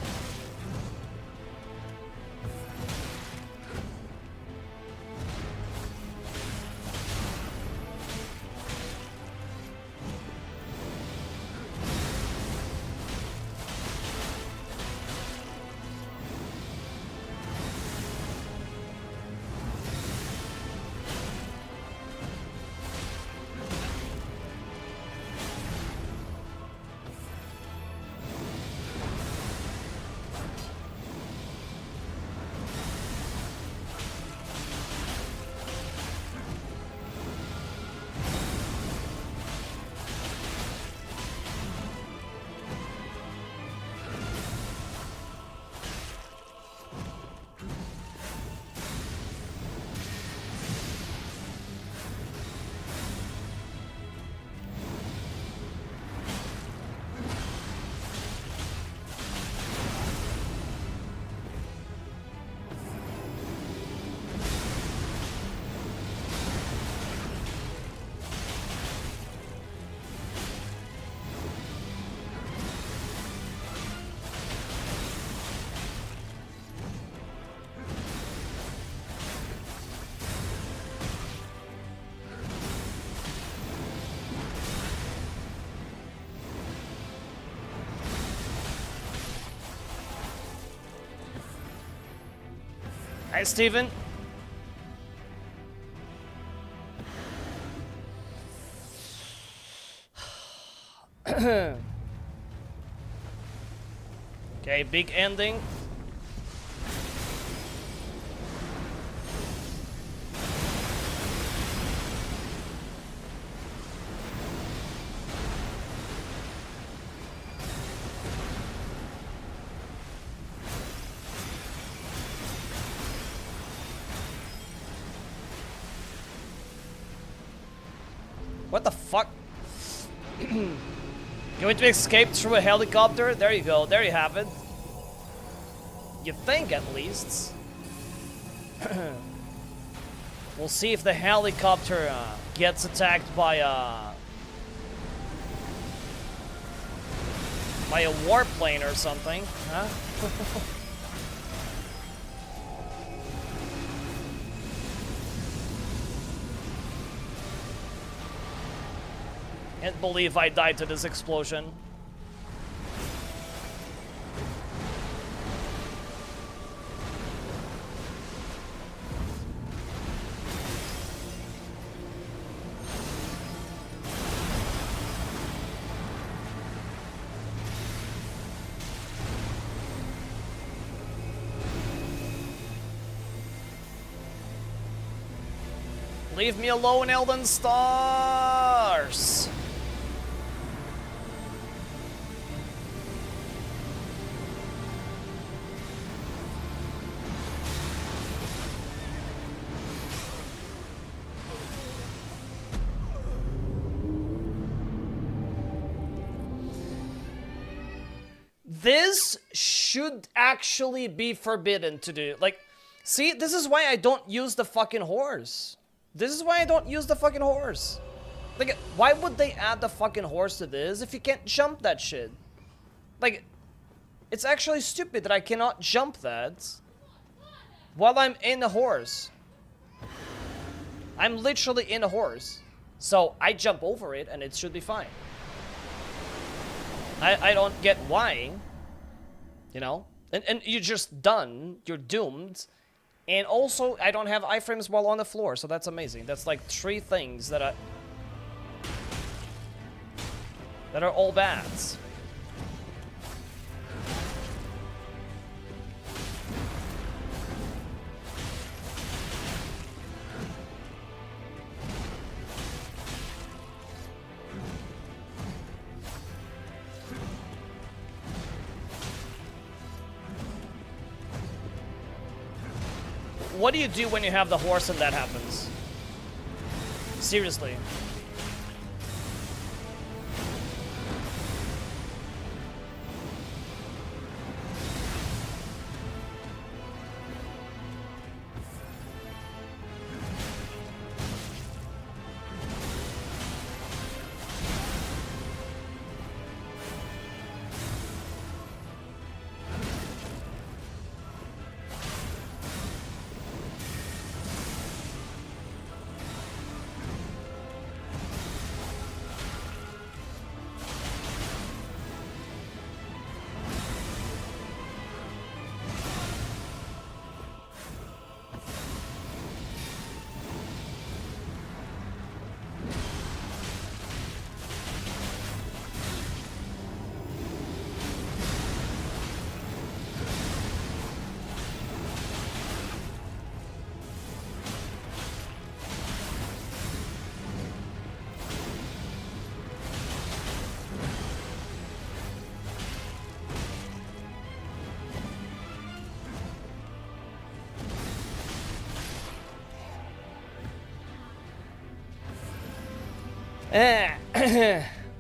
Hi, Steven. Okay, big ending. What the fuck? Going to escape through a helicopter? There you go. There you have it. You think, at least. We'll see if the helicopter gets attacked by a warplane or something, huh? Can't believe I died to this explosion. Leave me alone, Elden Stars! This should actually be forbidden to do. Like, see, this is why I don't use the fucking horse. This is why I don't use the fucking horse. Like, why would they add the fucking horse to this if you can't jump that shit? Like, it's actually stupid that I cannot jump that while I'm in a horse. I'm literally in a horse. So I jump over it and it should be fine. I don't get why, you know? And you're just done. You're doomed. And also, I don't have iframes while on the floor, so that's amazing. That's like 3 things that are all bad. What do you do when you have the horse and that happens? Seriously.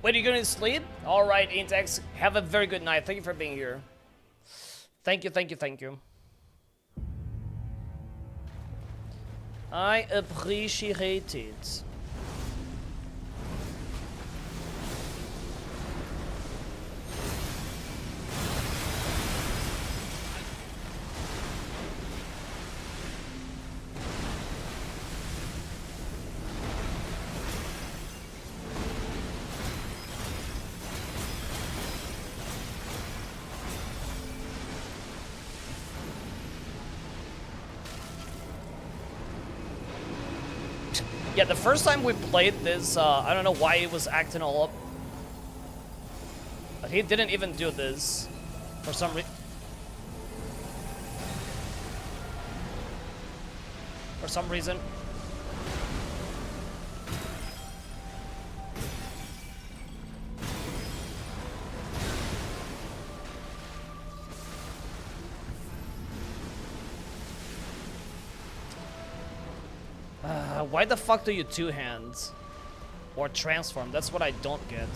When are you going to sleep? Alright, Intex, have a very good night. Thank you for being here. Thank you, thank you, thank you. I appreciate it. Yeah, the first time we played this, I don't know why it was acting all up. But he didn't even do this for some reason. For some reason. Why the fuck do you 2 hands? Or transform. That's what I don't get.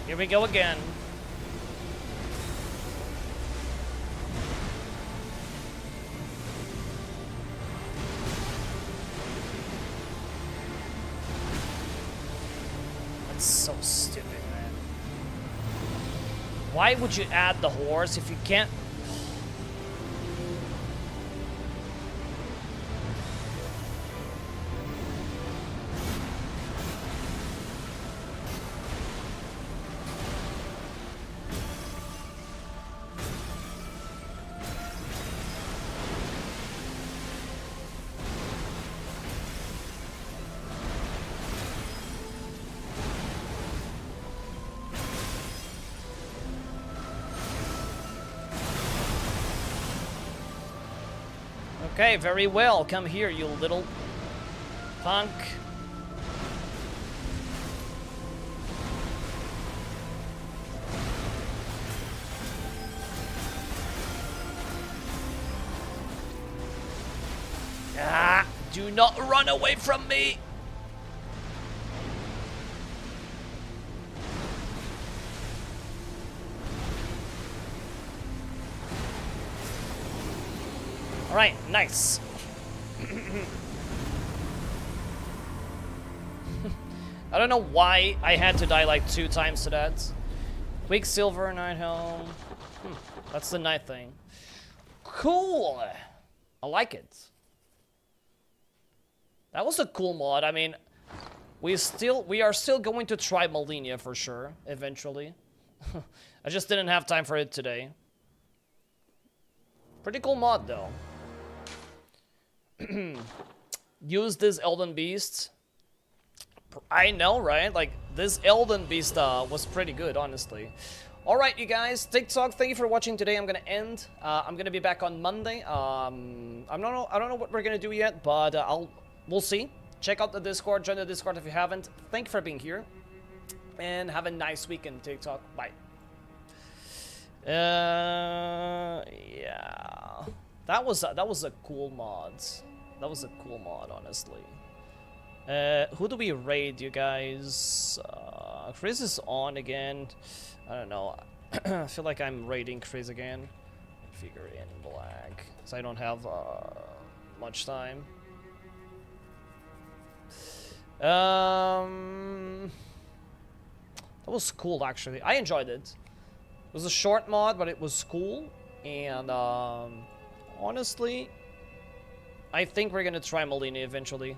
Here we go again. That's so stupid, man. Why would you add the horse if you can't? Okay, very well. Come here, you little punk. Ah, do not run away from me. Alright, nice. I don't know why I had to die like 2 times to that. Quicksilver, Night Helm. That's the night thing. Cool. I like it. That was a cool mod. I mean, we are still going to try Malenia for sure, eventually. I just didn't have time for it today. Pretty cool mod though. Use this Elden Beast. I know, right? Like, this Elden Beast was pretty good, honestly. Alright, you guys. TikTok, thank you for watching today. I'm gonna end. I'm gonna be back on Monday. I don't know what we're gonna do yet, but we'll see. Check out the Discord. Join the Discord if you haven't. Thank you for being here. And have a nice weekend, TikTok. Bye. Yeah. That was a cool mod. That was a cool mod, honestly. Who do we raid, you guys? Chris is on again. I don't know. I feel like I'm raiding Chris again. Figure in black. So I don't have much time. That was cool, actually. I enjoyed it. It was a short mod, but it was cool. And honestly, I think we're gonna try Malenia eventually.